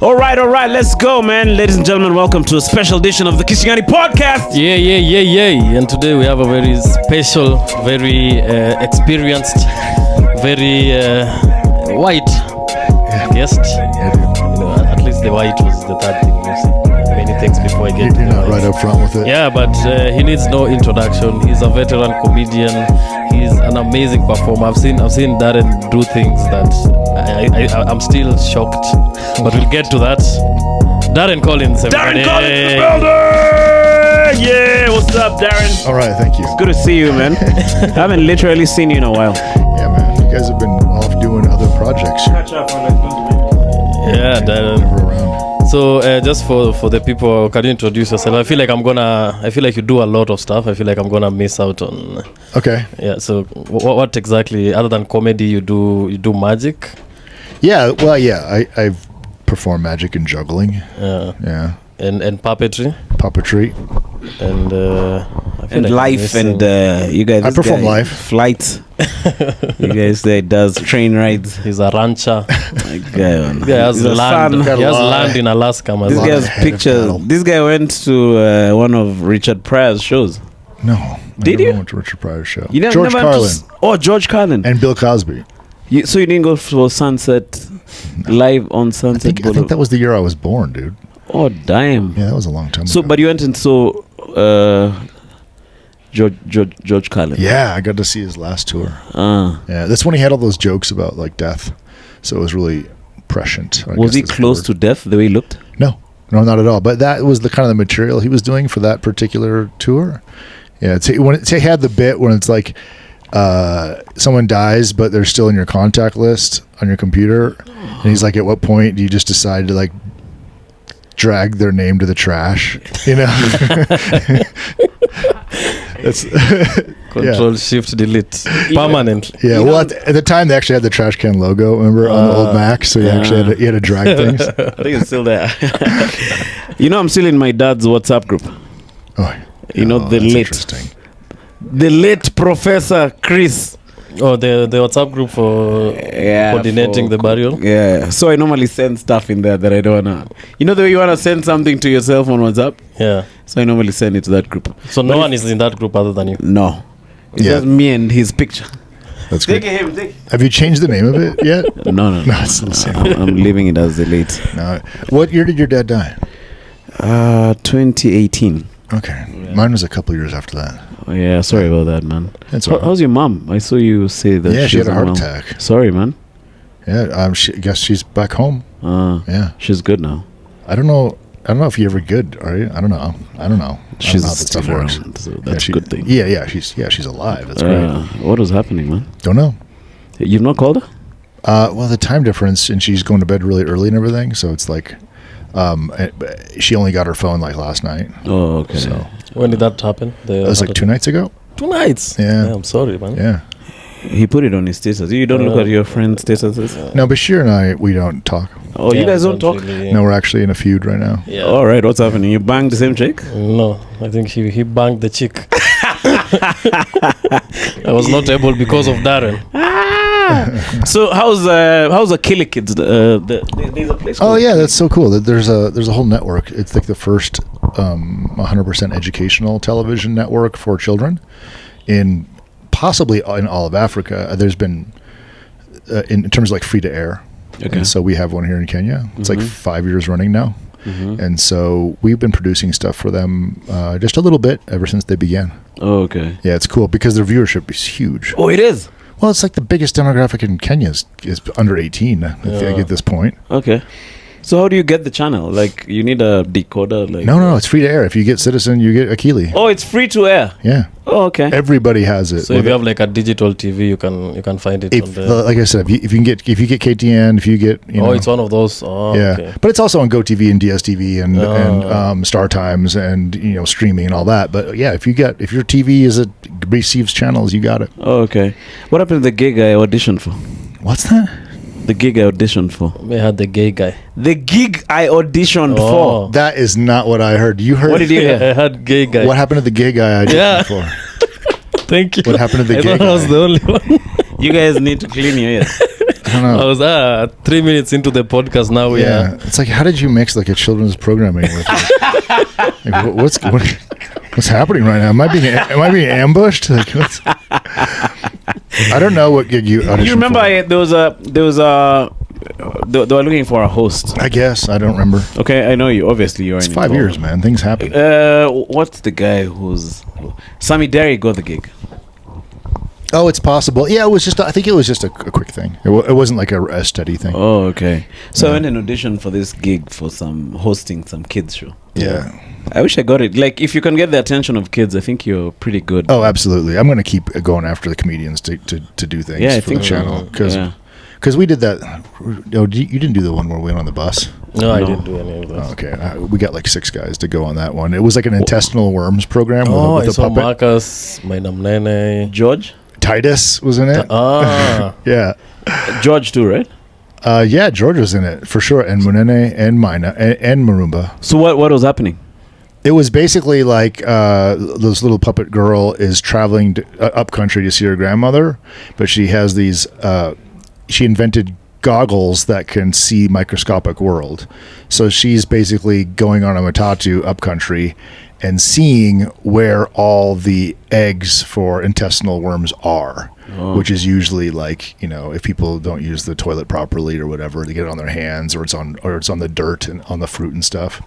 All right, let's go, man. Ladies and gentlemen, welcome to a special edition of the Kishingani podcast. Yeah. And today we have a very special, very experienced, very white guest. At least the white was the third thing you say. Many things before I get to not right up front with it. Yeah, but he needs no introduction. He's a veteran comedian. He's an amazing performer. I've seen Darren do things that I'm still shocked. But we'll get to that. Darren Collins. Darren Collins in the building! Yeah, what's up, Darren? All right, thank you. It's good to see you, man. I haven't literally seen you in a while. Yeah, man. You guys have been off doing other projects. Catch up on that. Yeah, Darren. Never around. So just for the people, can you introduce yourself? I feel like you do a lot of stuff. I feel like I'm gonna miss out on. Okay. Yeah. So what exactly, other than comedy, you do magic? Yeah. Well, yeah. I've performed magic and juggling. Yeah. And puppetry. And I feel And life and you guys. I perform life. Flights. You guys say does train rides. He's a rancher. My guy, He has land. Got a He has lot. land in Alaska. This lot guy's of head of pictures. cattle. This guy went to one of Richard Pryor's shows. no. Did I you? never went to Richard Pryor's show. You George never Carlin went to George Carlin. and Bill Cosby. So you didn't go for Sunset live on I Sunset think Boulevard? that was the year I was born, dude. Oh damn! Yeah, that was a long time So, ago. but you went and saw George Carlin. Yeah, I got to see his last tour. Ah. Yeah, that's when he had all those jokes about like death. So it was really prescient. Was he close to death the way he looked? No, not at all. But that was the kind of the material he was doing for that particular tour. Yeah, he had the bit when it's like someone dies, but they're still in your contact list on your computer, and he's like, "At what point do you just decide to like drag their name to the trash?" You know. That's Control Shift Delete permanently. Yeah, You well, know- at the time they actually had the trash can logo, remember, on the old Mac, so you actually had to drag things. I think it's still there. I'm still in my dad's WhatsApp group. Oh, The that's late, interesting. the late Professor Chris. Oh, the WhatsApp group for coordinating the burial. Yeah. So I normally send stuff in there that I don't wanna. The way you wanna send something to yourself on WhatsApp. Yeah. So I normally send it to that group. So no one is in that group other than you. No. It's Yeah. just me and his picture. That's good. him. Have you changed the name of it yet? No. No, it's still the same. I'm leaving it as the late. No. What year did your dad die? 2018. Okay. Mine was a couple years after that. Oh, yeah, sorry about that, man. That's all right. How's your mom? I saw you say that. Yeah, she had a heart well. attack. Sorry, man. Yeah, I guess she's back home. Yeah. She's good now. I don't know if you're ever good, are you? I don't know. I don't know She's how that stuff still works. around, so that's a Yeah, good thing. Yeah, she's alive. That's great. What was happening, man? Don't know. You've not called her? Well, the time difference, and she's going to bed really early and everything, so it's like, she only got her phone like last night. Oh, okay. So When did that happen? it was like 2 nights ago. 2 nights. Yeah. I'm sorry, man. Yeah. He put it on his status. You don't look at your friend's statuses? No, Bashir and I, we don't talk. Oh, you Yeah, guys don't talk? really- No, we're actually in a feud right now. Yeah. All right, what's happening? You banged the same chick? No, I think he banged the chick. I was not able because of Darren. So how's the Killer Kids? There's a place. Oh called- yeah, that's so cool. There's a whole network. It's like the first 100% educational television network for children in possibly in all of Africa. There's been in terms of like free to air. Okay. And so we have one here in Kenya. It's like 5 years running now. And so we've been producing stuff for them just a little bit ever since they began. Oh, okay. Yeah, it's cool because their viewership is huge. Oh, it is? Well, it's like the biggest demographic in Kenya is under 18, I think, at this point. Okay. So how do you get the channel? Like, you need a decoder? Like No, it's free to air. If you get Citizen, you get Akili. Oh, it's free to air? Yeah. Oh, okay. Everybody has it. So if you have like a digital TV, you can find it on the. Like I said, if you get KTN, if you get it's one of those. Oh, yeah, okay. but it's also on GoTV and DSTV and Star Times and streaming and all that. But yeah, if your TV receives channels, you got it. Oh, okay. What happened to the gig I auditioned for? What's that? The gig I auditioned for. We had the gay guy. The gig I auditioned for. That is not what I heard. You heard? What did you hear? I had gay guy. What happened to the gay guy I did before? Thank you. What happened to the I gay thought I was guy? the only one. You guys need to clean your ears. I don't know. I was 3 minutes into the podcast now. Yeah, it's like, how did you mix like a children's programming with like, what's happening right now? Am I being ambushed? Like, I don't know what gig you auditioned You remember for. they were looking for a host. I guess I don't remember. Okay, I know you. Obviously, you're It's in 5 it. years, man. Things happen. What's the guy who's Sammy Derry got the gig? Oh, it's possible. Yeah, it was just. I think it was just a quick thing. It wasn't like a steady thing. Oh, okay. So Yeah. I went and auditioned for this gig for hosting some kids show. Yeah. I wish I got it. Like, if you can get the attention of kids, I think you're pretty good. Oh, absolutely. I'm going to keep going after the comedians to do things Yeah, I for think the so. channel because Yeah. we did that. Oh, you didn't do the one where we went on the bus. No, I No. didn't do any of Oh, that. okay, we got like 6 guys to go on that one. It was like an intestinal worms program Oh, I with a saw puppet. Marcus, my Namnene. George? Titus was in it. Yeah. George too, right? Yeah, George was in it for sure, and Munene and Mina and Marumba. So what was happening? It was basically like this little puppet girl is traveling up country to see her grandmother, but she has these. She invented goggles that can see microscopic world. So she's basically going on a matatu up country and seeing where all the eggs for intestinal worms are, which is usually like, if people don't use the toilet properly or whatever, they get it on their hands or it's on the dirt and on the fruit and stuff.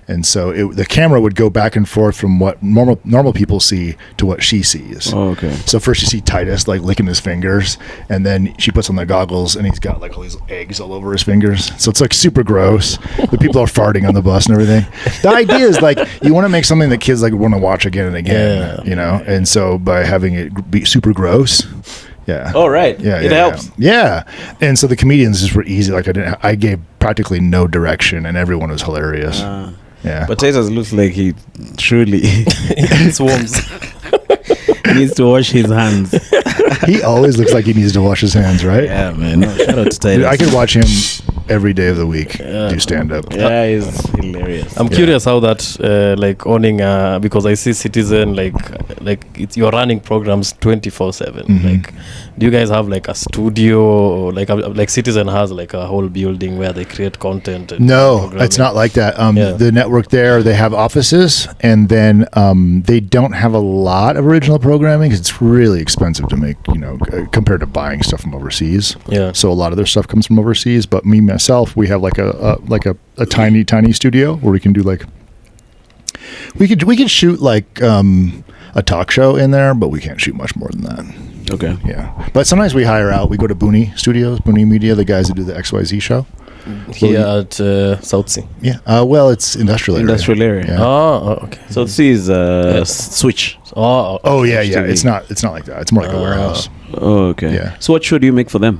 And so the camera would go back and forth from what normal people see to what she sees. Oh, okay. So first you see Titus like licking his fingers, and then she puts on the goggles and he's got like all these eggs all over his fingers. So it's like super gross. The people are farting on the bus and everything. The idea is like you want to make something that kids like want to watch again and again, and so by having it be super gross. Yeah. Oh, right. Yeah. It helps. Yeah. And so the comedians just were easy. Like I gave practically no direction and everyone was hilarious. Yeah. But Titus looks like he truly It's worms. needs to wash his hands. He always looks like he needs to wash his hands, right? Yeah, man. No, shout out to Dude, Titus. I could watch him every day of the week do stand up. Yeah, he's hilarious. I'm curious how that like owning because I see Citizen like you're running programs 24/7. Mhm. Like, do you guys have like a studio or like Citizen has like a whole building where they create content? And No, programming? it's not like that. Yeah. The network there, they have offices, and then they don't have a lot of original programming. 'Cause it's really expensive to make, compared to buying stuff from overseas. Yeah. So a lot of their stuff comes from overseas. But myself, we have like a tiny studio where we can do like we could shoot like a talk show in there, but we can't shoot much more than that. Okay. Yeah, but sometimes we hire out. We go to Booney Studios, Booney Media, the guys that do the XYZ show. Here at South Sea. Yeah. Well, it's industrial area. Industrial area. Yeah. Oh, okay. So this is Switch. Oh, Oh yeah. TV. It's not like that. It's more like a warehouse. Oh, okay. Yeah. So what show do you make for them?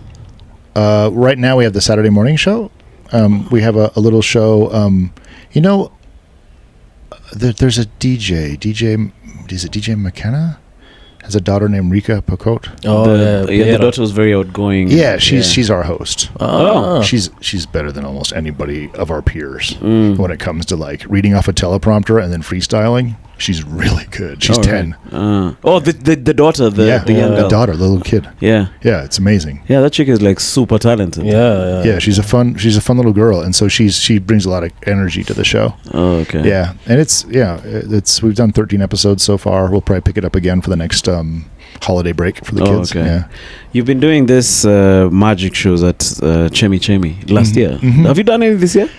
Right now we have the Saturday morning show. We have a little show. There's a DJ. Is it DJ McKenna? Has a daughter named Rika Pacote. The daughter was very outgoing. Yeah, she's our host. Oh. She's better than almost anybody of our peers when it comes to like reading off a teleprompter and then freestyling. She's really good. She's 10. The daughter, the young the girl. daughter, the little kid. Yeah. Yeah, it's amazing. Yeah, that chick is like super talented. Yeah, she's a fun little girl, and so she brings a lot of energy to the show. Oh, okay. Yeah, and it's we've done 13 episodes so far. We'll probably pick it up again for the next holiday break for the kids. Okay. Yeah. You've been doing this magic shows at Chemi last year. Mhm. Have you done any this year?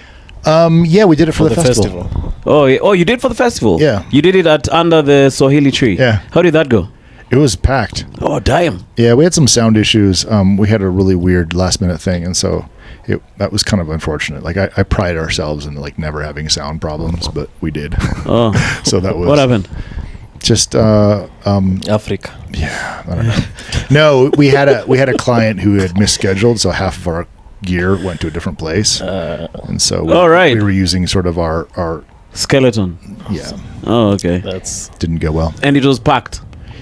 Yeah, we did it for the festival. Oh, yeah. Oh, you did for the festival? Yeah. You did it under the Swahili tree? Yeah. How did that go? It was packed. Oh, damn. Yeah, we had some sound issues. We had a really weird last minute thing, and so that was kind of unfortunate. Like I pride ourselves in like never having sound problems, but we did. Oh. So that was What happened? just Africa. yeah, I don't know. No, we had a client who had misscheduled, so half of our gear went to a different place, and so All right. we were using sort of our Skeleton. yeah, Oh, okay. That's didn't go well. And it was packed.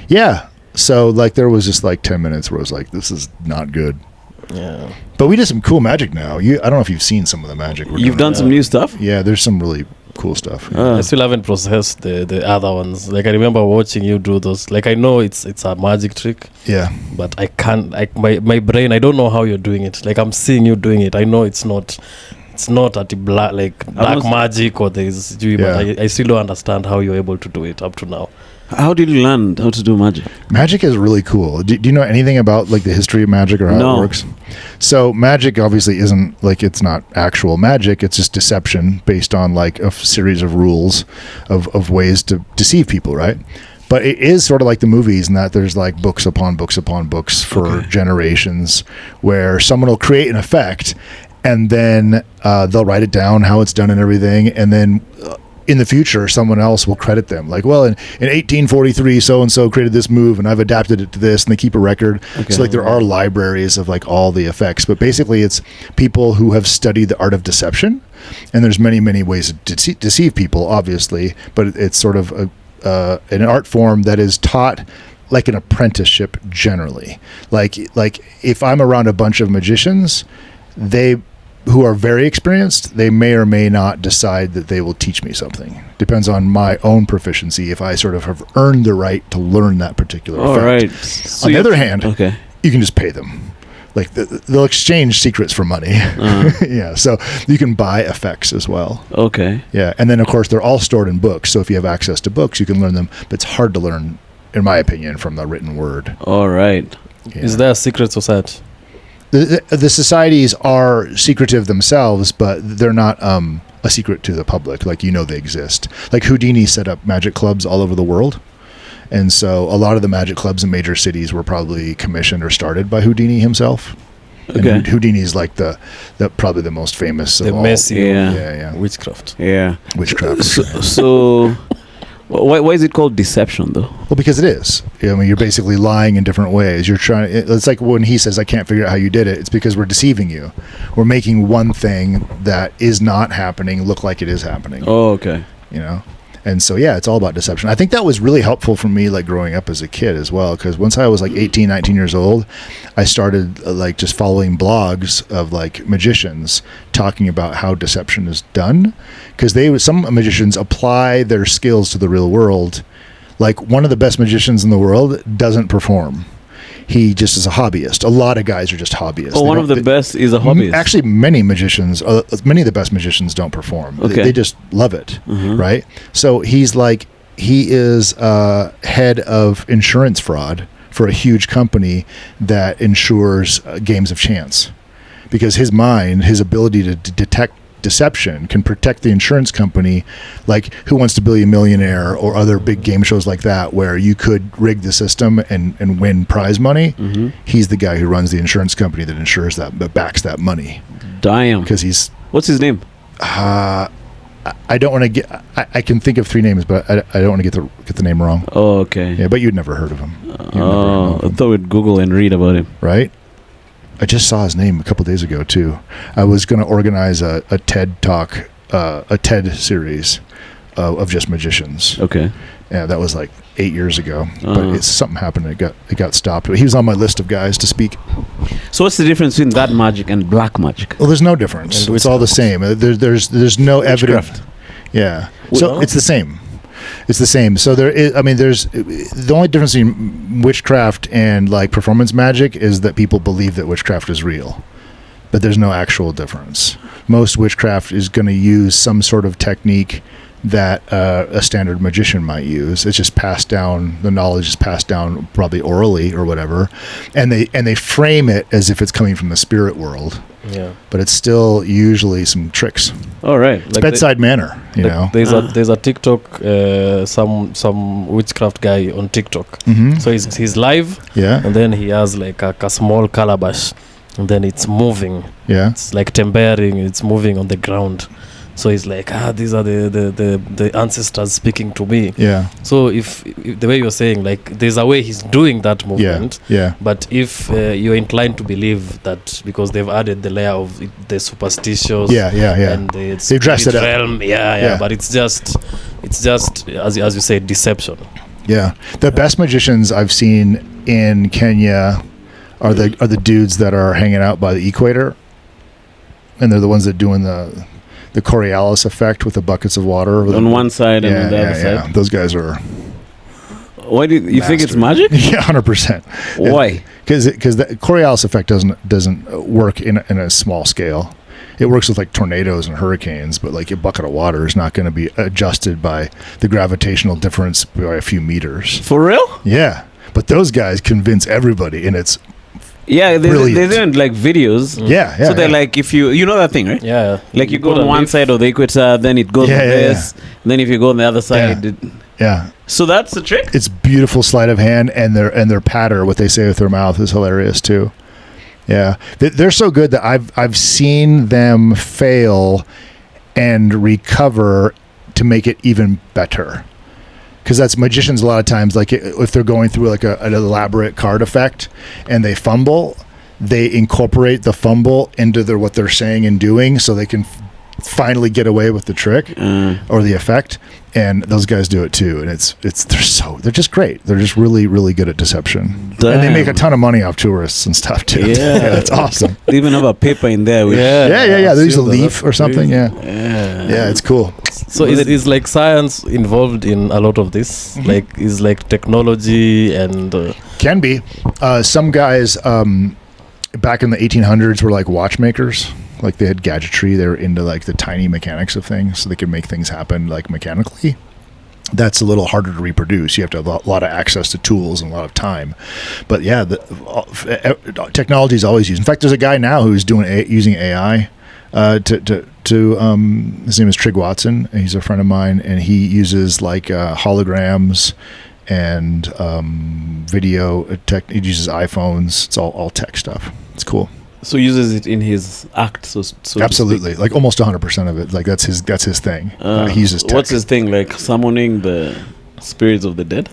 Yeah, so like there was just like 10 minutes where I was like, this is not good. yeah. But we did some cool magic now. I don't know if you've seen some of the magic. You've done some new stuff? Yeah, there's some really cool stuff. I still haven't processed the other ones. Like I remember watching you do those. Like I know it's a magic trick. Yeah. But I can't. Like my brain. I don't know how you're doing it. Like I'm seeing you doing it. I know it's not at the black magic or there's. But I still don't understand how you're able to do it up to now. How did you learn how to do magic? Magic is really cool. Do you know anything about like the history of magic or how it works? So magic obviously isn't like, it's not actual magic. It's just deception based on like a series of rules of ways to deceive people, right? But it is sort of like the movies in that there's like books upon books upon books for generations where someone will create an effect and then they'll write it down, how it's done and everything. And then in the future, someone else will credit them. Like, well, in 1843, so-and-so created this move and I've adapted it to this, and they keep a record. Okay. So like there are libraries of like all the effects, but basically it's people who have studied the art of deception. And there's many, many ways to deceive people, obviously, but it's sort of an art form that is taught like an apprenticeship generally. Like if I'm around a bunch of magicians, who are very experienced, they may or may not decide that they will teach me something. Depends on my own proficiency, if I sort of have earned the right to learn that particular effect. All right. So on the other hand, you can just pay them. Like they'll exchange secrets for money. Yeah, so you can buy effects as well. Okay. Yeah, and then of course they're all stored in books. So if you have access to books, you can learn them. But it's hard to learn, in my opinion, from the written word. All right. Yeah. Is there a secret society? The societies are secretive themselves, but they're not a secret to the public. Like, they exist. Like Houdini set up magic clubs all over the world. And so a lot of the magic clubs in major cities were probably commissioned or started by Houdini himself. Okay. And Houdini's like the probably the most famous of all. Yeah. Witchcraft. Yeah. Witchcraft. So why is it called deception, though? Well, because it is. I mean, you're basically lying in different ways. You're trying. It's like when he says, "I can't figure out how you did it." It's because we're deceiving you. We're making one thing that is not happening look like it is happening. Oh, okay. And so, it's all about deception. I think that was really helpful for me, like growing up as a kid as well, because once I was like 18, 19 years old, I started like just following blogs of like magicians talking about how deception is done, because some magicians apply their skills to the real world. Like one of the best magicians in the world doesn't perform. He just is a hobbyist. A lot of guys are just hobbyists. Oh, one of the best is a hobbyist. Actually, many of the best magicians don't perform. Okay. They just love it, right? So he is head of insurance fraud for a huge company that insures games of chance, because his ability to detect deception can protect the insurance company, like Who Wants to Be a Millionaire or other big game shows like that, where you could rig the system and win prize money. He's the guy who runs the insurance company that insures that backs that money. Damn. Because what's his name? I don't want to get. I can think of 3 names, but I don't want to get the name wrong. Oh, okay. Yeah, but you'd never heard of him. I thought we'd Google and read about him. Right. I just saw his name a couple days ago too. I was going to organize a TED Talk, a TED series of just magicians. Okay. Yeah, that was like 8 years ago. But something happened and it got stopped. But he was on my list of guys to speak. So what's the difference between that magic and black magic? Well, there's no difference. It's all the same. There's no evidence. Yeah. So it's the same. It's the same. So there's the only difference between witchcraft and like performance magic is that people believe that witchcraft is real, but there's no actual difference. Most witchcraft is going to use some sort of technique that a standard magician might use. It's just passed down. The knowledge is passed down probably orally or whatever, and they frame it as if it's coming from the spirit world. Yeah, but it's still usually some tricks. All right, it's like bedside manner. There's a TikTok, some witchcraft guy on TikTok. So he's live. Yeah, and then he has like a small calabash, and then it's moving. Yeah, it's like tempering. It's moving on the ground. So he's like, these are the ancestors speaking to me. Yeah. So if the way you're saying, like, there's a way he's doing that movement. Yeah. But if you're inclined to believe that because they've added the layer of the superstitious. And they've dressed it up. Yeah. But it's just as you say, deception. Yeah. The best magicians I've seen in Kenya are the dudes that are hanging out by the equator, and they're the ones that doing the Coriolis effect with the buckets of water On one side and on the other side. Those guys are. Why do you think it's magic? Yeah, 100%. Why? Because the Coriolis effect doesn't work in a small scale. It works with like tornadoes and hurricanes, but like a bucket of water is not going to be adjusted by the gravitational difference by a few meters. For real? Yeah, but those guys convince everybody, and it's they're doing like videos. Yeah. So they're like, if you know that thing, right? Yeah. Like you go on one side of the equator, then it goes like this. Then if you go on the other side, So that's the trick. It's beautiful sleight of hand, and their patter, what they say with their mouth, is hilarious too. Yeah, they're so good that I've seen them fail and recover to make it even better. Because that's magicians a lot of times, like if they're going through like an elaborate card effect and they fumble, they incorporate the fumble into what they're saying and doing, so they can finally get away with the trick or the effect. And those guys do it too, and they're just great. They're just really, really good at deception. Damn. And they make a ton of money off tourists and stuff too. Yeah, it's awesome. They even have a paper in there. Yeah. They use a leaf or something. Yeah, it's cool. So is like science involved in a lot of this? Mm-hmm. Like is like technology and can be. Some guys back in the 1800s were like watchmakers. Like they had gadgetry. They were into like the tiny mechanics of things, so they could make things happen like mechanically. That's a little harder to reproduce. You have to have a lot of access to tools and a lot of time. But yeah, technology is always used. In fact, there's a guy now who's using AI. His name is Trig Watson. He's a friend of mine, and he uses like holograms and video tech. He uses iPhones. It's all tech stuff. It's cool. So he uses it in his act. So absolutely, like almost 100% of it. Like that's his thing. He uses tech. What's his thing? Like summoning the spirits of the dead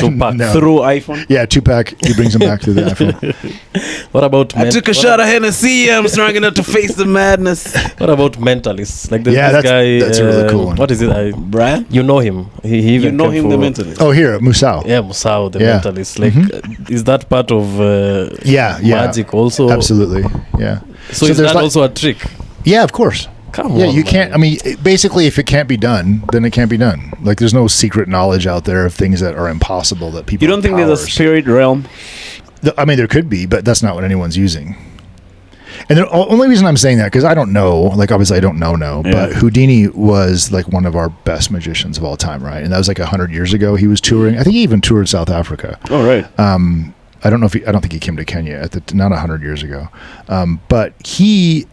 No. through iPhone. Yeah, Tupac. He brings them back through the iPhone. What about I took a shot of Hennessy. I'm strong enough to face the madness. What about mentalists? Like this that's guy. That's a really cool one. What is it? Brian? You know him. He even You know came him, the for- mentalist. Oh, here, Musao. Yeah, Musao, the mentalist. Like, is that part of magic also? Absolutely. Yeah. So is there's that also a trick? Yeah, of course. Come Yeah, on, you can't. I man. mean, basically, if it can't be done, then it can't be done. Like, there's no secret knowledge out there of things that are impossible that people. You don't think there's a spirit realm? I mean, there could be, but that's not what anyone's using. And the only reason I'm saying that, because I don't know, like obviously I don't know, but Houdini was like one of our best magicians of all time, right? And that was like 100 years ago. He was touring. I think he even toured South Africa. Oh, right. I don't think he came to Kenya not 100 years ago. But he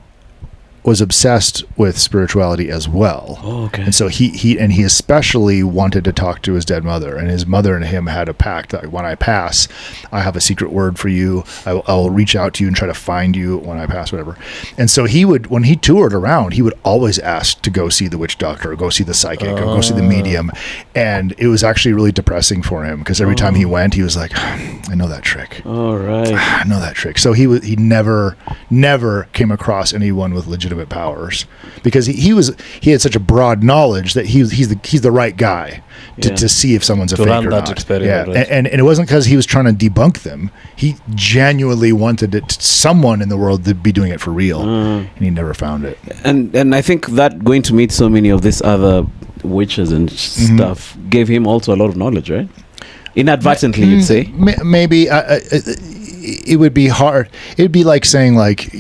was obsessed with spirituality as well. Oh, okay. And so he especially wanted to talk to his dead mother, and his mother and him had a pact that when I pass, I have a secret word for you. I'll reach out to you and try to find you when I pass, whatever. And so he would, when he toured around, he would always ask to go see the witch doctor, or go see the psychic, or go see the medium. And it was actually really depressing for him, because every time he went, he was like, I know that trick. All right. I know that trick. So he never came across anyone with legitimate powers, because he had such a broad knowledge that he's the right guy to see if someone's a fake run or that not. experiment, right? And it wasn't because he was trying to debunk them. He genuinely wanted someone in the world to be doing it for real, and he never found it. And I think that going to meet so many of these other witches and stuff gave him also a lot of knowledge, right? Inadvertently, you'd say. Maybe it would be hard. It'd be like saying like.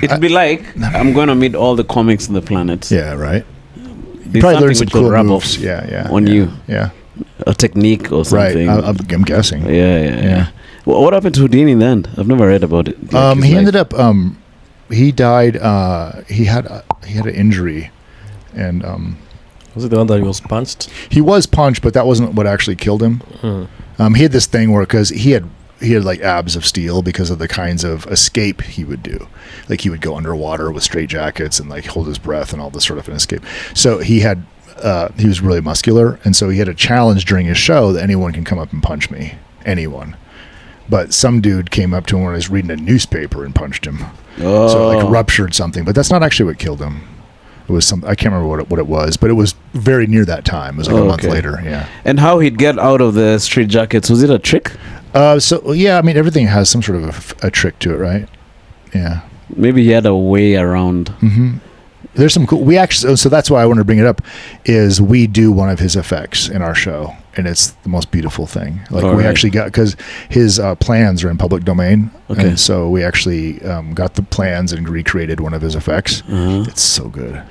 It'd be like, I'm going to meet all the comics on the planet. Yeah, right. There's Probably learn something some which will cool rub moves. off on you. Yeah. A technique or something. Right. I'm guessing. Yeah. What happened to Houdini in the end? I've never read about it. He ended up. He died. He had an injury, and Was it the one that he was punched? he was punched, but that wasn't what actually killed him. He had this thing where, because he had like abs of steel because of the kinds of escape he would do. Like he would go underwater with straitjackets and like hold his breath and all this sort of an escape. So he was really muscular, and so he had a challenge during his show that anyone can come up and punch me. Anyone. But some dude came up to him when he was reading a newspaper and punched him. Oh. So like ruptured something, but that's not actually what killed him. It was I can't remember what it was, but it was very near that time. It was like a month later. Yeah. And how he'd get out of the street jackets, was it a trick? So yeah, I mean, everything has some sort of a trick to it, right? Yeah. Maybe he had a way around. There's some cool. We actually, so that's why I wanted to bring it up. Is we do one of his effects in our show, and it's the most beautiful thing. Like we actually got, because his plans are in public domain, and so we actually got the plans and recreated one of his effects. It's so good.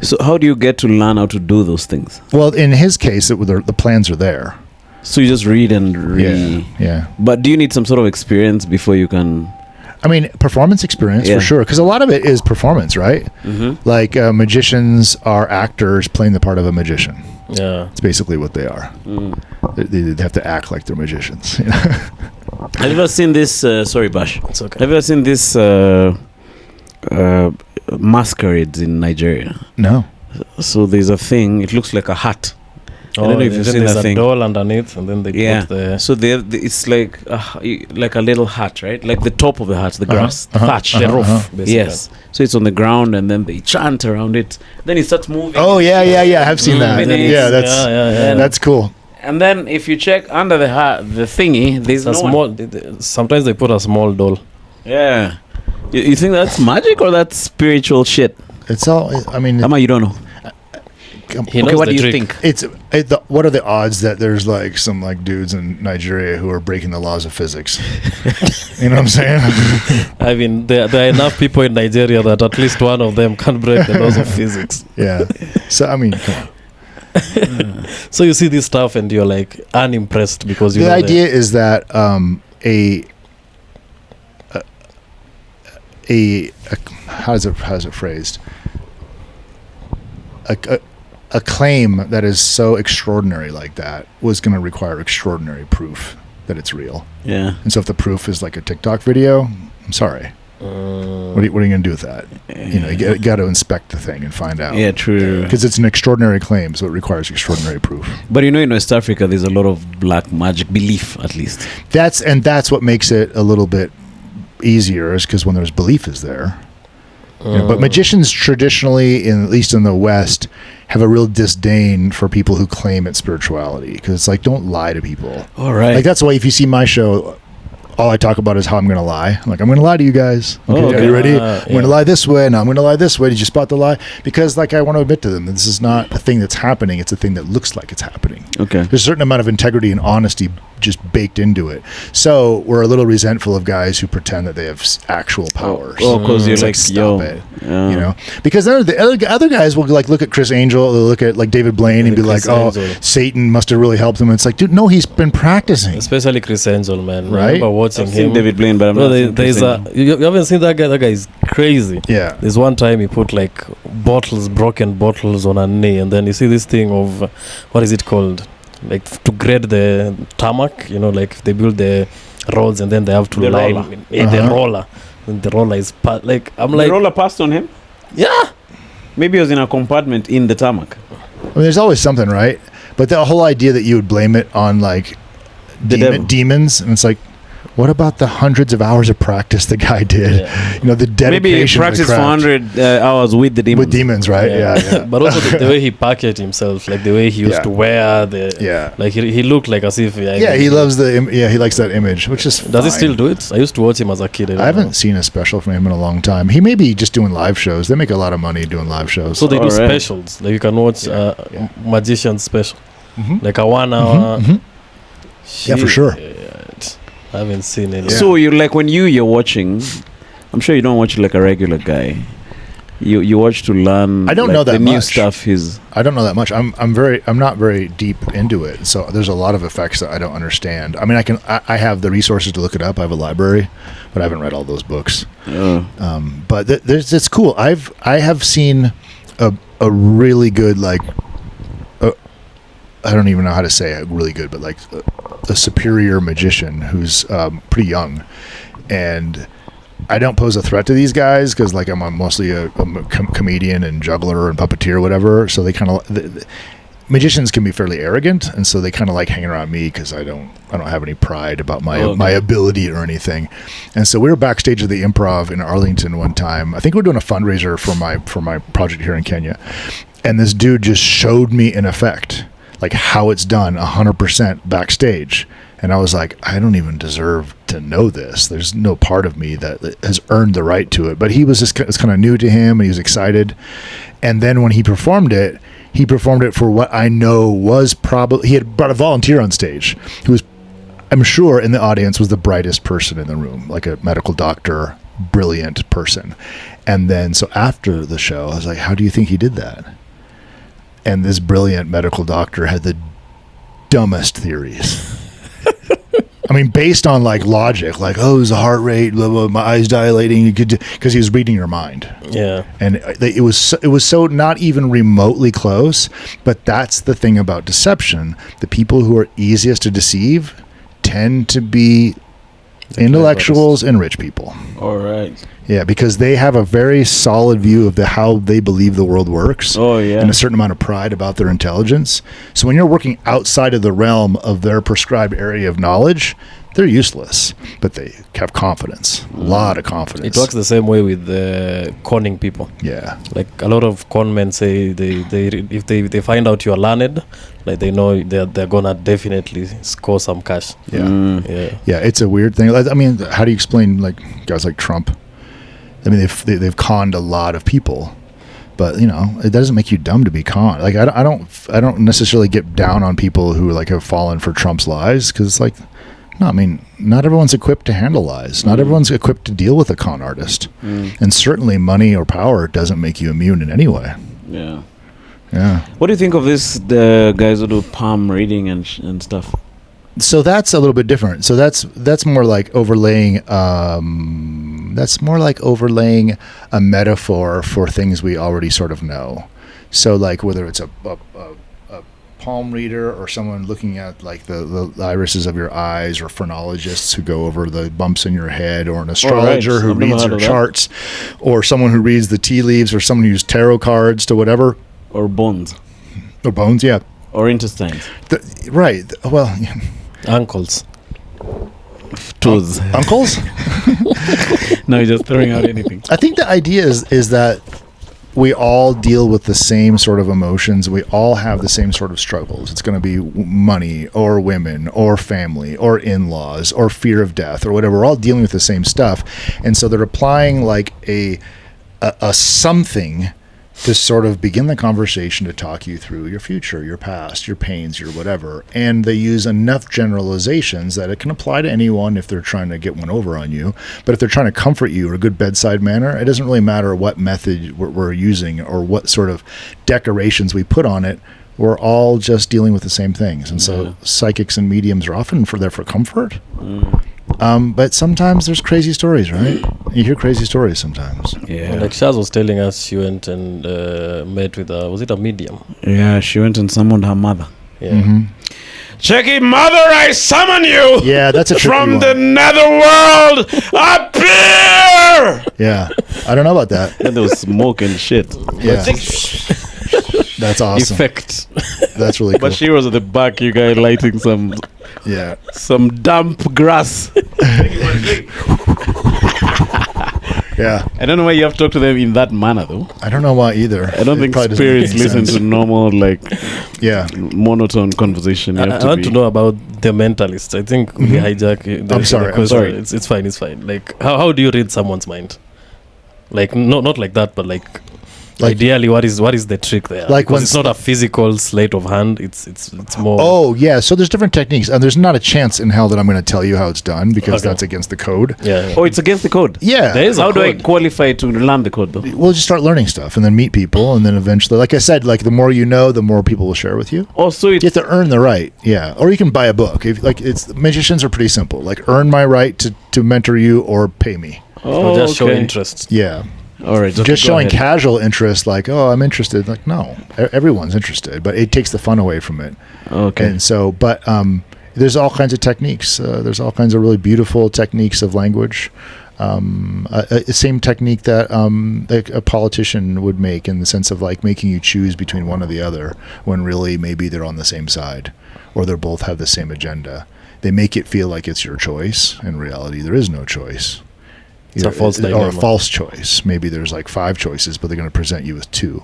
So how do you get to learn how to do those things? Well, in his case, the plans are there. So you just read and read. Yeah. But do you need some sort of experience before you can? I mean, performance experience for sure, because a lot of it is performance, right? Like magicians are actors playing the part of a magician. Yeah, it's basically what they are. They have to act like they're magicians. Have you ever seen this? Sorry, Bash. it's okay. Have you ever seen this masquerades in Nigeria? No. So there's a thing. It looks like a hat. I don't know if you've seen there's that a thing. doll underneath, and then they put the. So it's like a little hat, right? Like the top of the hat, the grass, thatch, the roof. Basically. Yes. So it's on the ground, and then they chant around it. Then it starts moving. Oh yeah. I've seen that. Yeah, that's cool. And then if you check under the hat, the thingy, there's a small. Sometimes they put a small doll. Yeah. You think that's magic or that's spiritual shit? It's all. I mean, Ama, you don't know. He knows what the do you trick. think? What are the odds that there's like some like dudes in Nigeria who are breaking the laws of physics? You know what I'm saying? I mean, there are enough people in Nigeria that at least one of them can break the laws of physics. Yeah. So I mean, come on. So you see this stuff and you're like unimpressed because you the know idea is that how's it phrased? A claim that is so extraordinary like that was going to require extraordinary proof that it's real. Yeah. And so if the proof is like a TikTok video, I'm sorry. What are you going to do with that? You know, you got to inspect the thing and find out. Yeah, true. Because it's an extraordinary claim, so it requires extraordinary proof. But you know, in West Africa, there's a lot of black magic belief, at least. That's what makes it a little bit easier, is because when there's belief is there. You know, but magicians traditionally, at least in the West, have a real disdain for people who claim it's spirituality, because it's like, don't lie to people. All right. Like that's why if you see my show, all I talk about is how I'm going to lie. I'm like, I'm going to lie to you guys. Okay, Are you ready? I'm going to lie this way. Now I'm going to lie this way. Did you spot the lie? Because like I want to admit to them that this is not a thing that's happening. It's a thing that looks like it's happening. Okay. There's a certain amount of integrity and honesty just baked into it. So we're a little resentful of guys who pretend that they have actual powers. Oh, because you're It's like, stop yo. it. You know, because then the other guys will like look at Chris Angel, they'll look at like David Blaine and be like, Chris oh, Angel. Satan must have really helped him. It's like, dude, no, he's been practicing. especially Chris Angel, man. Right? I remember watching I've seen him. David Blaine, but I'm No, not seen there's Chris Angel. you haven't seen that guy. That guy is crazy. Yeah. There's one time he put like broken bottles on a knee, and then you see this thing of what is it called? Like to grade the tarmac, you know, like they build the roads and then they have to The line roller. the roller. And the roller is like I'm The like roller passed on him? yeah. Maybe he was in a compartment in the tarmac. I mean, there's always something, right? But the whole idea that you would blame it on like The devil. demons, and it's like, what about the hundreds of hours of practice the guy did? Yeah. You know, the dedication. Maybe he of the practiced for craft. 100 hours with the demons. With demons, right? Yeah. But also the way he packaged himself, like the way he used to wear the Yeah. like he looked like as if He loves he likes that image, which is Does he fine. still do it? I used to watch him as a kid. I haven't seen a special from him in a long time. He may be just doing live shows. They make a lot of money doing live shows. So they do Alright. specials. Like you can watch magician special, Mhm. like a 1 hour. Mhm. Yeah, for sure. Shit. I haven't seen it. Yeah. So you like when you're watching, I'm sure you don't watch like a regular guy. You watch to learn. I don't like, know that the new much. stuff. I don't know that much. I'm not very deep into it. So there's a lot of effects that I don't understand. I mean, I have the resources to look it up. I have a library, but I haven't read all those books. But it's cool. I have seen a really good like. I don't even know how to say it really good, but like a superior magician who's pretty young, and I don't pose a threat to these guys because like I'm mostly a comedian and juggler and puppeteer or whatever. So they kind of magicians can be fairly arrogant, and so they kind of like hanging around me because I don't have any pride about my ability or anything. And so we were backstage at the Improv in Arlington one time. I think we were doing a fundraiser for my project here in Kenya, and this dude just showed me in effect like how it's done 100% backstage. And I was like, I don't even deserve to know this. There's no part of me that has earned the right to it. But he was just, it's kind of new to him, and he was excited. And then when he performed it for what I know was probably, he had brought a volunteer on stage who was, I'm sure, in the audience was the brightest person in the room, like a medical doctor, brilliant person. And then, so after the show, I was like, how do you think he did that? And this brilliant medical doctor had the dumbest theories. I mean, based on like logic, like, oh, his heart rate, blah, blah, my eyes dilating, because he was reading your mind. Yeah. And it was so not even remotely close. But that's the thing about deception. The people who are easiest to deceive tend to be intellectuals and rich people. All right. Yeah, because they have a very solid view of how they believe the world works. Oh, yeah. And a certain amount of pride about their intelligence. So when you're working outside of the realm of their prescribed area of knowledge, they're useless. But they have confidence. A lot of confidence. It works the same way with conning people. Yeah. Like a lot of con men say if they find out you're learned, like they know they're gonna definitely score some cash. Yeah. Yeah. Yeah, it's a weird thing. I mean, how do you explain like guys like Trump? I mean, they've conned a lot of people, but you know, it doesn't make you dumb to be conned. Like I don't necessarily get down on people who like have fallen for Trump's lies, because it's like, no, I mean, not everyone's equipped to handle lies. Not everyone's equipped to deal with a con artist, and certainly money or power doesn't make you immune in any way. Yeah. Yeah. What do you think of the guys who do palm reading and stuff? So that's a little bit different. So that's more like overlaying. That's more like overlaying a metaphor for things we already sort of know. So like whether it's a palm reader or someone looking at like the irises of your eyes, or phrenologists who go over the bumps in your head, or an astrologer who reads your charts, or someone who reads the tea leaves, or someone who uses tarot cards to whatever. Or bones. Or bones, yeah. Or intestines. Right. Well, Uncles. Toes. Uncles? No, you're just throwing out anything. I think the idea is that we all deal with the same sort of emotions. We all have the same sort of struggles. It's going to be money or women or family or in-laws or fear of death or whatever. We're all dealing with the same stuff. And so they're applying like a something to sort of begin the conversation, to talk you through your future, your past, your pains, your whatever. And they use enough generalizations that it can apply to anyone if they're trying to get one over on you. But if they're trying to comfort you or a good bedside manner, it doesn't really matter what method we're using or what sort of decorations we put on it. We're all just dealing with the same things. And so psychics and mediums are often there for comfort. But sometimes there's crazy stories, right? You hear crazy stories sometimes. Yeah. Like Shaz was telling us, she went and met with was it a medium? Yeah, she went and summoned her mother. Yeah. Mm-hmm. Checky, mother, I summon you! Yeah, that's a tricky From one. the netherworld, appear! Yeah, I don't know about that. And there was smoke and shit. Yeah, that's awesome. Effect. That's really cool. But she was at the back, you guys lighting some damp grass. Yeah, I don't know why you have to talk to them in that manner, though. I don't know why either. I don't It think probably doesn't spirits make any listen sense. to normal, like, monotone conversation. You I have to want to know about the mentalist. I think we hijack. I'm sorry. question. It's fine. It's fine. Like, how do you read someone's mind? Like, not like that, but like ideally, what is the trick there? Like because it's not a physical sleight of hand. It's more. Oh yeah, so there's different techniques, and there's not a chance in hell that I'm going to tell you how it's done because Okay. that's against the code. Yeah. Oh, it's against the code. Yeah. There is a How do I code. qualify to learn the code, though? We'll just start learning stuff and then meet people, and then eventually, like I said, like the more you know, the more people will share with you. Oh, so You it's have to earn the right, yeah. Or you can buy a book. Magicians are pretty simple. Like earn my right to mentor you or pay me. Or just show okay. interest. Yeah. All right, Just go showing ahead. casual interest, like, oh, I'm interested. Like, no, everyone's interested, but it takes the fun away from it. Okay. And so, but there's all kinds of techniques. There's all kinds of really beautiful techniques of language. Same technique that like a politician would make, in the sense of like making you choose between one or the other, when really maybe they're on the same side, or they both have the same agenda. They make it feel like it's your choice. In reality, there is no choice. It's a false or a dilemma. false choice. Maybe there's like 5 choices, but they're going to present you with 2.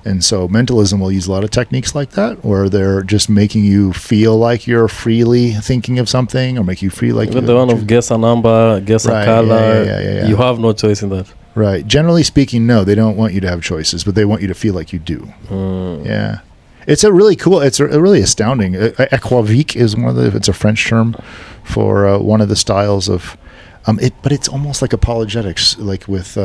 And so mentalism will use a lot of techniques like that, where they're just making you feel like you're freely thinking of something, or make you feel like Even the one of guess a number, guess Right, a color. yeah. You have no choice in that. Right. Generally speaking, no, they don't want you to have choices, but they want you to feel like you do. Yeah. It's a really cool, it's a really astounding. Equivoque is one of the, it's a French term for one of the styles of, but it's almost like apologetics, like with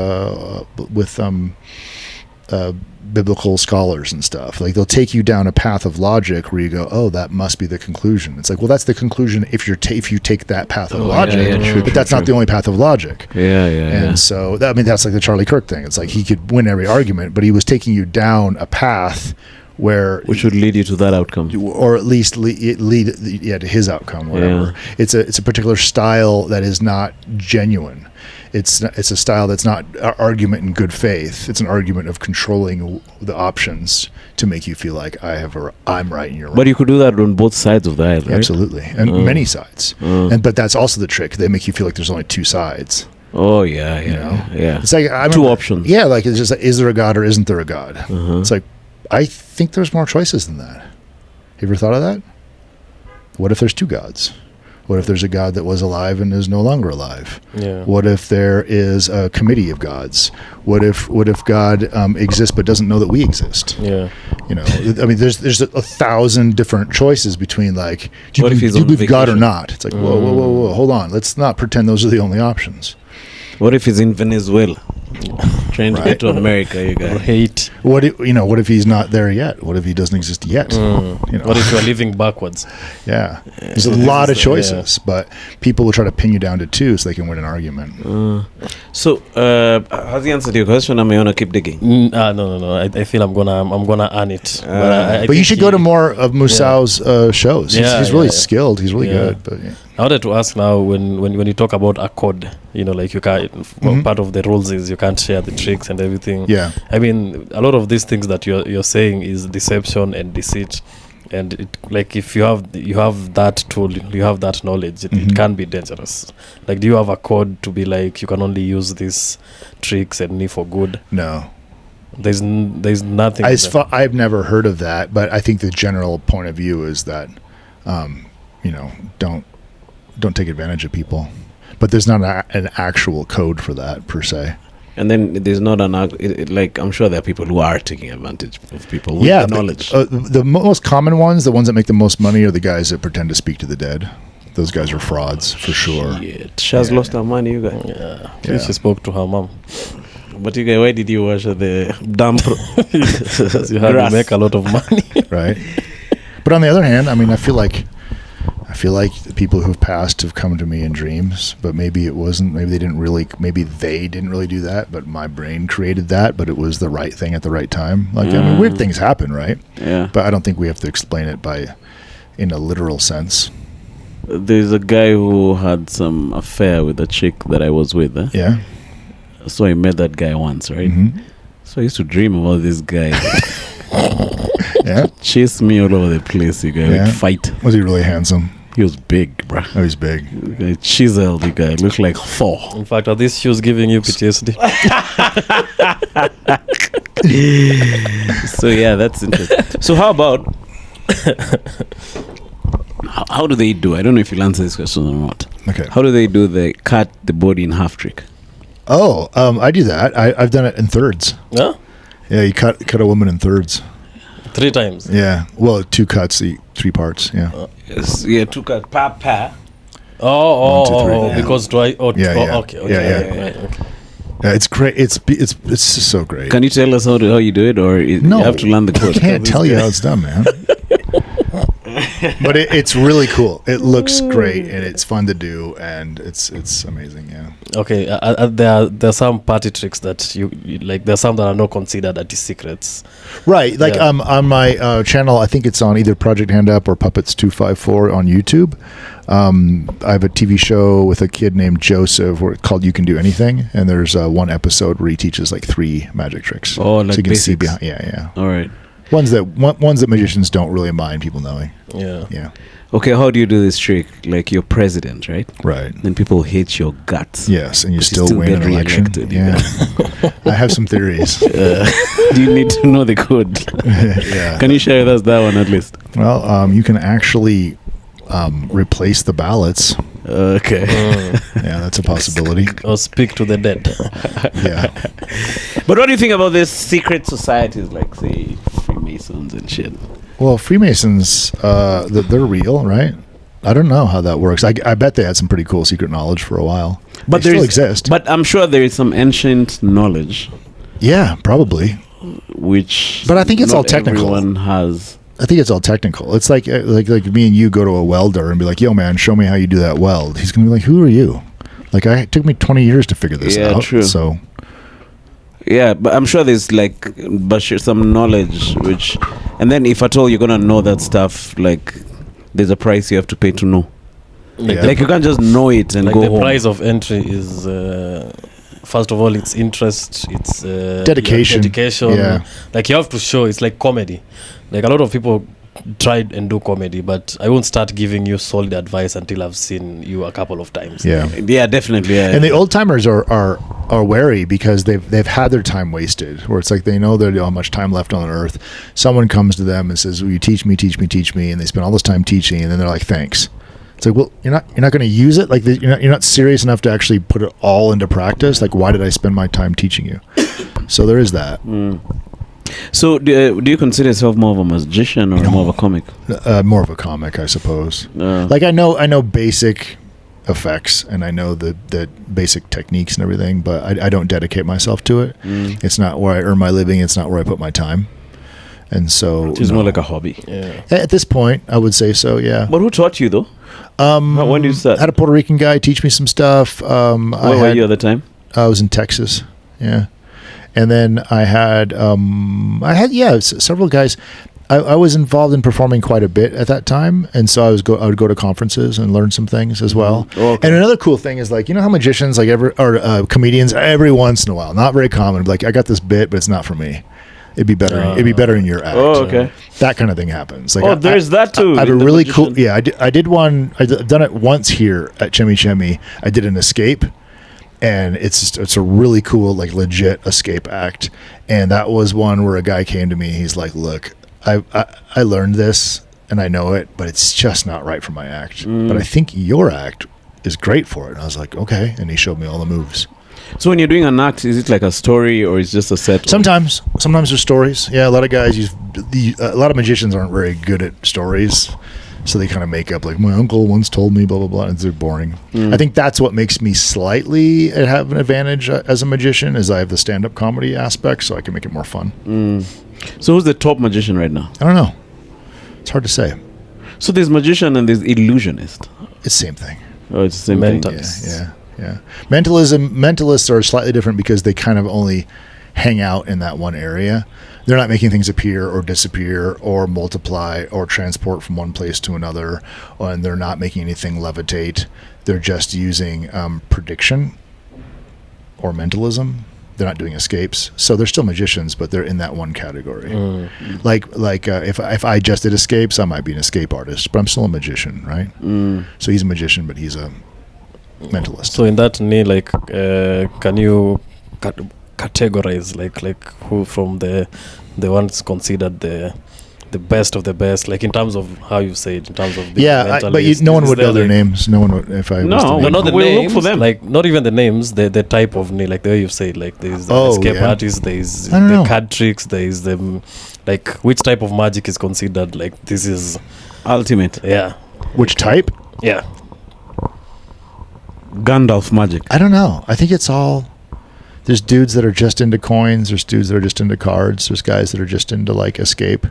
biblical scholars and stuff. Like they'll take you down a path of logic where you go, oh, that must be the conclusion. It's like, well, that's the conclusion if you take that path of logic, but that's not the only path of logic. And so I mean, that's like the Charlie Kirk thing. It's like he could win every argument, but he was taking you down a path which would lead you to that outcome, or at least lead to his outcome, whatever. It's a particular style that is not genuine. It's a style that's not argument in good faith. It's an argument of controlling the options to make you feel like I'm right and you're wrong. But you could do that on both sides of the aisle, right? Absolutely, and many sides. But that's also the trick. They make you feel like there's only 2 sides. Oh yeah. It's like two options. Yeah, like it's just like, is there a God or isn't there a God? It's like, I think there's more choices than that. Have you ever thought of that? What if there's 2 gods? What if there's a God that was alive and is no longer alive? Yeah. What if there is a committee of gods? What if God exists but doesn't know that we exist? Yeah. I mean, there's 1,000 different choices between like, do What if he's you on believe God or vacation? not? It's like, whoa, hold on. Let's not pretend those are the only options. What if he's in Venezuela, trying to Right. get to America? You Or guys. hate. What if he's not there yet? What if he doesn't exist yet? What if you are living backwards? Yeah, there's a lot of choices, but people will try to pin you down to 2 so they can win an argument. So, has he answered your question? Am I gonna keep digging? No. I feel I'm gonna earn it. I But you think should go to more of Musao's shows. He's really skilled. He's really good. But I wanted to ask now, when you talk about a code, like you can't. Part of the rules is you can't share the tricks and everything. Yeah. I mean, a lot of these things that you're saying is deception and deceit, and it, like if you have that tool, you have that knowledge, it can be dangerous. Like, do you have a code to be like you can only use these tricks and me for good? no, There's nothing. I've never heard of that. But I think the general point of view is that, don't take advantage of people. But there's not an actual code for that per se. And then there's not like I'm sure there are people who are taking advantage of people with the knowledge. The most common ones, the ones that make the most money, are the guys that pretend to speak to the dead. Those guys are frauds for sure. Shit. She has lost her money, you guys. Yeah. She spoke to her mom. But you guys, why did you watch the dump? You have to make a lot of money. Right. But on the other hand, I mean, I feel like the people who've passed have come to me in dreams, but maybe they didn't really do that, but my brain created that, but it was the right thing at the right time. Like, I mean, weird things happen, right? Yeah. But I don't think we have to explain it in a literal sense. There's a guy who had some affair with a chick that I was with. Yeah. So I met that guy once, right? So I used to dream about this guy. Yeah. Chase me all over the place, you guys. Yeah. We'd fight. Was he really handsome? He was big, bruh. Oh, he's big. The guy chiseled, the guy. Looked like Thor. In fact, are these shoes giving you PTSD? So yeah, that's interesting. So how about how do they do? I don't know if you'll answer this question or not. Okay. How do they do the cut the body in half trick? Oh, I do that. I've done it in thirds. Huh? Yeah, you cut a woman in thirds. 3 times. Yeah. Well, 2 cuts, 3 parts. Yeah. Yes, yeah, two cut pa. One, two, three, yeah. Because twice. Yeah. Okay. Yeah. Right, okay. Yeah, it's great. It's just so great. Can you tell us how you do it, or No, you have to learn the code? I can't tell you how it's done, man. But it's really cool. It looks great, and it's fun to do, and it's amazing. Yeah. Okay. There are some party tricks that you like. There are some that are not considered as secrets. Right. Like on my channel, I think it's on either Project Hand Up or Puppets 254 on YouTube. I have a TV show with a kid named Joseph called You Can Do Anything, and there's one episode where he teaches like 3 magic tricks. Oh, like so you can see basics. behind. Yeah. All right. Ones that magicians don't really mind people knowing. Yeah. Yeah. Okay, how do you do this trick? Like you're president, right? Right. Then people hate your guts. Yes, and you But still win get an election. re-elected, Yeah. I have some theories. Do you need to know the code? Yeah. Can you share with us that one at least? Well, you can actually replace the ballots. Okay. Yeah, that's a possibility. Or speak to the dead. Yeah. But what do you think about this secret societies like, say, Freemasons and shit? Well, Freemasons, they're real, right? I don't know how that works. I bet they had some pretty cool secret knowledge for a while. But they there still is- exist. But I'm sure there is some ancient knowledge Yeah, probably. which. But I think it's not all technical. Everyone has. I think it's all technical. It's like me and you go to a welder and be like, "Yo, man, show me how you do that weld." He's gonna be like, "Who are you?" Like, it took me 20 years to figure this Yeah, out. true. So Yeah, but I'm sure there's like some knowledge which, and then if at all you're gonna know that stuff, like there's a price you have to pay to know. Like, Yeah. Like you can't just know it and like go the home. price of entry is first of all, it's interest, it's Dedication. dedication. Yeah. Like you have to show. It's like comedy. Like a lot of people try and do comedy, but I won't start giving you solid advice until I've seen you a couple of times. yeah. Yeah, definitely. Yeah. And the old timers are wary because they've had their time wasted. Where it's like they know they don't have much time left on Earth. Someone comes to them and says, "Will you teach me, teach me, teach me?" And they spend all this time teaching, and then they're like, "Thanks." It's like, well, you're not going to use it. Like you're not serious enough to actually put it all into practice. Like, why did I spend my time teaching you? So there is that. So do you consider yourself more of a magician or more of a comic? More of a comic, I suppose. Uh, Like I know basic effects and I know the basic techniques and everything, but I don't dedicate myself to it. It's not where I earn my living. It's not where I put my time. And so Which is more like a hobby. Yeah. at this point, I would say so. Yeah. But who taught you though? When did you start? I had a Puerto Rican guy teach me some stuff. Where were you at the time? I was in Texas. Yeah. And then I had several guys. I was involved in performing quite a bit at that time, and so I would go to conferences and learn some things as well. Oh, okay. And another cool thing is like, you know how magicians comedians every once in a while, not very common, like I got this bit, but it's not for me. It'd be better. It'd be better in your act. Oh, okay. That kind of thing happens. Like Oh, there's that too. I have a in the really magician. cool. Yeah, I did one. I've done it once here at Chemi. I did an escape, and it's a really cool, like legit escape act. And that was one where a guy came to me. He's like, "Look, I learned this and I know it, but it's just not right for my act. But I think your act is great for it." And I was like, "Okay." And he showed me all the moves. So when you're doing an act, is it like a story or is it just a set? Sometimes there's stories. Yeah, a lot of guys a lot of magicians aren't very good at stories, so they kind of make up like, "My uncle once told me blah blah blah," and they're boring. I think that's what makes me slightly have an advantage as a magician, is I have the stand-up comedy aspect, so I can make it more fun. So who's the top magician right now? I don't know. It's hard to say. So there's magician and there's illusionist. It's the same thing. Oh, it's the same thing. Mental. Yeah. Mentalists are slightly different because they kind of only hang out in that one area. They're not making things appear or disappear or multiply or transport from one place to another, and they're not making anything levitate. They're just using prediction or mentalism. They're not doing escapes, so they're still magicians, but they're in that one category. Like if I just did escapes, I might be an escape artist, but I'm still a magician, right? So he's a magician, but he's a mentalist. So in that way, like, can you categorize like who from the ones considered the best of the best, like in terms of how you say it, in terms of the but no one would know their names. No one would if I was No, to No, name not the We'll look names. for them. Like not even the names. The type of name, like the way you say it, like there is the Oh, escape yeah. artist. There is I don't the know. card tricks. There is the like which type of magic is considered like this is Ultimate. yeah which type. yeah. Gandalf magic. I don't know. I think it's all. There's dudes that are just into coins. There's dudes that are just into cards. There's guys that are just into like escape.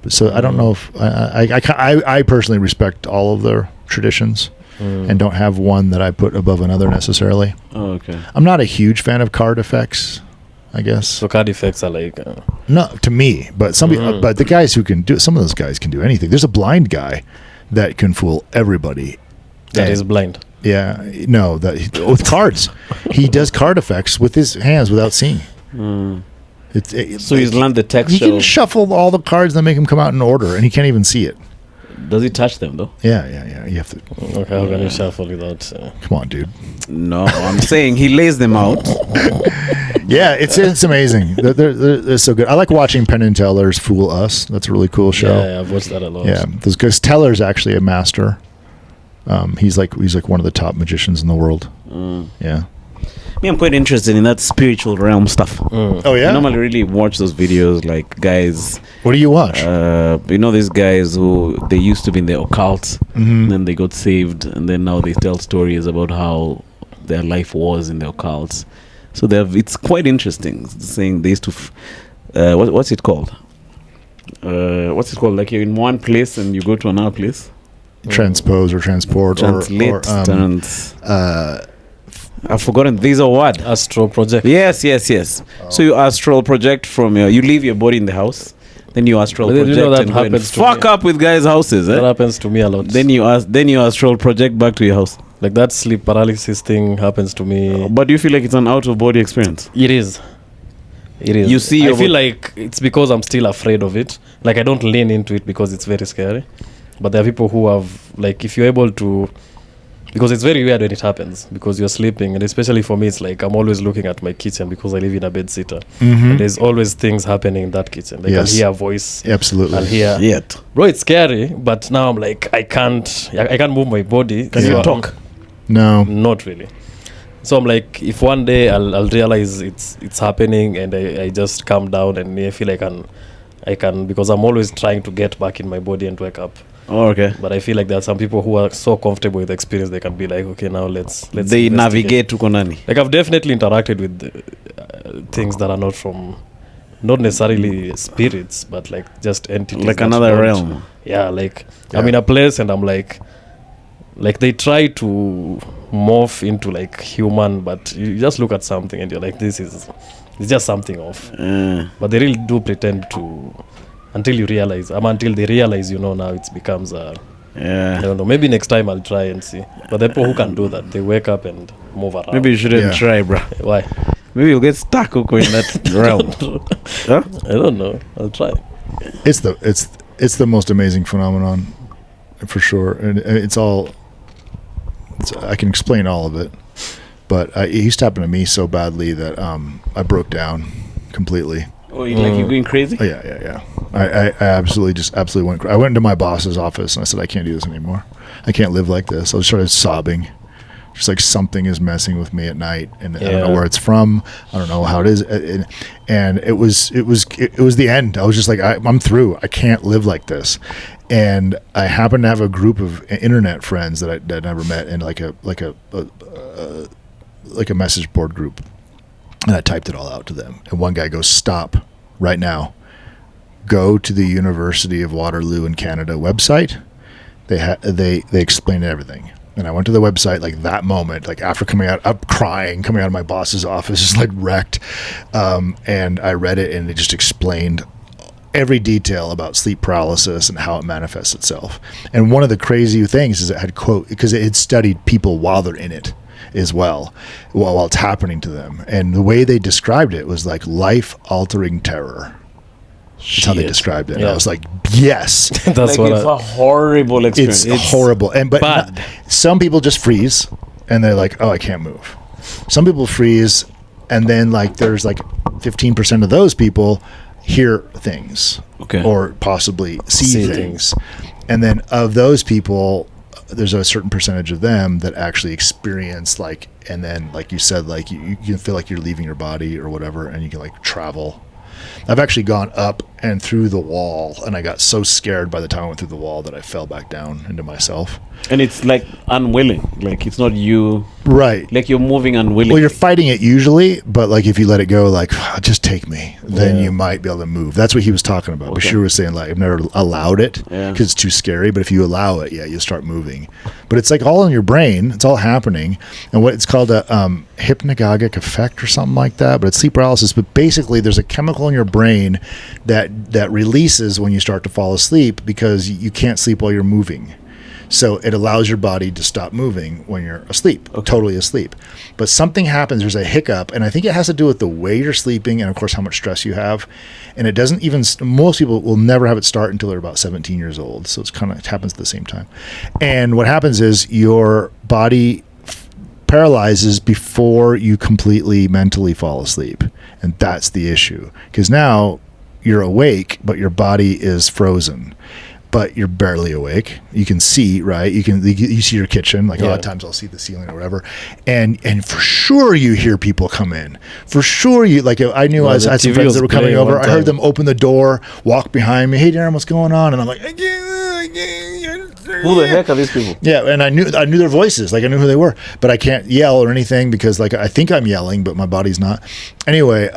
So I don't know if I personally respect all of their traditions and don't have one that I put above another necessarily. Oh, okay. I'm not a huge fan of card effects, I guess. So card effects are like No, to me, but but the guys who can do, some of those guys can do anything. There's a blind guy that can fool everybody. that And- is blind. Yeah, with cards. He does card effects with his hands without seeing. So he's learned the He texture. can shuffle all the cards that make him come out in order, and he can't even see it. Does he touch them though? Yeah. You have to. Okay, how can you shuffle without? Come on, dude. No, I'm saying he lays them out. Yeah, it's amazing. They're so good. I like watching Penn and Teller's Fool Us. That's a really cool show. Yeah, I've watched that a lot. Yeah, because Teller's actually a master. He's like one of the top magicians in the world. Yeah. Me, I'm quite interested in that spiritual realm stuff. Oh yeah. I normally really watch those videos, like guys. What do you watch? These guys who they used to be in the occult, and then they got saved, and then now they tell stories about how their life was in the occult. So it's quite interesting. Saying they used to, what's it called? What's it called? Like you're in one place and you go to another place. Transpose or transport Translate. I've forgotten. These are what? Astral project. Yes. Oh. So you astral project from you leave your body in the house, then you astral But project you know that and go and happens to fuck me. up with guys' houses. That happens to me a lot. Then you astral project back to your house. Like that sleep paralysis thing happens to me. But do you feel like it's an out of body experience? It is. You see, I feel like it's because I'm still afraid of it. Like I don't lean into it because it's very scary. But there are people who have, like, if you're able to, because it's very weird when it happens because you're sleeping, and especially for me, it's like I'm always looking at my kitchen because I live in a bed sitter. And there's always things happening in that kitchen. Like Yes. I'll hear a voice. Absolutely. I'll hear. Yet. Bro, it's scary. But now I'm like, I can't move my body. Can So you I'm- talk? No. Not really. So I'm like, if one day I'll realize it's happening and I just calm down and I feel I can because I'm always trying to get back in my body and wake up. Oh, okay. But I feel like there are some people who are so comfortable with the experience they can be like, okay, now let's They investigate. navigate to Konani. Like I've definitely interacted with things that are not necessarily spirits, but like just entities. Like that another don't- realm. Yeah, like Yeah. I'm in a place and I'm like they try to morph into like human, but you just look at something and you're like, it's just something off. But they really do pretend to until they realize, now it becomes I don't know, maybe next time I'll try and see. But the people who can do that, they wake up and move around. Maybe you shouldn't Yeah. try, bro. Why? Maybe you'll get stuck in that realm. Huh? I don't know. I'll try. It's the most amazing phenomenon, for sure, and I can explain all of it, but it used to happen to me so badly that I broke down completely. Oh, you're going crazy? Oh, yeah. I absolutely went. I went into my boss's office and I said, I can't do this anymore. I can't live like this. I started sobbing. Just like something is messing with me at night, and I don't know where it's from. I don't know how it is, and it was the end. I was just like, I'm through. I can't live like this. And I happened to have a group of internet friends that I never met in like a message board group, and I typed it all out to them. And one guy goes, "Stop right now. Go to the University of Waterloo in Canada website. They explain everything." And I went to the website like that moment, like after coming out of my boss's office, just like wrecked. And I read it and it just explained every detail about sleep paralysis and how it manifests itself. And one of the crazy things is it had because it had studied people while they're in it as well, while it's happening to them. And the way they described it was like life-altering terror. That's how they described it. And I was like, yes. That's like what it's a horrible experience. It's horrible. But bad. Some people just freeze and they're like, oh, I can't move. Some people freeze, and then like there's like 15% of those people hear things, Okay. or possibly see things. And then of those people, there's a certain percentage of them that actually experience like, and then like you said, like you can feel like you're leaving your body or whatever, and you can like travel. I've actually gone up and through the wall, and I got so scared by the time I went through the wall that I fell back down into myself. And it's like unwilling. Like it's not you. Right. Like you're moving unwilling. Well, you're fighting it usually, but like if you let it go, like just take me, then you might be able to move. That's what he was talking about. Okay. Bashir was saying like I've never allowed it Yeah. because it's too scary. But if you allow it, you'll start moving. But it's like all in your brain. It's all happening, and what it's called a hypnagogic effect or something like that. But it's sleep paralysis. But basically, there's a chemical in your brain that releases when you start to fall asleep because you can't sleep while you're moving. So it allows your body to stop moving when you're asleep, totally asleep. But something happens, there's a hiccup, and I think it has to do with the way you're sleeping and, of course, how much stress you have. And it doesn't even, most people will never have it start until they're about 17 years old. So it happens at the same time. And what happens is your body paralyzes before you completely mentally fall asleep. And that's the issue. Because now you're awake, but your body is frozen. But you're barely awake. You can see, right? You see your kitchen. Like a lot of times I'll see the ceiling or whatever. And for sure you hear people come in. For sure you, like I knew I had some friends that were coming over. I heard them open the door, walk behind me. Hey Darren, what's going on? And I'm like, who the heck are these people? Yeah, and I knew their voices. Like I knew who they were. But I can't yell or anything because like I think I'm yelling, but my body's not. Anyway,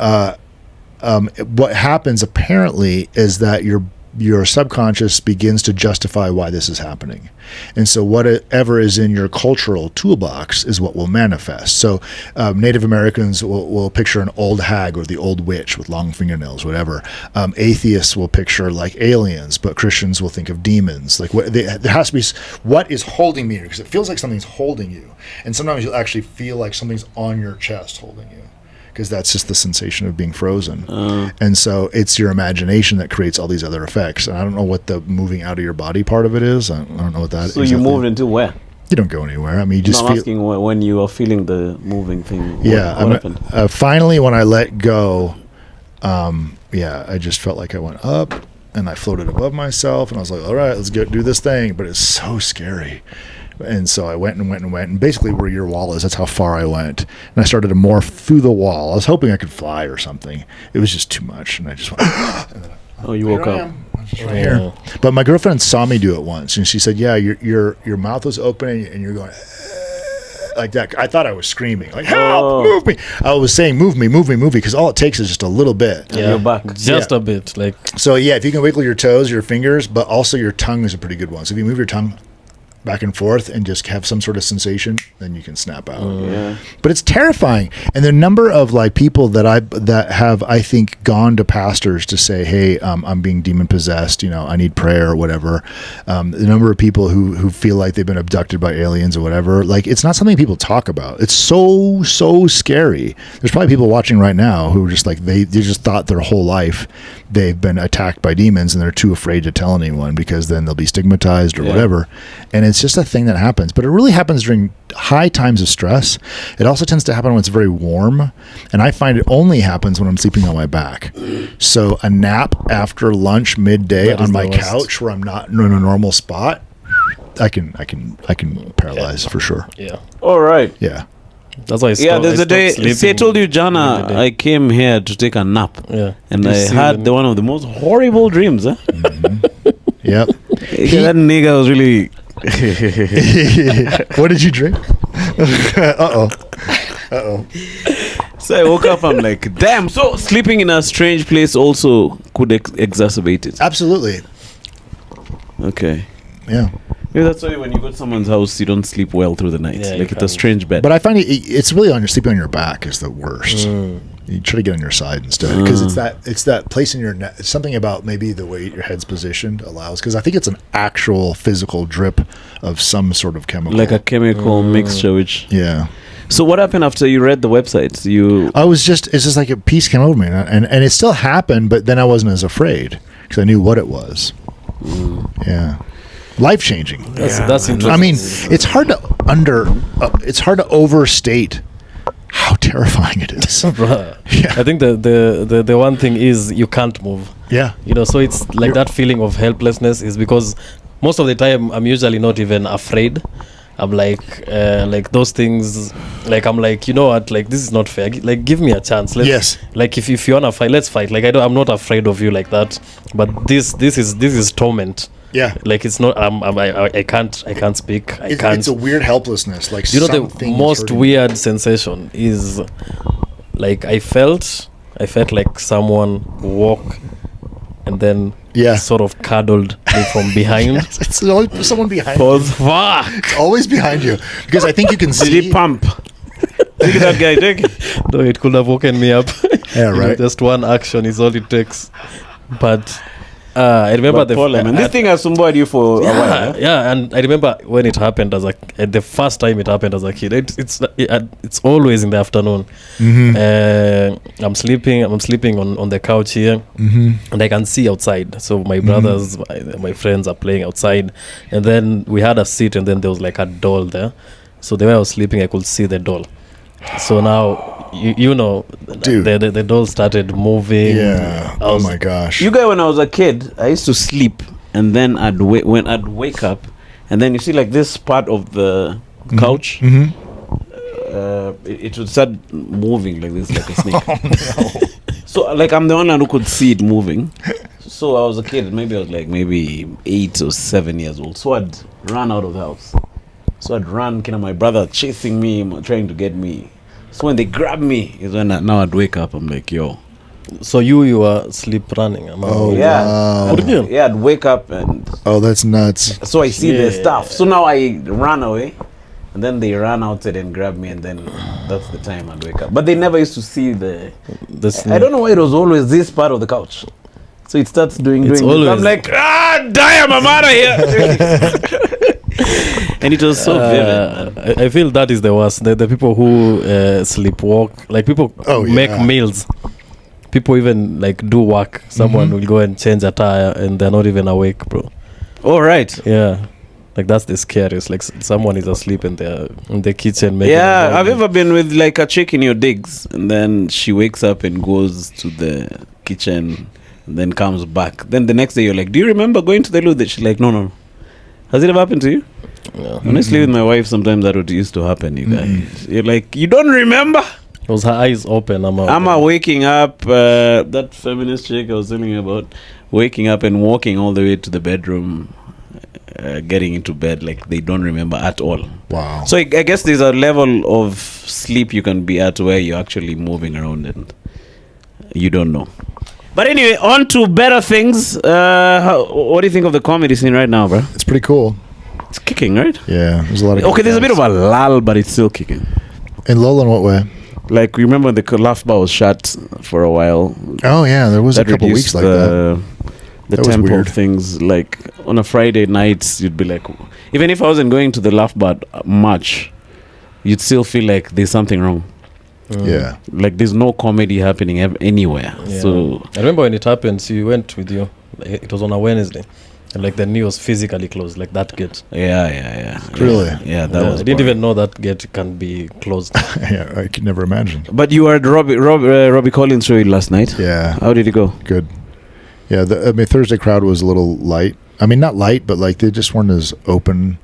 what happens apparently is that your subconscious begins to justify why this is happening. And so whatever is in your cultural toolbox is what will manifest. So Native Americans will picture an old hag or the old witch with long fingernails, whatever. Atheists will picture like aliens, but Christians will think of demons. Like there has to be what is holding me here, because it feels like something's holding you. And sometimes you'll actually feel like something's on your chest holding you, because that's just the sensation of being frozen. And so it's your imagination that creates all these other effects. And I don't know what the moving out of your body part of it is. I don't know what that is. So you moved into where? You don't go anywhere. I mean, you just I'm asking when you are feeling the moving thing. Yeah. What happened? Finally, when I let go, I just felt like I went up and I floated above myself. And I was like, all right, let's do this thing. But it's so scary. And so I went, and basically where your wall is, that's how far I went. And I started to morph through the wall. I was hoping I could fly or something. It was just too much, and I just went. And then you woke up. I'm just right here. But my girlfriend saw me do it once, and she said, "Yeah, your mouth was open, and you're going." Like that. I thought I was screaming, like, help, move me. I was saying, move me, because all it takes is just a little bit. Yeah, you're back. Just a bit. Like so, yeah, if you can wiggle your toes, your fingers, but also your tongue is a pretty good one. So if you move your tongue back and forth and just have some sort of sensation, then you can snap out. But it's terrifying. And the number of like people that have I think gone to pastors to say, hey, I'm being demon possessed, I need prayer or whatever. The number of people who feel like they've been abducted by aliens or whatever, like it's not something people talk about. It's so scary. There's probably people watching right now who are just like they just thought their whole life they've been attacked by demons and they're too afraid to tell anyone because then they'll be stigmatized or whatever. And it's just a thing that happens, but it really happens during high times of stress. It also tends to happen when it's very warm, and I find it only happens when I'm sleeping on my back. So a nap after lunch midday on my couch where I'm not in a normal spot, I can paralyze for sure. yeah, All right. Yeah. that's why. There's a day. See, I told you, Jana, I came here to take a nap. Yeah, And I had one of the most horrible dreams. Huh? Yep. That nigga was really. What did you drink? Uh-oh. So I woke up, I'm like, damn. So sleeping in a strange place also could exacerbate it. Absolutely. Okay. Yeah. Maybe that's why when you go to someone's house, you don't sleep well through the night. Yeah, like it's a strange bed. But I find it's really on your sleeping on your back is the worst. You try to get on your side instead, because it's that place in your neck. It's something about maybe the way your head's positioned allows, because I think it's an actual physical drip of some sort of chemical, like a chemical mixture, which. Yeah. So what happened after you read the website? It's just like a peace came over me, and it still happened, but then I wasn't as afraid because I knew what it was. Yeah. Life changing. That's interesting. I mean, it's hard to overstate how terrifying it is. Yeah. I think the one thing is you can't move. Yeah. So it's like that feeling of helplessness is because most of the time I'm usually not even afraid. I'm like those things, like I'm like, you know what, like this is not fair. Like give me a chance. Yes. Like if you wanna fight, let's fight. Like I'm not afraid of you like that. But this is torment. Yeah. Like it's not. I can't speak. It's a weird helplessness. Like the most weird sensation is like I felt like someone walk and then sort of cuddled me from behind. It's always someone behind you. Fuck. It's always behind you because I think you can see. Did he pump? Look at that guy, Dick. No, it could have woken me up. Yeah, right. Just one action is all it takes. But I remember But Paul, man, this thing has somebody you for a while. yeah, and I remember when it happened as the first time it happened as a kid. It's always in the afternoon. I'm sleeping on the couch here, and I can see outside. So my brothers, my friends are playing outside, and then we had a seat, and then there was like a doll there. So the way I was sleeping, I could see the doll. So now you know, dude, the doll started moving. Yeah. Oh my gosh. You guys, when I was a kid, I used to sleep, and then I'd wake up, and then you see like this part of the couch. It would start moving like this, like a snake. Oh, no. So like I'm the only one who could see it moving. So I was a kid, maybe I was like maybe 8 or 7 years old. So I'd run out of the house. So I'd run, my brother chasing me, trying to get me. So when they grab me, is when now I'd wake up. I'm like, yo. So you were sleep running. Oh, yeah. wow. Yeah, I'd wake up and. Oh, that's nuts. So I see the stuff. So now I run away, and then they run outside and grab me, and then that's the time I'd wake up. But they never used to see the I don't know why it was always this part of the couch. So it starts doing this. I'm like, damn, I'm out of here. And it was so vivid. I feel that is the worst. The people who sleepwalk, like people make meals. People even like do work. Someone will go and change a tire, and they're not even awake, bro. Oh, right. Yeah. Like that's the scariest. Like someone is asleep in the kitchen making. Yeah, I've ever been with like a chick in your digs, and then she wakes up and goes to the kitchen, and then comes back. Then the next day you're like, do you remember going to the loo? She's like, no. Has it ever happened to you? Yeah. Honestly, with my wife, sometimes that would used to happen. You guys, you're like, you don't remember? Was her eyes open? I'm waking up. That feminist chick I was telling you about, waking up and walking all the way to the bedroom. Getting into bed, like they don't remember at all. Wow. So I guess there's a level of sleep you can be at where you're actually moving around and you don't know. But anyway, on to better things. What do you think of the comedy scene right now, bro? It's pretty cool. It's kicking, right? Yeah, there's a lot of. Okay, there's a bit of a lull, but it's still kicking. In lull in what way? Like, remember the laugh bar was shut for a while. Oh yeah, there was a couple weeks like that. The that tempo of things, like on a Friday night, you'd be like, even if I wasn't going to the laugh bar much, you'd still feel like there's something wrong. Yeah, like there's no comedy happening anywhere. Yeah. So I remember when it happened, so you went with you. It was on a Wednesday, and like the knee was physically closed, like that gate. Yeah. Really? Yeah, that was. I didn't even know that gate can be closed. Yeah, I could never imagine. But you were at Robbie Collins' show last night. Yeah. How did it go? Good. Yeah, Thursday crowd was a little light. I mean, not light, but like they just weren't as open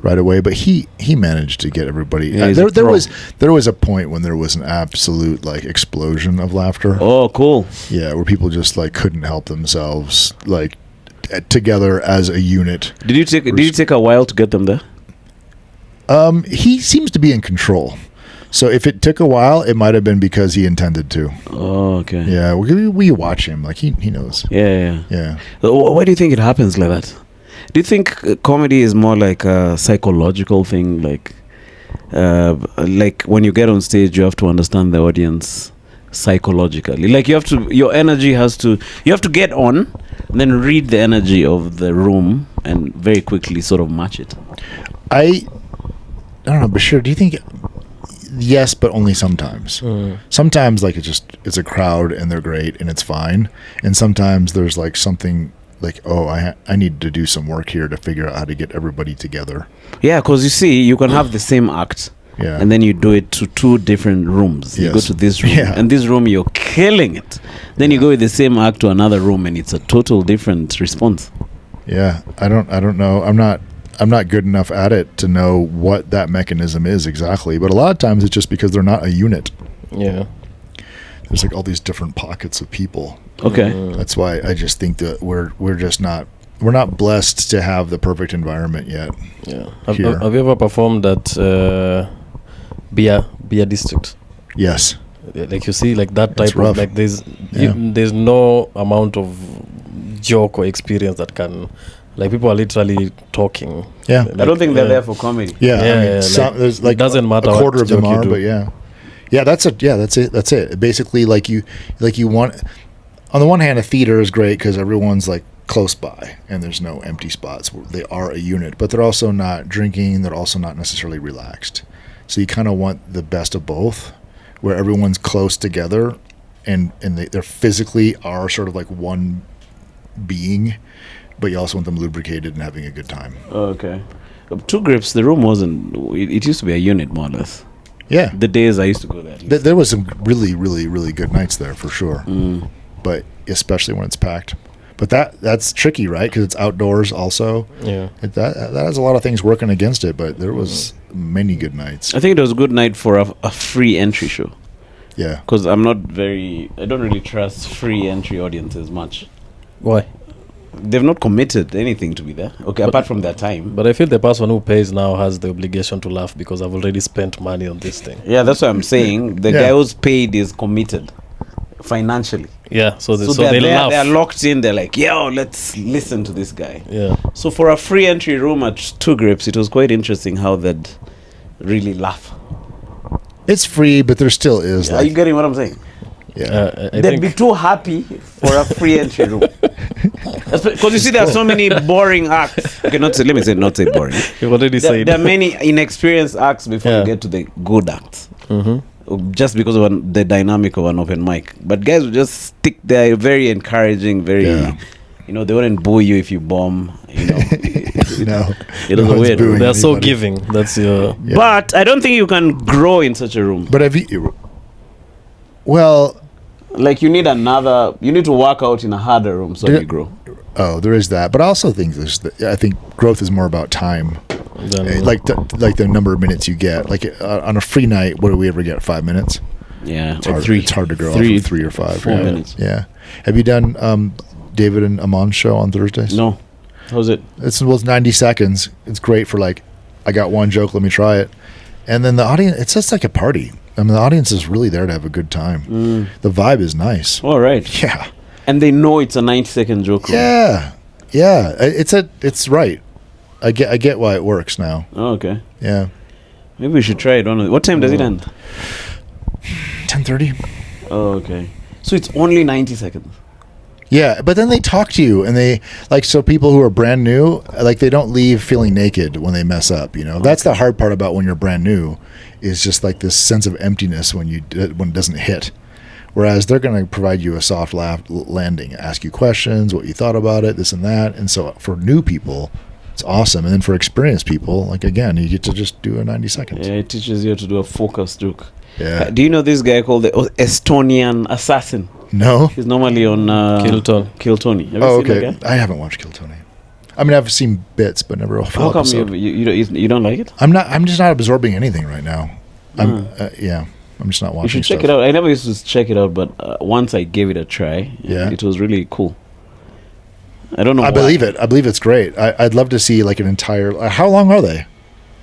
right away. But he managed to get everybody. Yeah, there was a point when there was an absolute like explosion of laughter. Oh, cool. Yeah, where people just like couldn't help themselves, like together as a unit. Did you take a while to get them there? He seems to be in control. So if it took a while, it might have been because he intended to. Oh, okay. Yeah, we watch him. Like he knows. Yeah. Why do you think it happens like that? Do you think comedy is more like a psychological thing? Like when you get on stage, you have to understand the audience psychologically. Like you have to get on, and then read the energy of the room and very quickly sort of match it. I don't know, Bashir, do you think... Yes, but only sometimes. Sometimes like it's a crowd and they're great and it's fine, and sometimes there's like something like, oh, I need to do some work here to figure out how to get everybody together. Yeah, because you see, you can have the same act, and then you do it to two different rooms. You go to this room, and this room you're killing it. Then you go with the same act to another room, and it's a total different response. Yeah, I don't know. I'm not good enough at it to know what that mechanism is exactly, but a lot of times it's just because they're not a unit. Yeah. There's like all these different pockets of people. Okay. That's why I just think that we're not blessed to have the perfect environment yet. Yeah. Have you ever performed at Beer District? Yes. Like you see, like that type rough. of like there's no amount of joke or experience that can. Like people are literally talking. Yeah, like, I don't think they're there for comedy. Yeah, I mean, there's like doesn't matter. A quarter of them are, do. but yeah, that's it. Yeah, that's it. Basically, like you want. On the one hand, a theater is great because everyone's like close by and there's no empty spots. They are a unit, but they're also not drinking. They're also not necessarily relaxed. So you kind of want the best of both, where everyone's close together and they're physically are sort of like one being, but you also want them lubricated and having a good time. Okay. Two Grips, the room wasn't, it used to be a unit more or less. Yeah. The days I used to go there. There was some really, really, really good nights there for sure. But especially when it's packed. But that's tricky, right? Because it's outdoors also. Yeah. That has a lot of things working against it, but there was many good nights. I think it was a good night for a free entry show. Yeah. Because I don't really trust free entry audiences much. Why? They've not committed anything to be there. Okay, apart from their time. But I feel the person who pays now has the obligation to laugh because I've already spent money on this thing. Yeah, that's what I'm saying. The guy who's paid is committed financially. Yeah, so they they're laugh. They're locked in. They're like, yo, let's listen to this guy. Yeah. So for a free entry room at Two Grips, it was quite interesting how they'd really laugh. It's free, but there still is. Are you getting what I'm saying? Yeah. They'd be too happy for a free entry room. Because you see, there are so many boring acts. Okay, not say boring. You've already said. There are many inexperienced acts before you get to the good acts. Just because of the dynamic of an open mic. But guys will just stick there, very encouraging, very, they wouldn't boo you if you bomb, It was weird. They're so giving. That's your... Yeah. But I don't think you can grow in such a room. But have you... Well... Like you need to work out in a harder room so you grow. Oh, there is that. But I also think I think growth is more about time. Like the number of minutes you get. Like on a free night, what do we ever get? 5 minutes? Yeah, it's hard. 3. It's hard to grow off of 3 or 5. 4 minutes. Yeah. Have you done David and Amon's show on Thursdays? No. How's it? It's 90 seconds. It's great for like, I got one joke, let me try it. And then the audience, it's just like a party. I mean, the audience is really there to have a good time. The vibe is nice. All right. Yeah. And they know it's a 90-second joke. Yeah. Yeah. It's right. I get why it works now. Oh, okay. Yeah. Maybe we should try it. What time does it end? 10:30. Oh, okay. So it's only 90 seconds. Yeah, but then they talk to you, and they so people who are brand new, like they don't leave feeling naked when they mess up. That's the hard part about when you're brand new, is just like this sense of emptiness when it doesn't hit. Whereas they're going to provide you a soft landing, ask you questions, what you thought about it, this and that. And so for new people, it's awesome. And then for experienced people, like again, you get to just do a 90 seconds. Yeah, it teaches you to do a focus joke. Yeah. Do you know this guy called the Estonian Assassin? No. He's normally on Kill Tony. Have you seen that guy? I haven't watched Kill Tony. I mean, I've seen bits, but never a full episode. How come you don't like it? I'm just not absorbing anything right now. I'm just not watching. You should check it out. I never used to check it out, but once I gave it a try, it was really cool. I don't know. I believe it. I believe it's great. I'd love to see like an entire. How long are they?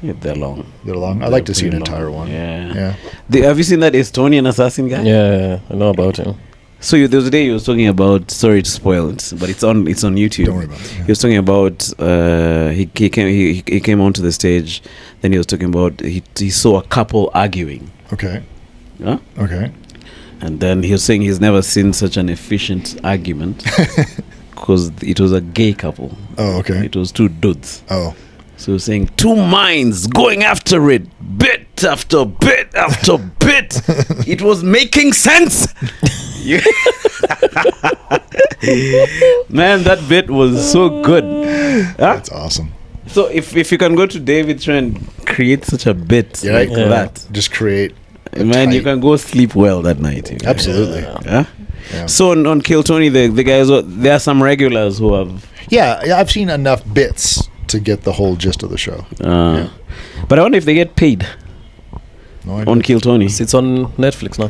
Yeah, they're long. They're long. I'd like to see an entire one. Yeah. Have you seen that Estonian assassin guy? Yeah, I know about him. So there was a day he was talking about. Sorry to spoil it, but it's on YouTube. Don't worry about it. Yeah. He was talking about. He came onto the stage. Then he was talking about he saw a couple arguing. Okay. Huh? Okay. And then he was saying he's never seen such an efficient argument because it was a gay couple. Oh, okay. It was 2 dudes. Oh. So he was saying 2 minds going after it, bit after bit after bit. It was making sense. Man, that bit was so good. Huh? That's awesome. So if you can go to David Try and create such a bit that, just create. Man, you can go sleep well that night. Absolutely. Yeah. So on Kill Tony, the guys, there are some regulars who have. Yeah, I've seen enough bits to get the whole gist of the show. But I wonder if they get paid on Kill Tony. It's on Netflix now.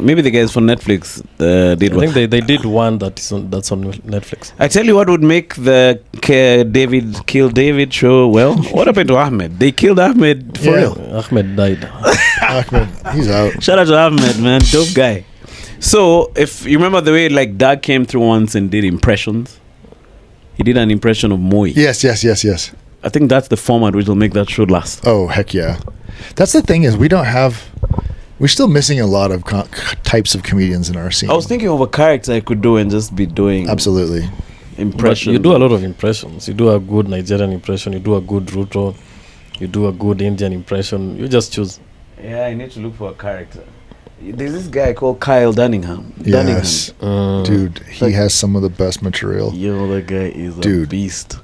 Maybe the guys from Netflix did. I think they did one that's on Netflix. I tell you what would make the Kill David show well. What happened to Ahmed? They killed Ahmed for real. Ahmed died. Ahmed, he's out. Shout out to Ahmed, man, dope guy. So if you remember the way like Doug came through once and did impressions, he did an impression of Moi. Yes. I think that's the format which will make that show last. Oh heck yeah! That's the thing is we're still missing a lot of types of comedians in our scene. I was thinking of a character I could do and just be doing. Absolutely. impression. You do a lot of impressions. You do a good Nigerian impression. You do a good Ruto. You do a good Indian impression. You just choose. Yeah, I need to look for a character. There's this guy called Kyle Dunningham. Yes. Dude, he has some of the best material. Yo, that guy is a beast.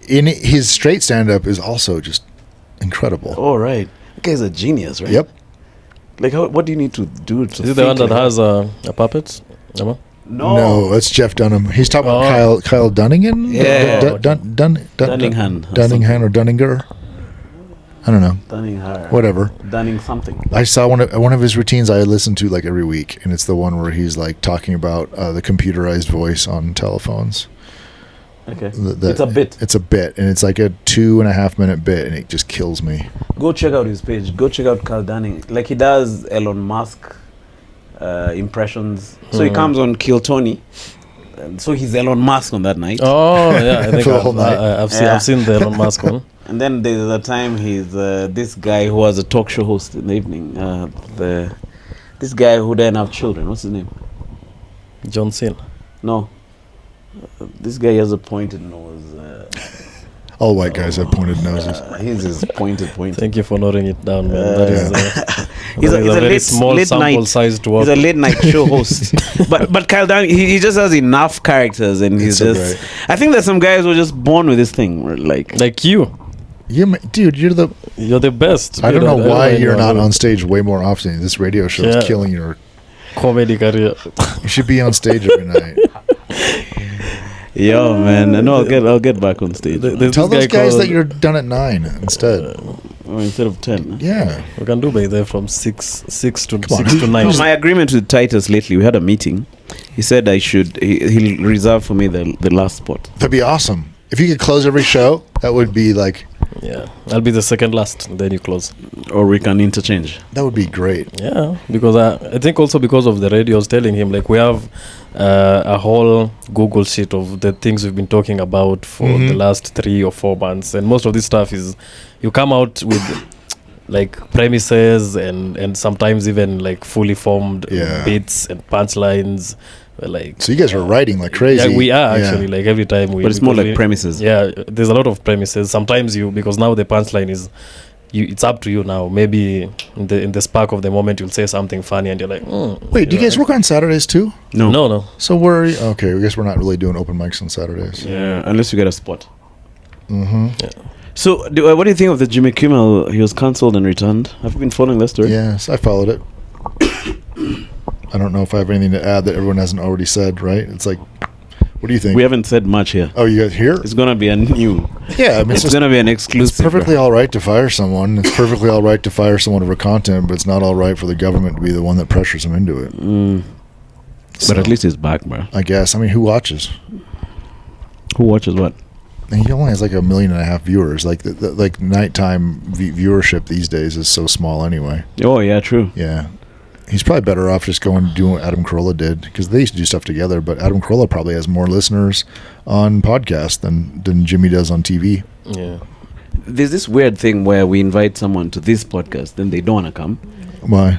In his straight stand-up is also just incredible. Oh, right. That guy's a genius, right? Yep. Like, what do you need to do to Is it the one that has a puppet? No? No, that's Jeff Dunham. He's talking about Kyle Dunningham? Yeah. Dunningham or Dunninger? I don't know. Dunningham. Whatever. Dunning something. I saw one of his routines I listen to like every week, and it's the one where he's like talking about the computerized voice on telephones. Okay. It's a bit. It's a bit, and it's like a 2.5 minute bit, and it just kills me. Go check out his page. Go check out Kyle Dunning. Like, he does Elon Musk impressions. So he comes on Kill Tony. And so he's Elon Musk on that night. Oh, yeah. I think For the whole night. I've seen the Elon Musk one. And then there's a time he's this guy who was a talk show host in the evening. This guy who didn't have children. What's his name? John Cena. No. This guy has a pointed nose. All white guys have pointed noses. His is pointed. Thank you for noting it down, man. That is He's a very late, small late sample night. size to work. He's a late night show host. but Kyle Dunning, he just has enough characters, and he's so just. great. I think there's some guys who are just born with this thing, where Like you. Dude, you're the best. I don't know why know you're not anyone. on stage way more often. This radio show is killing your Comedy career. You should be on stage every night. Yo, man, no, I'll get back on stage. Tell those guys that you're done at 9 instead. Instead of 10. Yeah, we can do by there from 6 to Come on, 6 to 9. My agreement with Titus lately, we had a meeting. He said he'll reserve for me the last spot. that'd be awesome. If you could close every show, that would be like. Yeah, I'll be the second last, and then you close. Or we can interchange. That would be great. Yeah, because I think also because of the radio, I was telling him, like, we have a whole Google sheet of the things we've been talking about for the last 3 or 4 months, and most of this stuff is you come out with like premises and sometimes even like fully formed bits and punchlines. Like, So you guys are writing like crazy. yeah, we are actually like every time we. But it's more because like premises. Yeah, there's a lot of premises. Sometimes because now the punchline is, it's up to you now. Maybe in the spark of the moment you'll say something funny and you're like, Wait, do you guys work on Saturdays too? No. So okay, I guess we're not really doing open mics on Saturdays. Yeah, unless you get a spot. Mm-hmm. Yeah. So, what do you think of the Jimmy Kimmel? He was cancelled and returned. Have you been following that story? Yes, I followed it. I don't know if I have anything to add that everyone hasn't already said, right? It's like, what do you think? We haven't said much here. Oh, you guys here? It's gonna be a new. Yeah, I mean, It's gonna be an it's exclusive. perfectly all right to fire someone. It's perfectly all right to fire someone over content, but it's not all right for the government to be the one that pressures them into it. But at least he's back, bro. I guess. I mean, who watches? Who watches what? And he only has like 1.5 million viewers. Like like nighttime viewership these days is so small anyway. Oh yeah, true. Yeah. He's probably better off just going and doing what Adam Carolla did, because they used to do stuff together, but Adam Carolla probably has more listeners on podcasts than Jimmy does on TV. Yeah. There's this weird thing where we invite someone to this podcast, then they don't wanna come, Why?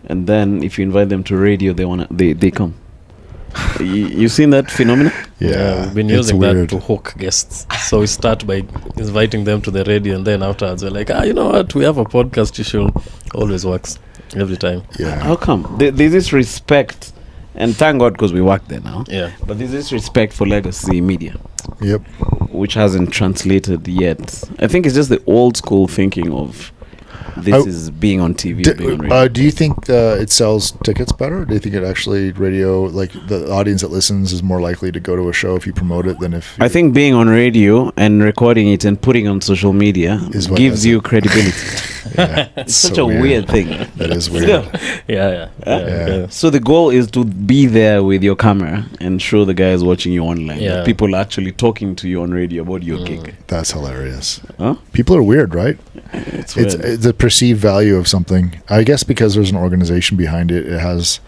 and then if you invite them to radio, they come. You seen that phenomenon? Yeah, we've been it's using that weird. to hook guests. So we start by inviting them to the radio, and then afterwards we're like, you know what? We have a podcast. You should. Always works every time. Yeah. How come? There's this respect, and thank God because we work there now. Yeah. But there's this respect for legacy media, Yep. which hasn't translated yet. I think it's just the old school thinking of this is being on TV, being on radio. Do you think it sells tickets better? Or do you think it actually like the audience that listens is more likely to go to a show if you promote it than if? I think being on radio and recording it and putting on social media Is what gives does you it. credibility. Yeah, It's such a weird thing. That is weird. Still. Yeah. Yeah. So the goal is to be there with your camera and show the guys watching you online. Yeah. That people are actually talking to you on radio about your gig. That's hilarious. Huh? People are weird, right? It's It's weird. the perceived value of something. I guess because there's an organization behind it, it has.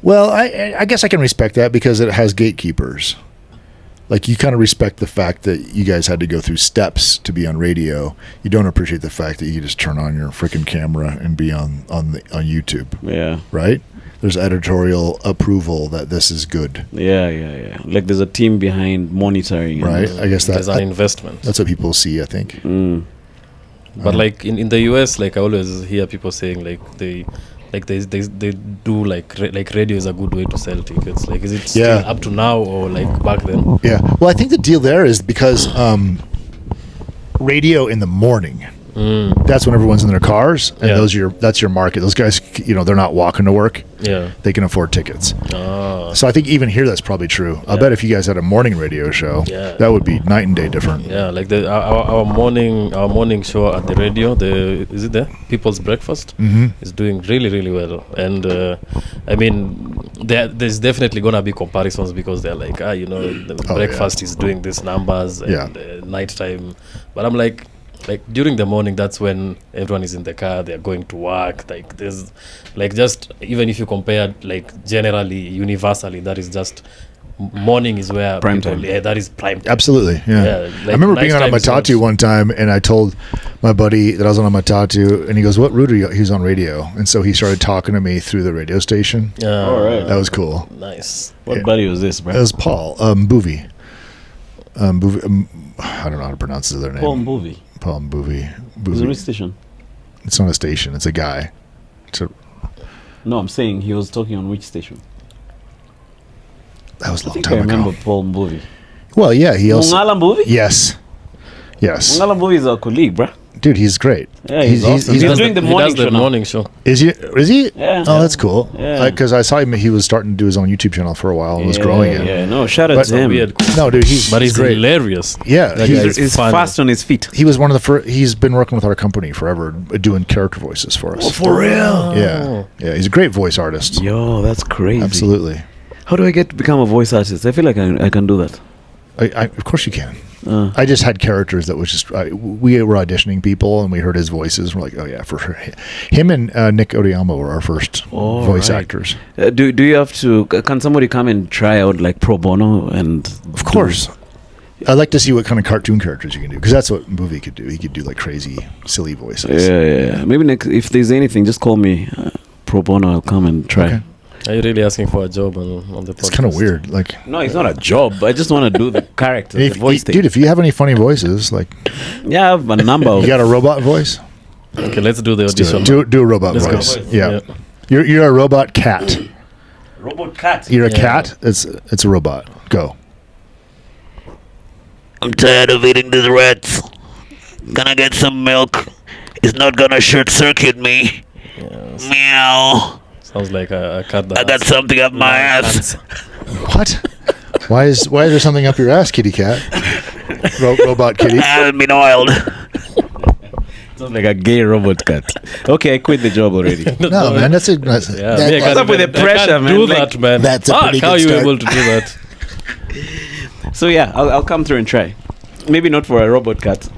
Well, I guess I can respect that because it has gatekeepers. Like, you kind of respect the fact that you guys had to go through steps to be on radio. You don't appreciate the fact that you just turn on your freaking camera and be on YouTube. Yeah. Right? There's editorial approval that this is good. Yeah. Like there's a team behind monitoring. Right? I guess there's an investment. That's what people see, I think. But like in the US, like I always hear people saying like they do like radio is a good way to sell tickets. Like, is it still up to now or like back then? Yeah. Well, I think the deal there is because radio in the morning. That's when everyone's in their cars, and that's your market. Those guys, they're not walking to work. Yeah, they can afford tickets. So I think even here that's probably true. I bet if you guys had a morning radio show, that would be night and day different. Yeah, like our morning show at the radio, is it the People's Breakfast, is doing really, really well. And I mean, there's definitely gonna be comparisons because they're like, the breakfast is doing these numbers and nighttime. But I'm like during the morning, that's when everyone is in the car, they're going to work. Like there's like, just even if you compare like generally universally, that is just morning is where prime time. Yeah, that is prime time. Absolutely. Yeah. Like I remember being on a Matatu one time, and I told my buddy that I was on a Matatu, and he goes, "What route are you?" He's on radio, and so he started talking to me through the radio station. All right, that was cool. Nice. What buddy was this, bro? It was Paul Boovy. Boovy. I don't know how to pronounce his other name. Paul Boovy. Paul Boovy. It's a radio station. It's not a station. It's a guy. No, I'm saying he was talking on which station? That was a long I time ago. I remember Paul Boovy. Well, yeah, he also. Mungala Boovy? Yes. Mungala Boovy is our colleague, bruh. Dude, he's great. Yeah, he's awesome. He's doing the morning show. Is he? Yeah. Oh, that's cool. Yeah. Because I saw him. He was starting to do his own YouTube channel for a while and was growing it. Yeah, no, shout out to him. No, dude, he's great. Hilarious. Yeah, he's fast on his feet. He was one of the first. He's been working with our company forever, doing character voices for us. Oh, for real? Yeah. He's a great voice artist. Yo, that's crazy. Absolutely. How do I get to become a voice artist? I feel like I can do that. Of course you can. I just had characters that was just we were auditioning people and we heard his voices. We're like, oh yeah, for sure. Him and Nick Odiyama were our first voice actors. Do you have to? Can somebody come and try out like pro bono? And of course, I'd like to see what kind of cartoon characters you can do, because that's what Movie could do. He could do like crazy, silly voices. Yeah. Maybe next, if there's anything, just call me pro bono. I'll come and try. Okay. Are you really asking for a job on the podcast? It's kind of weird. Like, no, it's not a job. I just want to do the character, the voice thing. Dude, if you have any funny voices, like, yeah, I have a number. You got a robot voice? Okay, let's do the audition. Do a robot voice. Yeah. You're a robot cat. Robot cat. You're a cat. It's a robot. Go. I'm tired of eating these rats. Can I get some milk? It's not gonna short circuit me. Yes. Meow. Sounds like a cat. I got something up my ass. What? Why is there something up your ass, kitty cat? Robot kitty. I haven't been oiled. Sounds like a gay robot cat. Okay, I quit the job already. No, man, that's what's up with the pressure, man? Do that, man. That's a pretty how good are you start. able to do that? So yeah, I'll come through and try. Maybe not for a robot cat.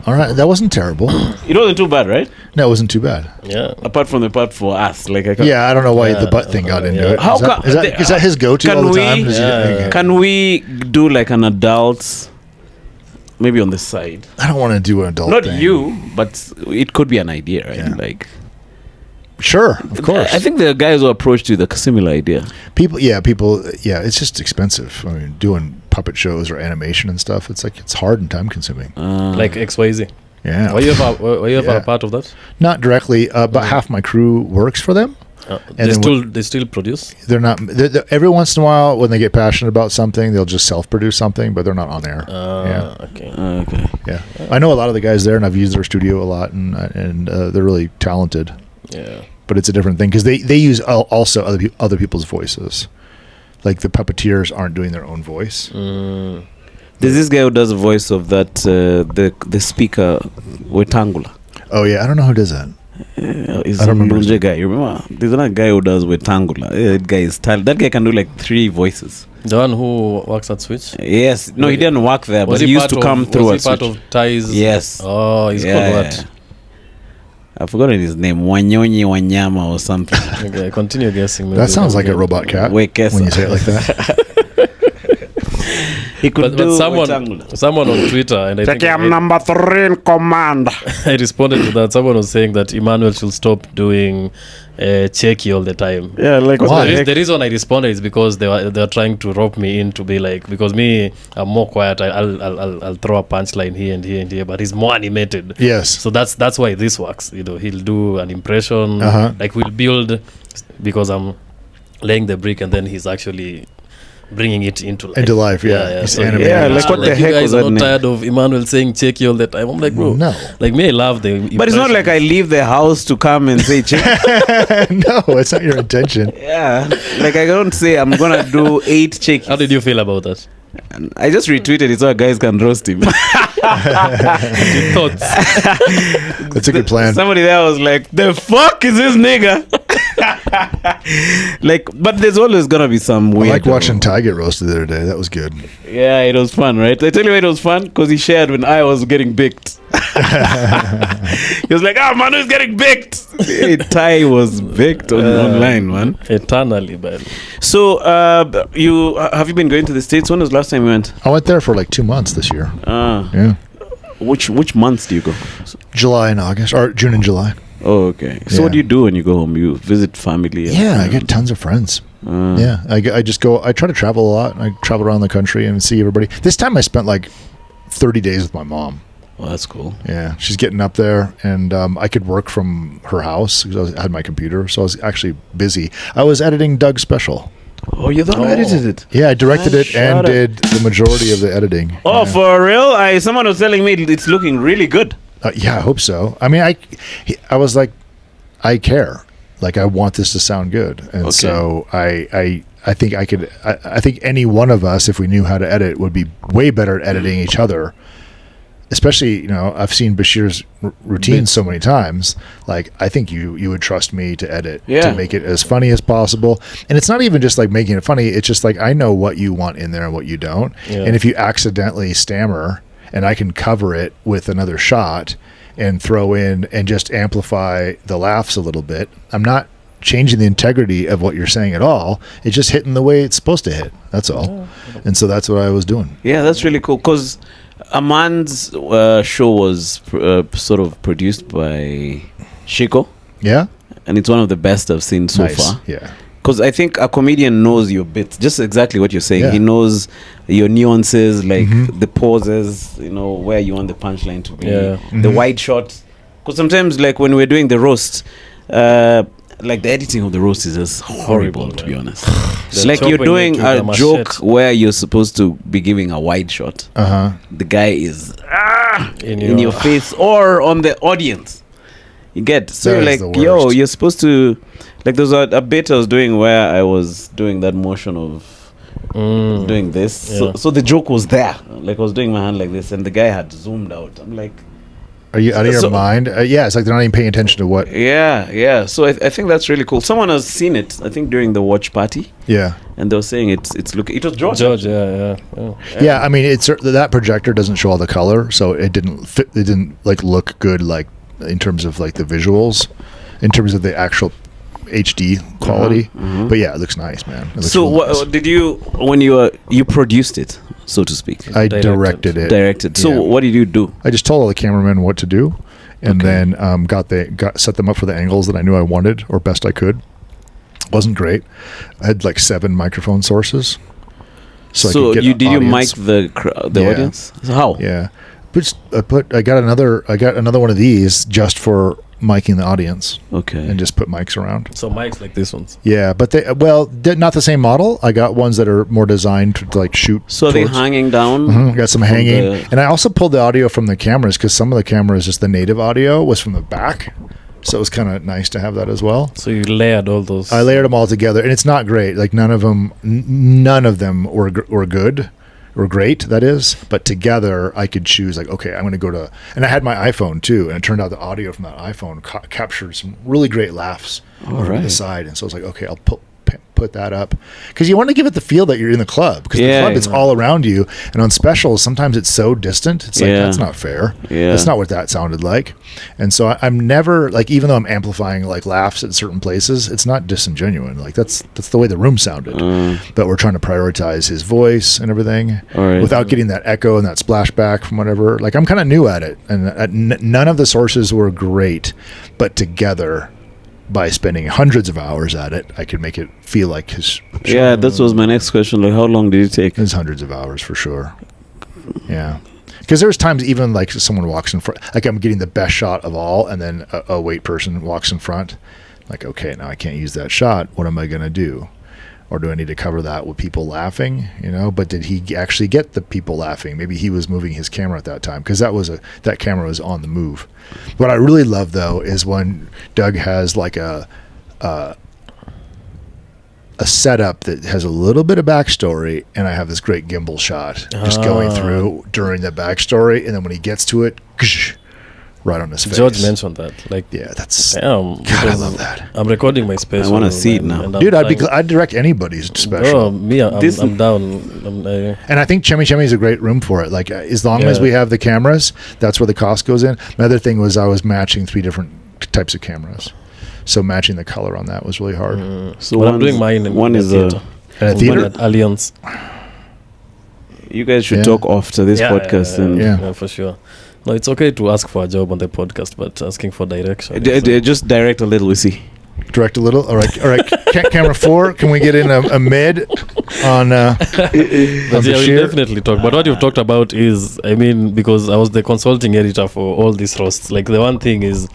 All right, that wasn't terrible. It wasn't too bad, right? No, it wasn't too bad. Yeah. Apart from the part for us, like I I don't know why the butt thing got into it. How Is that his go-to all the time? Can we do like an adult, maybe on the side? I don't want to do an adult. Not thing. you, but it could be an idea, right? Yeah. Like, sure, of course. I think the guys who approached you with a similar idea. People. It's just expensive. I mean, doing puppet shows or animation and stuff, it's hard and time consuming. Like XYZ. Yeah. Were you ever a part of that? Not directly, but half my crew works for them. They still produce? They're not. Every once in a while, when they get passionate about something, they'll just self-produce something, but they're not on air. Okay. Yeah. I know a lot of the guys there, and I've used their studio a lot, and they're really talented. Yeah. But it's a different thing because they use also other people's voices. Like the puppeteers aren't doing their own voice. There's this guy who does the voice of that the speaker Wetangula. Oh yeah, I don't know who does that. He's I don't remember a guy. You remember? There's another guy who does Wetangula. That guy is talented. That guy can do like 3 voices. The one who works at Switch? Yes. No, he didn't work there, but he used to come through at Switch. Was he part of Ties? Yes. Oh, he's called what? I've forgotten his name. Wanyonyi Wanyama or something. Okay, continue guessing. That sounds like a robot cat when you say it like that. He could but do someone on Twitter, and I think I'm number 3 in command. I responded to that. Someone was saying that Emmanuel should stop doing checky all the time. Yeah, like Why? The reason I responded is because they were trying to rope me in to be like, because me, I'm more quiet. I'll throw a punchline here and here and here, but he's more animated. Yes. So that's why this works. He'll do an impression, like we'll build, because I'm laying the brick, and then he's actually bringing it into life. Yeah. He's So animating. Yeah, like what the you heck guys was are that not name? tired of Emmanuel saying checky all the time. I'm like, bro, No. like me, I love the. But it's not like I leave the house to come and say check. No, it's not your intention. Yeah, like I don't say I'm gonna do 8 checks. How did you feel about that? I just retweeted it so guys can roast him. Thoughts? That's a good plan. Somebody there was like, "The fuck is this nigga?" Like, but there's always gonna be some I weird. like watching Ty get roasted the other day. That was good. Yeah, it was fun, right? I tell you why it was fun, because he shared when I was getting bicked. He was like, "Ah, Manu is getting bicked." Hey, Ty was bicked online, man. Eternally, man. So, have you been going to the States? When was the last time you went? I went there for like 2 months this year. Ah, Yeah. which months do you go? July and August, or June and July. Oh, okay. So Yeah. what do you do when you go home? You visit family? Yeah, I get tons of friends. Yeah, I just go. I try to travel a lot. I travel around the country and see everybody. This time I spent like 30 days with my mom. Oh, that's cool. Yeah, she's getting up there, and I could work from her house because I had my computer, so I was actually busy. I was editing Doug's special. Oh, you thought I edited it? Yeah, I directed Ah, it and shut up. did the majority of the editing. Oh, Yeah. for real? Someone was telling me it's looking really good. Yeah, I hope so. I mean, I was like, I care. Like, I want this to sound good, and Okay. so I think I could. I think any one of us, if we knew how to edit, would be way better at editing each other. Especially, I've seen Bashir's routines so many times. Like, I think you would trust me to edit Yeah. to make it as funny as possible. And it's not even just like making it funny. It's just like I know what you want in there and what you don't. Yeah. And if you accidentally stammer, and I can cover it with another shot and throw in and just amplify the laughs a little bit, I'm not changing the integrity of what you're saying at all. It's just hitting the way it's supposed to hit. That's all. And so that's what I was doing. Yeah, that's really cool. Because Aman's show was sort of produced by Shiko, Yeah. and it's one of the best I've seen so Nice. far. Yeah. Because I think a comedian knows your bits, just exactly what you're saying. Yeah. He knows your nuances, like Mhm. the pauses, where you want the punchline to be, Yeah. the Mhm. wide shot. Because sometimes, like when we're doing the roast, like the editing of the roast is just horrible, to be man. honest. The Like you're chopping doing it with a a machete. joke where you're supposed to be giving a wide shot. Uh-huh. The guy is In your face or on the audience. You get so That you're is like, the yo, worst. you're supposed to, like, there's a bit I was doing where I was doing that motion of doing this. Yeah. So the joke was there. Like I was doing my hand like this, and the guy had zoomed out. I'm like, Are you out of your So- mind? Yeah, it's like they're not even paying attention to what. yeah. So I think that's really cool. Someone has seen it, I think, during the watch party, Yeah. and they were saying it was George. George, yeah. Yeah, I mean, it's that projector doesn't show all the color, so it didn't fit. It didn't like look good, like in terms of like the visuals, in terms of the actual HD quality. But yeah, it looks nice, man. It looks So real nice. what did you when you produced it, so to speak? I Directed. directed it. Directed. So Yeah. what did you do? I just told all the cameramen what to do, and Okay. then set them up for the angles that I knew I wanted or best I could. Wasn't great. I had like 7 microphone sources. I So could get did you mic audience. the Yeah. audience? So how? Yeah, I got another one of these just for miking the audience, Okay. and just put mics around. So mics like this ones. Yeah, but they're not the same model. I got ones that are more designed to like shoot. So they towards. hanging down. Mhm, got some from hanging, the- and I also pulled the audio from the cameras because some of the cameras, just the native audio, was from the back, so it was kind of nice to have that as well. So you layered all those. I layered them all together, and it's not great. Like none of them were good or great. That is, but together I could choose. Like, okay, I'm going to go to, and I had my iPhone too, and it turned out the audio from that iPhone captured some really great laughs All over right. the side, and so I was like, okay, I'll put that up, because you want to give it the feel that you're in the club, because the club is all around you, and on specials sometimes it's so distant, it's like that's not fair. That's not what that sounded like. And so I'm never like, even though I'm amplifying like laughs at certain places, it's not disingenuine, like that's the way the room sounded, but we're trying to prioritize his voice and everything without getting that echo and that splashback from whatever. Like, I'm kind of new at it, and none of the sources were great, but together, by spending hundreds of hours at it, I could make it feel like his show. Yeah, that was my next question. Like, how long did it take? It was hundreds of hours for sure. Yeah. Because there's times even like someone walks in front, like I'm getting the best shot of all, and then a wait person walks in front. Like, okay, now I can't use that shot. What am I going to do? Or do I need to cover that with people laughing? You know, but did he actually get the people laughing? Maybe he was moving his camera at that time, because that camera was on the move. What I really love though is when Doug has like a setup that has a little bit of backstory, and I have this great gimbal shot just going through during the backstory, and then when he gets to it, right on his face. George mentioned that. Like, yeah, that's God, I love that. I'm recording my special. I want to see it now, dude. I'd direct anybody's special. Oh, me, I'm down. And I think Chemi Chemi is a great room for it. Like, as long as we have the cameras, that's where the cost goes in. Another thing was I was matching 3 different types of cameras, so matching the color on that was really hard. So I'm doing mine in one is theater. At a theater? One at Alliance. You guys should talk after this podcast. Yeah, for sure. No, it's okay to ask for a job on the podcast, but asking for direction. Just direct a little, we see. Direct a little. All right. Camera 4. Can we get in a mid on? But we'll definitely talk. But what you've talked about is, I mean, because I was the consulting editor for all these roasts. Like, the one thing is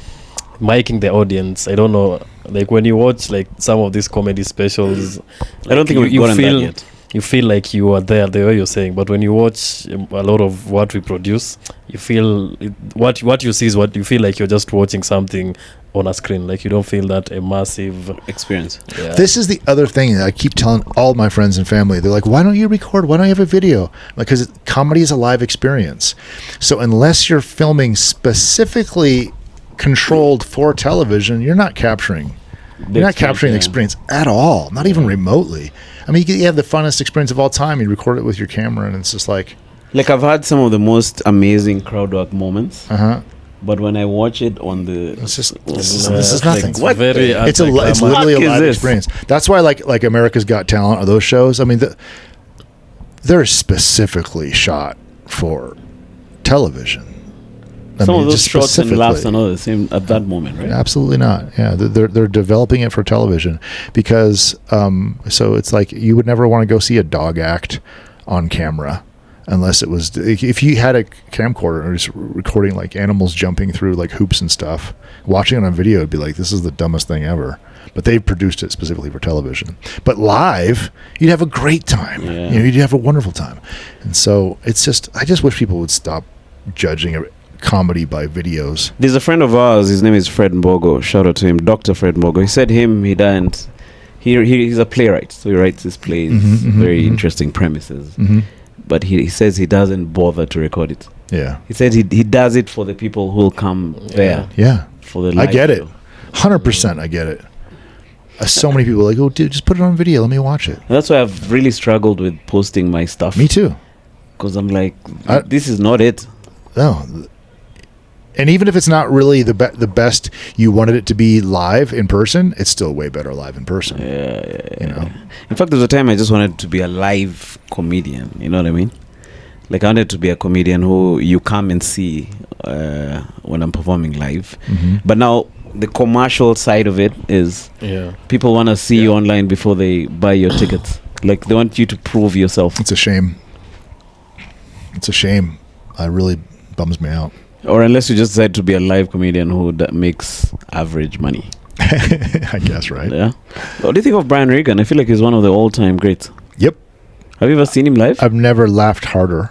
miking the audience. I don't know. Like, when you watch like some of these comedy specials, I don't think we've gotten that yet. You feel like you are there the way you're saying, but when you watch a lot of what we produce, you feel what you see is what you feel like. You're just watching something on a screen. Like, you don't feel that immersive experience. Yeah. This is the other thing that I keep telling all my friends and family. They're like, why don't you record? Why don't you have a video? Like, because comedy is a live experience. So unless you're filming specifically controlled for television, you're not capturing. You're not capturing the experience at all, not even remotely. I mean, you have the funnest experience of all time. You record it with your camera, and it's just like I've had some of the most amazing crowd work moments. But when I watch it on the, this is nothing. Like, it's literally a live experience. That's why like America's Got Talent or those shows. I mean, they're specifically shot for television. Some of those shots and laughs are not the same at that moment, right? Absolutely not. Yeah, they're developing it for television, because so it's like you would never want to go see a dog act on camera unless it was, if you had a camcorder and was recording like animals jumping through like hoops and stuff. Watching it on video would be like, this is the dumbest thing ever. But they produced it specifically for television. But live, you'd have a great time. Yeah. You know, you'd have a wonderful time. And so it's just, I just wish people would stop judging comedy by videos. There's a friend of ours, his name is Fred Mbogo. Shout out to him, Dr. Fred Mbogo. He said he doesn't, he's a playwright, so he writes his plays, very interesting premises. But he says he doesn't bother to record it. Yeah. He said he does it for the people who will come there. Yeah. For the I get it. 100% I get it. So many people are like, oh, dude, just put it on video. Let me watch it. And that's why I've really struggled with posting my stuff. Me too. Because I'm like, this is not it. No. And even if it's not really the best you wanted it to be live in person, it's still way better live in person. Yeah. You know? In fact, there was a time I just wanted to be a live comedian. You know what I mean? Like, I wanted to be a comedian who you come and see when I'm performing live. But now the commercial side of it is people want to see you online before they buy your tickets. Like, they want you to prove yourself. It's a shame. It really bums me out. Or unless you just decide to be a live comedian who makes average money. I guess, right? Yeah. What do you think of Brian Regan? I feel like he's one of the all-time greats. Yep. Have you ever seen him live? I've never laughed harder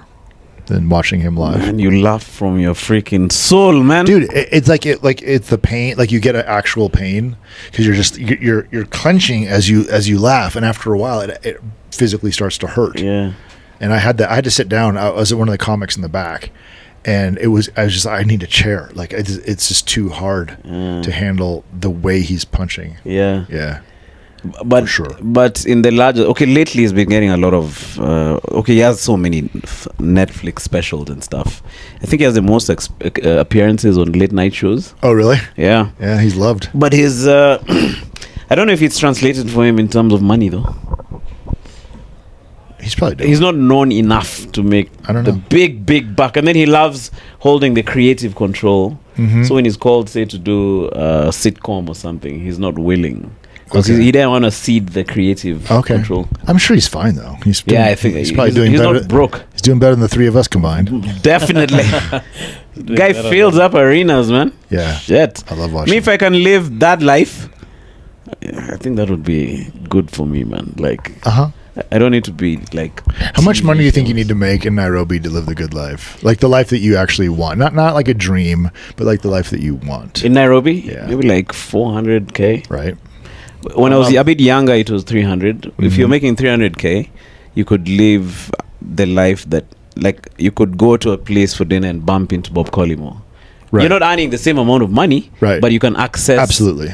than watching him live. Man, you laugh from your freaking soul, man. Dude, it's the pain. Like, you get an actual pain because you're clenching as you laugh, and after a while, it physically starts to hurt. Yeah. And I had to sit down. I was one of the comics in the back. And I was just, I need a chair. Like, it's just too hard to handle the way he's punching. Yeah. Yeah. But For sure. but in the larger, okay, lately he's been getting a lot of okay, he has so many Netflix specials and stuff. I think he has the most appearances on late night shows. Oh, really? Yeah, Yeah, he's loved. but his I don't know if it's translated for him in terms of money though. He's probably doing. He's not known enough to make I don't the know. big buck, and then he loves holding the creative control. Mhm. So when he's called, say, to do a sitcom or something, he's not willing because Okay. he didn't want to cede the creative control. I'm sure he's fine though. He's Yeah, I think he's probably doing he's better. not broke. He's doing better than the three of us combined. Definitely, Doing guy better fills than- up arenas, man. Yeah, Shit. I love watching. Me, if I can live that life, I think that would be good for me, man. Like, Uh-huh. I don't need to be like. How much TV money do you think you shows. need to make in Nairobi to live the good life? Like the life that you actually want. Not like a dream, but like the life that you want. In Nairobi? Yeah. Maybe like 400K. Right? When I was a bit younger, it was 300. If you're Mhm. making 300K, you could live the life that, like, you could go to a place for dinner and bump into Bob Collymore. Right. You're not earning the same amount of money, Right. but you can access Absolutely.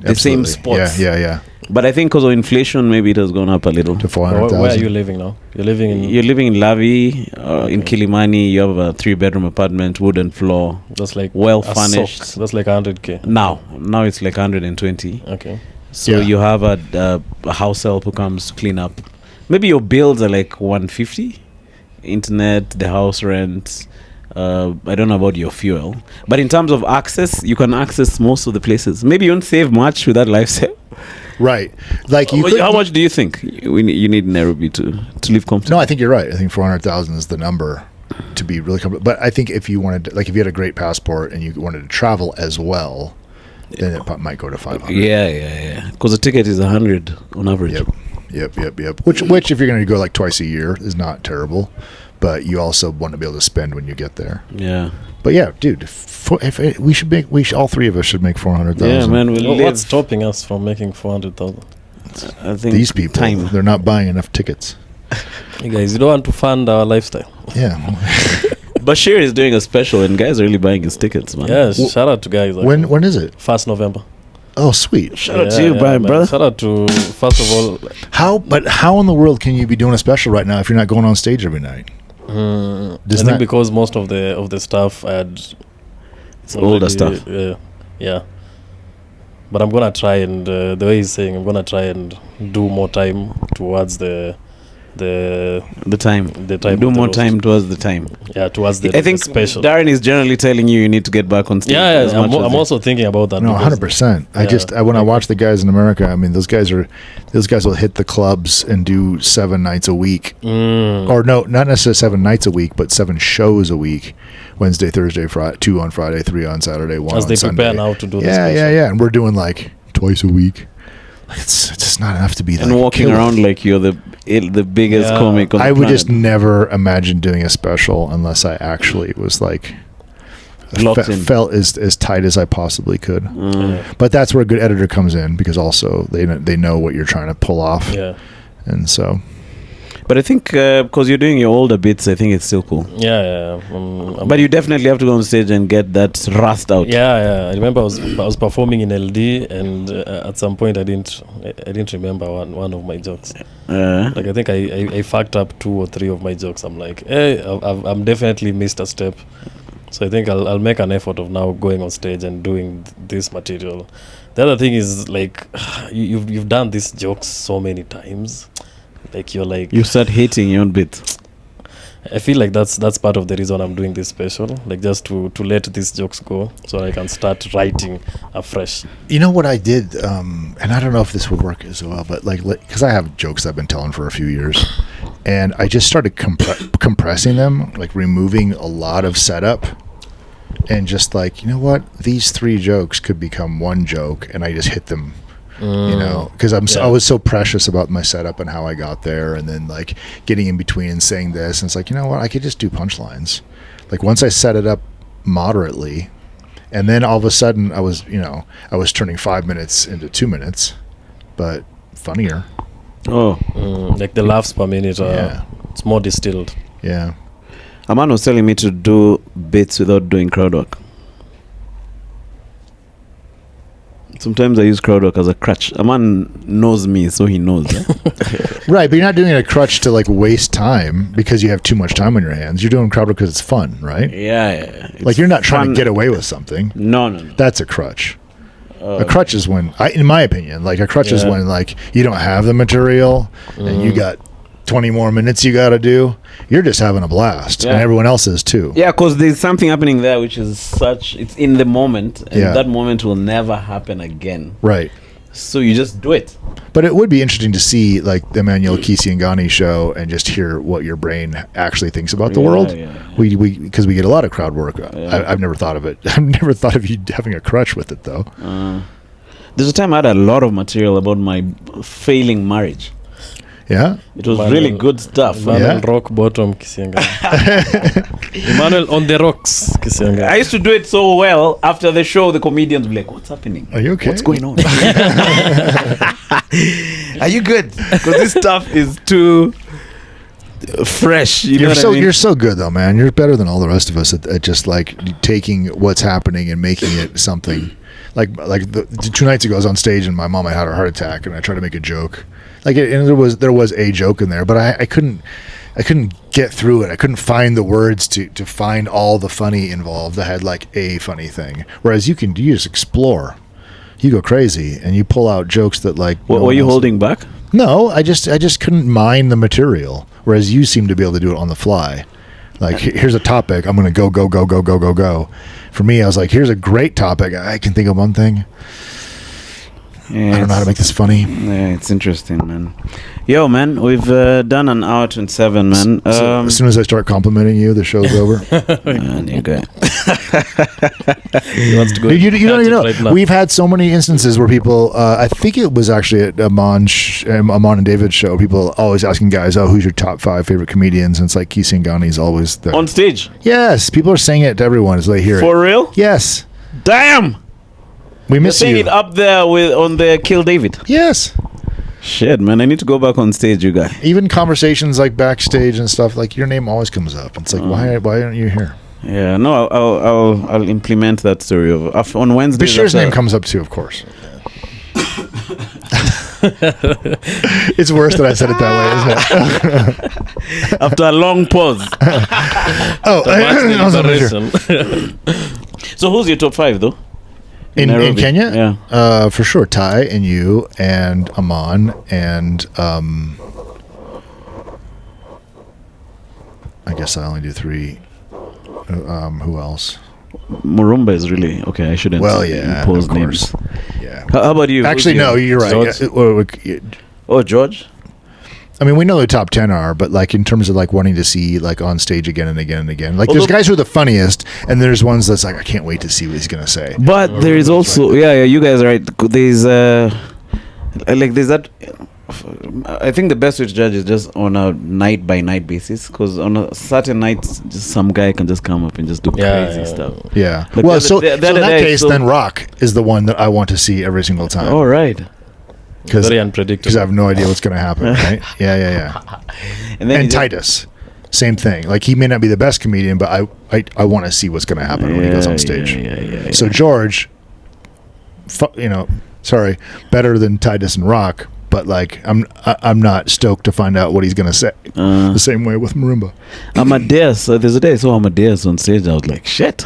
the same Absolutely. spots. Yeah. But I think because of inflation, maybe it has gone up a little. To Where are 400,000. you living now? You're living in. You're living in Lavi, in Okay. Kilimani. You have a 3-bedroom apartment, wooden floor, That's like well a furnished. sock. That's like 100K. Now it's like 120. Okay. So Yeah. you have a house help who comes to clean up. Maybe your bills are like 150. Internet, the house rent. I don't know about your fuel, but in terms of access, you can access most of the places. Maybe you won't save much with that lifestyle. Right. Like you could, How much do you think you need in Nairobi to live comfortably? No, I think you're right. I think 400,000 is the number to be really comfortable. But I think if you wanted to, like if you had a great passport and you wanted to travel as well, then it might go to 500. Yeah. Because the ticket is 100 on average. Yep. Which if you're going to go like twice a year is not terrible, but you also want to be able to spend when you get there. Yeah. But yeah, dude, if all three of us should make 400,000. Yeah, man. We'll live. What's stopping us from making 400,000? I think These people, time. they're not buying enough tickets. You guys, you don't want to fund our lifestyle. Yeah. Bashir is doing a special, and guys are really buying his tickets, man. Yeah, shout out to guys. When is it? 1st November. Oh, sweet. Shout out to you, Brian, man. brother. Shout out to, first of all, How in the world can you be doing a special right now if you're not going on stage every night? I Doesn't think that- because most of the stuff had It's older stuff. Yeah. But I'm gonna try and the way he's saying, I'm gonna try and do more time towards the time. Do of the more roast. time towards the time. Yeah, towards the I think the special. Darren is generally telling you need to get back on stage. as I'm, much as I'm you- also thinking about that. No, because- 100%. Yeah. When I watch the guys in America, I mean, those guys will hit the clubs and do 7 nights a week. Or no, not necessarily 7 nights a week, but 7 shows a week. Wednesday, Thursday, Friday, 2 on Friday, 3 on Saturday, 1 as on they Sunday. prepare now to do the Yeah, special. yeah. And we're doing like twice a week. Like, it's just not enough to be and like walking killer. around like you're the biggest Yeah. comic on the I would planet. just never imagine doing a special unless I actually was like Locked in. felt as tight as I possibly could. Yeah. But that's where a good editor comes in because also they know what you're trying to pull off, Yeah. and so But I think because you're doing your older bits, I think it's still cool. Yeah. But you definitely have to go on stage and get that rust out. Yeah. I remember I was performing in LD, and at some point I didn't remember one of my jokes. Like I think I fucked up 2 or 3 of my jokes. I'm like, hey, I'm definitely missed a step. So I think I'll make an effort of now going on stage and doing this material. The other thing is like you've done these jokes so many times. Like you're like You start hating your own bit. I feel like that's part of the reason I'm doing this special, like just to let these jokes go so I can start writing afresh. you know what I did, and I don't know if this would work as well, but like because I have jokes I've been telling for a few years, and I just started compressing them, like removing a lot of setup, and just like, you know what, these 3 jokes could become 1 joke, and I just hit them. You know, because I was so precious about my setup and how I got there, and then like getting in between and saying this, and it's like, you know what, I could just do punchlines. Like once I set it up moderately, and then all of a sudden I was turning 5 minutes into 2 minutes, but funnier. Oh. Like the laughs per minute, Yeah. it's more distilled. Yeah. A man was telling me to do bits without doing crowd work. Sometimes I use crowd work as a crutch. A man knows me, so he knows. Right, but you're not doing it a crutch to like waste time because you have too much time on your hands. You're doing crowd work because it's fun, right? Yeah. Like you're not trying to get away with something. No. That's a crutch. A crutch is when, in my opinion, like a crutch is when like you don't have the material and you got 20 more minutes you got to do. You're just having a blast, and everyone else is too. Yeah, because there's something happening there which is it's in the moment, and that moment will never happen again. Right. So you just do it. But it would be interesting to see like the Emmanuel Kisiangani show and just hear what your brain actually thinks about the world. We because we get a lot of crowd work. I've never thought of it. I've never thought of you having a crutch with it though. There's a time I had a lot of material about my failing marriage. Yeah, it was really good stuff. Emmanuel rock bottom Kisiangani. Emmanuel on the rocks Kisiangani. I used to do it so well. After the show, the comedians would be like, "What's happening? Are you okay? What's going on? Are you good?" Because this stuff is too fresh. You're so good though, man. You're better than all the rest of us at just like taking what's happening and making it something. Like 2 nights ago, I was on stage and my mom had a heart attack, and I tried to make a joke. And there was a joke in there, but I couldn't get through it. I couldn't find the words to find all the funny involved. I had like a funny thing. Whereas you just explore, you go crazy, and you pull out jokes that like. What were you holding back? No, I just couldn't mine the material. Whereas you seem to be able to do it on the fly. Like here's a topic, I'm gonna go. For me, I was like, here's a great topic. I can think of one thing. Yeah, I don't know how to make this funny. Yeah, it's interesting, man. Yo, man, we've done an hour 27, man. So as soon as I start complimenting you, the show's over. Man, you're good. He wants to go. Dude, you know, right now. we've had so many instances where people. I think it was actually at Amon and David's show. People always asking guys, "Oh, who's your top 5 favorite comedians?" And it's like Kisiangani's always there on stage. Yes, people are saying it to everyone as they hear it. For real? Yes. Damn. We miss saying you. it up there on the Kill David. Yes. Shit, man, I need to go back on stage, you guys. Even conversations like backstage and stuff, like your name always comes up. It's like, why aren't you here? Yeah, no, I'll implement that story on Wednesday. Bashir's name comes up too, of course. It's worse that I said it that way, isn't it? After a long pause. So who's your top 5 though? In Kenya? Yeah. For sure. Ty and you and Amon and I guess I only do 3. Who else? Murumba is really okay. I shouldn't impose names. Yeah. How about you? Actually, no, you're right. Oh, George? I mean, we know the top 10 are, but like in terms of like wanting to see like on stage again and again and again. Like there's guys who are the funniest, and there's ones that's like I can't wait to see what he's gonna say. But there is also you guys are right. There's there's that. I think the best way to judge is just on a night by night basis, because on a certain nights, just some guy can just come up and just do crazy stuff. Yeah. But well, so in that case, then Rock is the one that I want to see every single time. All right. Very unpredictable. Because I have no idea what's going to happen, right? Yeah. And Titus, same thing. Like he may not be the best comedian, but I want to see what's going to happen when he goes on stage. Yeah. So George, sorry, better than Titus and Rock, but like I'm not stoked to find out what he's going to say. The same way with Marimba. Amadeus. There's a day I saw Amadeus on stage. I was like, shit.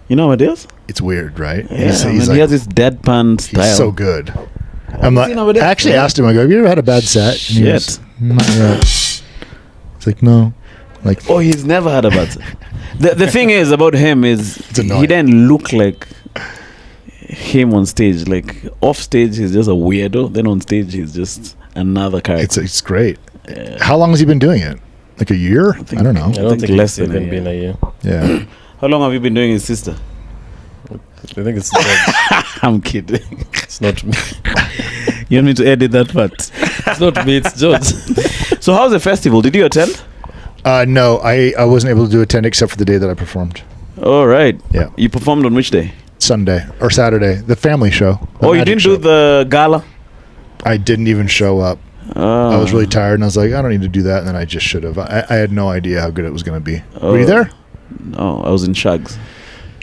You know Amadeus? It's weird, right? Yeah, he has this deadpan style. He's so good. I'm like, I actually asked him, I go, have you ever had a bad set? And he goes, not yet. It's like, no. Like, he's never had a bad set. The thing is about him is he didn't look like him on stage. Like off stage he's just a weirdo, then on stage he's just another character. It's great. How long has he been doing it? Like a year? I don't know. I don't think less it's than even been a year. Yeah. How long have you been doing his sister? I think it's George. I'm kidding. It's not me. You want me to edit that part? It's not me, it's George. So how's the festival? Did you attend? No, I wasn't able to attend except for the day that I performed. All right. Yeah. You performed on which day? Sunday or Saturday, the family show. You didn't do the gala? I didn't even show up. I was really tired, and I was like, I don't need to do that, and then I just should have. I had no idea how good it was going to be. Were you there? No, I was in Shags.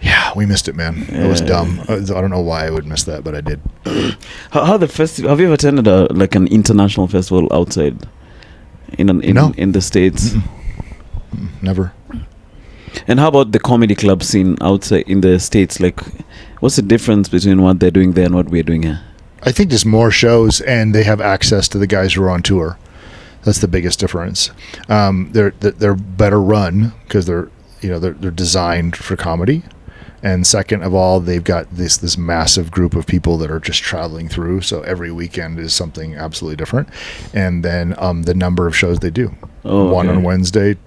Yeah. We missed it, man. It was dumb. I don't know why I would miss that, but I did. How the festival? Have you ever attended like an international festival outside in the States? Never. And how about the comedy club scene outside in the States? Like, what's the difference between what they're doing there and what we're doing here? I think there's more shows, and they have access to the guys who are on tour. That's the biggest difference. They're better run because they're designed for comedy, and second of all, they've got this massive group of people that are just traveling through. So every weekend is something absolutely different, and then the number of shows they do: one on Wednesday,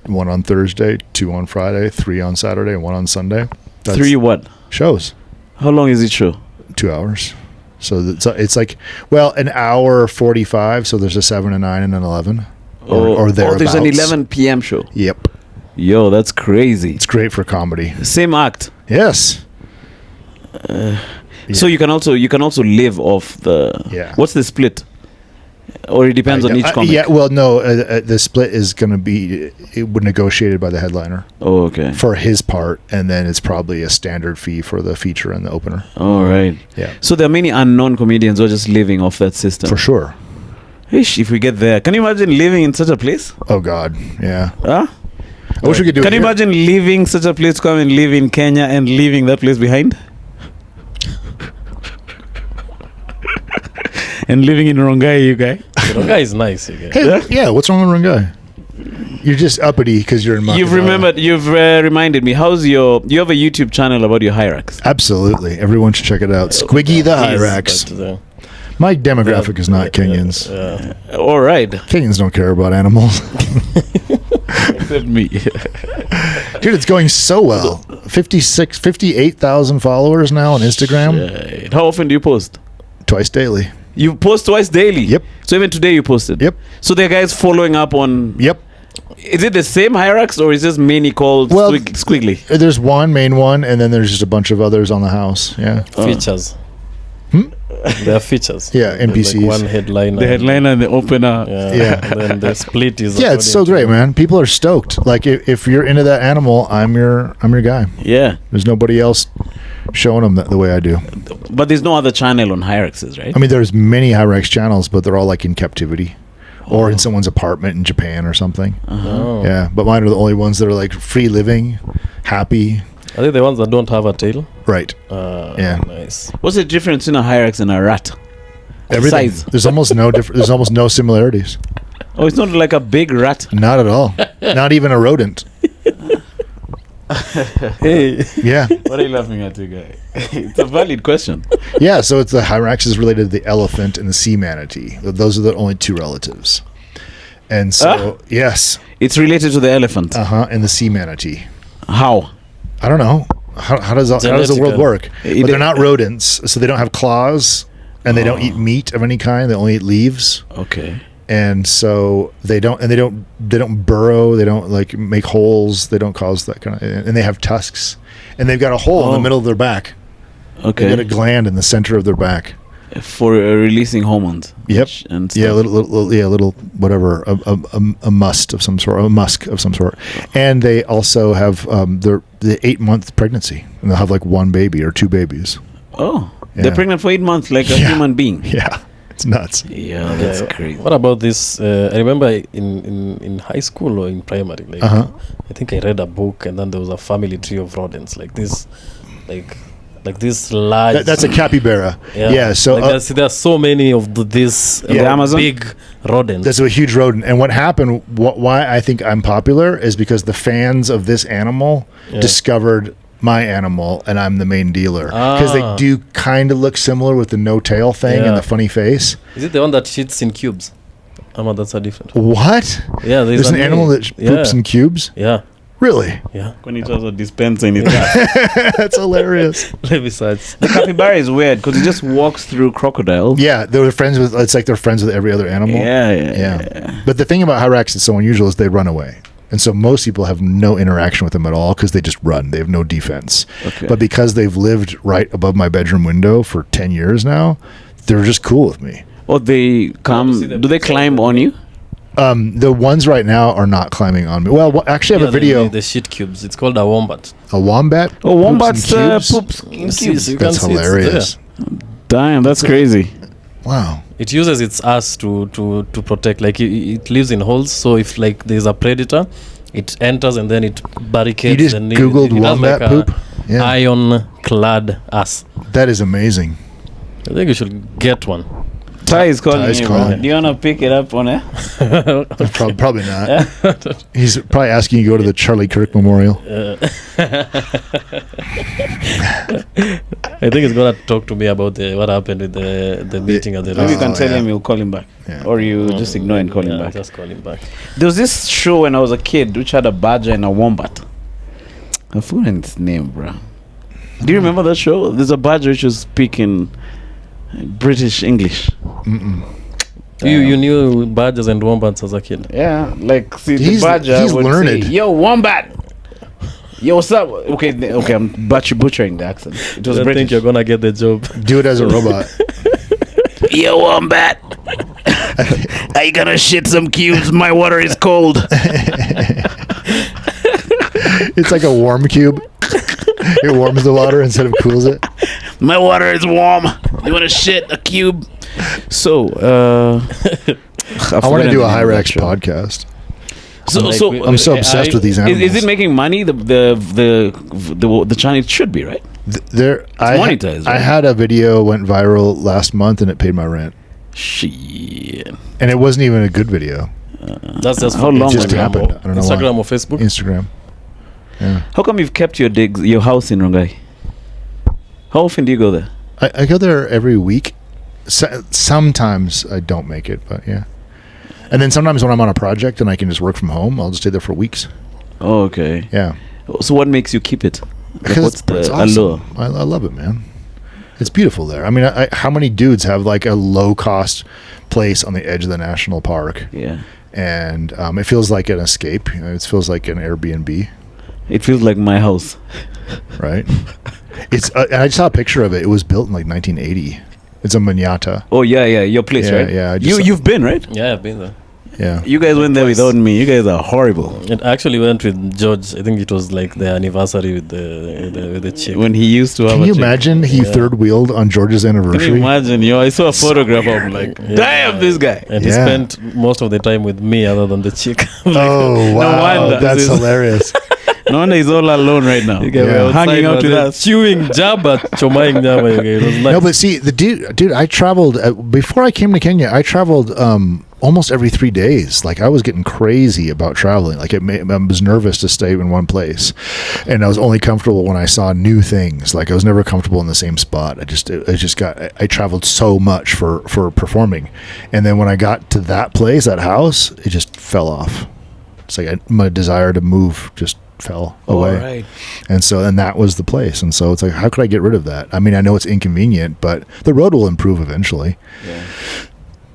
one on Thursday, 2 on Friday, 3 on Saturday, and 1 on Sunday. That's 3 what? Shows. How long is each show? 2 hours. So it's like, well, an hour 45. So there's a 7, a 9, and an 11. Or thereabouts. There's an 11 p.m. show. Yep. Yo, that's crazy. It's great for comedy. Same act. Yes. So you can also live off the. Yeah. What's the split? Or it depends on each comic. Yeah, well, no, the split is going to be negotiated by the headliner. Oh, okay. For his part, and then it's probably a standard fee for the feature and the opener. All right. Yeah. So there are many unknown comedians who are just living off that system. For sure. Ish, if we get there, can you imagine living in such a place? Oh God, yeah. Huh? I wish we could do it. Can you imagine leaving such a place, come and live in Kenya and leaving that place behind? And living in Rongai, you guy. Rongai is nice, you guys. Hey, yeah. What's wrong with Rongai? You're just uppity because you're in. You've reminded me. You have a YouTube channel about your Hyrax? Absolutely, everyone should check it out. Squiggy the Hyrax. My demographic is not Kenyans. All right. Kenyans don't care about animals. Except me. Dude, it's going so well. 58,000 followers now on Instagram. Shit. How often do you post? Twice daily. You post twice daily? Yep. So even today you posted? Yep. So there are guys following up on... Yep. Is it the same Hyrax or is this many called Squiggly? There's one main one, and then there's just a bunch of others on the house. Yeah. Features. There are features. Yeah, NPCs. Like one headliner. The headliner and the opener. Yeah. And then the split is. Yeah, it's so great, man. People are stoked. Like if you're into that animal, I'm your guy. Yeah. There's nobody else showing them the way I do. But there's no other channel on Hyraxes, right? I mean, there's many Hyrax channels, but they're all like in captivity or in someone's apartment in Japan or something. Oh. Yeah, but mine are the only ones that are like free living, happy. Are they the ones that don't have a tail? Right. Yeah. Nice. What's the difference in a Hyrax and a rat? Everything. Size. There's almost no different. There's almost no similarities. Oh, it's not like a big rat. Not at all. Not even a rodent. Hey. Yeah. What are you laughing at, you guy? It's a valid question. Yeah. So it's the Hyrax is related to the elephant and the sea manatee. Those are the only two relatives. And so yes. It's related to the elephant. And the sea manatee. How? I don't know. How does the world work? But they're not rodents, so they don't have claws, and they don't eat meat of any kind. They only eat leaves. Okay. And so they don't burrow. They don't like make holes. They don't cause that kind of. And they have tusks, and they've got a hole in the middle of their back. Okay. They got a gland in the center of their back for releasing hormones. Yep. And stuff. Yeah, little whatever, a musk of some sort. And they also have the 8-month pregnancy, and they'll have like one baby or 2 babies. Oh, Yeah. they're pregnant for 8 months, like a human being. Yeah, it's nuts. Yeah, that's crazy. What about this? I remember in high school or in primary, like I think I read a book, and then there was a family tree of rodents like this, like this large. That's a capybara. Yeah. So like there are so many of these Amazon? big rodents. that's a huge rodent. And what happened? Why I think I'm popular is because the fans of this animal discovered my animal, and I'm the main dealer because they do kind of look similar with the no tail thing and the funny face. Is it the one that shits in cubes? That's a different. What? Yeah, there's an animal that poops in cubes. Yeah. Really? Yeah. When it was a dispenser in his mouth. That's hilarious. Besides, The capybara is weird because it just walks through crocodiles. Yeah, they were friends with. It's like they're friends with every other animal. Yeah. But the thing about Hyrax that's so unusual is they run away, and so most people have no interaction with them at all because they just run. They have no defense. Okay. But because they've lived right above my bedroom window for 10 years now, they're just cool with me. Or they come. Do they climb on you? The ones right now are not climbing on me. Well, actually, I have a video. The shit cubes. It's called a wombat. A wombat. Oh, wombats Poops and poops in See, cubes. so you can That's see it's hilarious. Damn, that's crazy. Wow. It uses its ass to protect. Like it lives in holes. So if like there's a predator, it enters and then it barricades. You just and Googled it has wombat like poop? A Yeah. iron-clad ass. That is amazing. I think you should get one. Ty is calling Ty is you. calling. Man. Do you wanna pick it up on it? Probably not. He's probably asking you to go to the Charlie Kirk Memorial. I think he's gonna talk to me about what happened with the meeting at the Maybe you restaurant. can tell yeah. him you'll call him back, Yeah. or you just ignore and call him Yeah, back. just call him back. There was this show when I was a kid which had a badger and a wombat. I've forgotten its name, bro. Do you remember that show? There's a badger which was speaking British English. You knew badgers and wombats as a kid. Yeah, like see, He's- the badger he's would learned. say, "Yo, wombat." Yo, what's up? Okay, I'm butchering the accent. It I was don't British. think you're gonna get the job. Do it as a robot. Yo, wombat. Are you gonna shit some cubes? My water is cold. It's like a warm cube. It warms the water instead of cools it. My water is warm. You wanna shit a cube? So, I want to do a Hyrax podcast. I'm so obsessed with these animals. Is it making money? The channel, it should be, right? I monetized, I right? had a video went viral last month and it paid my rent, Shit. and it wasn't even a good video. That's just How for long It just ago? happened. I don't know Instagram why. or Facebook. Instagram. Yeah, How come you've kept your house in Rongai? How often do you go there? I go there every week. Sometimes I don't make it, but yeah. And then sometimes when I'm on a project and I can just work from home, I'll just stay there for weeks. Oh, okay. Yeah, So what makes you keep it? Like, because what's the it's awesome. allure? I love it, man. It's beautiful there. I mean, how many dudes have like a low cost place on the edge of the national park, Yeah. and it feels like an escape. You know, it feels like an Airbnb, It feels like my house. right? It's. I saw a picture of it. It was built in like 1980. It's a manyatta. Oh yeah, your place, Yeah, right? yeah, I just- You've been, right? Yeah, I've been there. Yeah. You guys went there without me. You guys are horrible. It actually went with George. I think it was like the anniversary with the chick. When he used to have Can a you chick. imagine he Yeah. third wheeled on George's Can you anniversary? imagine? I saw a photograph of him like, Yeah. damn, this guy. And he Yeah. spent most of the time with me other than the chick. Oh wow, wonder. that's This- hilarious. No wonder he's all alone right now. You guys Yeah. were outside, Hanging out but with they're us. chewing jabba, chomaing jabba. Okay, it was nice. No, but see, the dude, I traveled before I came to Kenya. I traveled almost every 3 days. Like I was getting crazy about traveling. Like I was nervous to stay in one place, and I was only comfortable when I saw new things. Like I was never comfortable in the same spot. I traveled so much for performing, and then when I got to that place, that house, it just fell off. It's like my desire to move just fell away. right. And that was the place. And so it's like, how could I get rid of that? I mean, I know it's inconvenient, but the road will improve eventually. Yeah.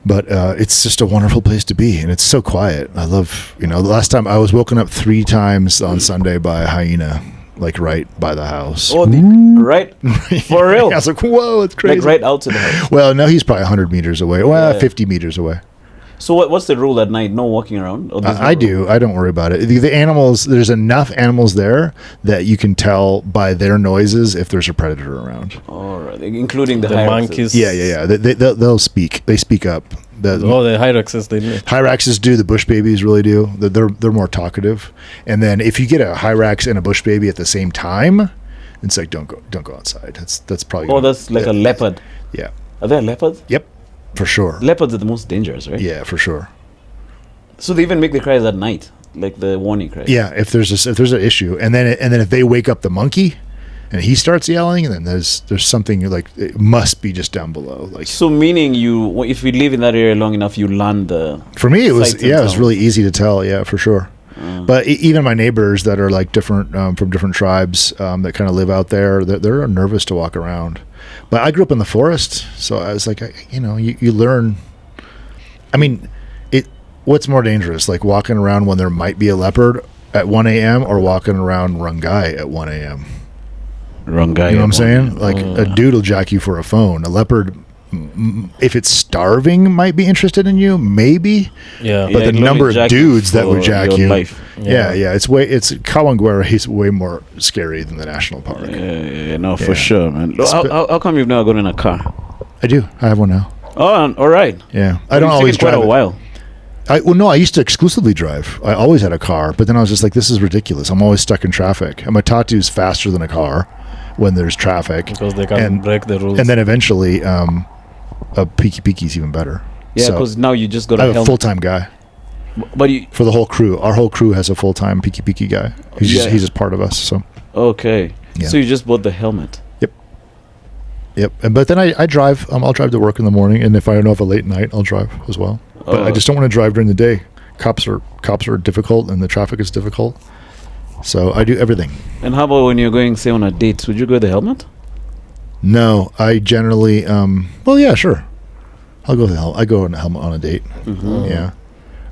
But it's just a wonderful place to be, and it's so quiet. I love, the last time I was woken up 3 times on Sunday by a hyena, like right by the house. Oh, right? For real? I was like, whoa, it's crazy. Like right out to the house. Well, no, he's probably 100 meters away. Well, Yeah. 50 meters away. So what's the rule at night? No walking around? Or there's no I rule? do. I don't worry about it. The animals, there's enough animals there that you can tell by their noises if there's a predator around. All right. Including the, The Hyraxes. monkeys. Yeah. They'll speak. They speak up. The Hyraxes, they do. Hyraxes do. The bush babies really do. They're more talkative. And then if you get a Hyrax and a bush baby at the same time, it's like don't go outside. That's probably. Oh, that's like a leopard. Yeah. Are there leopards? Yep. For sure. Leopards are the most dangerous, right? Yeah, for sure. So they even make the cries at night, like the warning cries. Yeah, if there's an issue, and then if they wake up the monkey, and he starts yelling, and then there's something like it must be just down below. Like So meaning if you live in that area long enough, you learn the. for me, it was sights and it was sounds. really easy to tell. Yeah, for sure. But even my neighbors that are like different from different tribes that kind of live out there, they're nervous to walk around. But I grew up in the forest, so I was like, you learn. I mean, what's more dangerous, like walking around when there might be a leopard at 1 a.m. or walking around Rongai at 1 a.m.? Wrong guy. You know what I'm saying? Like a dude will jack you for a phone. A leopard if it's starving, might be interested in you, maybe. Yeah. But the it'll number only of jack you dudes that would for jack your you. life. Yeah, it's Kawangware. He's way more scary than the national park. No, for Yeah. sure, man. How come you've never gotten in a car? I do. I have one now. Oh, all right. Yeah, I don't It's always taken drive quite a it. while. No, I used to exclusively drive. I always had a car, but then I was just like, this is ridiculous. I'm always stuck in traffic. And my Matatu's faster than a car when there's traffic. Because they can break the rules. And then eventually, a Piki is even better. Yeah, So, because now you just got I a have a helmet. full-time guy But you for the whole crew. Our whole crew has a full-time Piki guy. He's just part of us. So okay? Yeah. So you just bought the helmet. yep. But then I drive. I'll drive to work in the morning, and if I know of a late night, I'll drive as well. But I just don't want to drive during the day. Cops are difficult, and the traffic is difficult. So I do everything. And how about when you're going, say, on a date? Would you go with the helmet? No, I generally. Well, yeah, sure. I'll go with the helmet. I go in a helmet on a date. Mm-hmm. Yeah.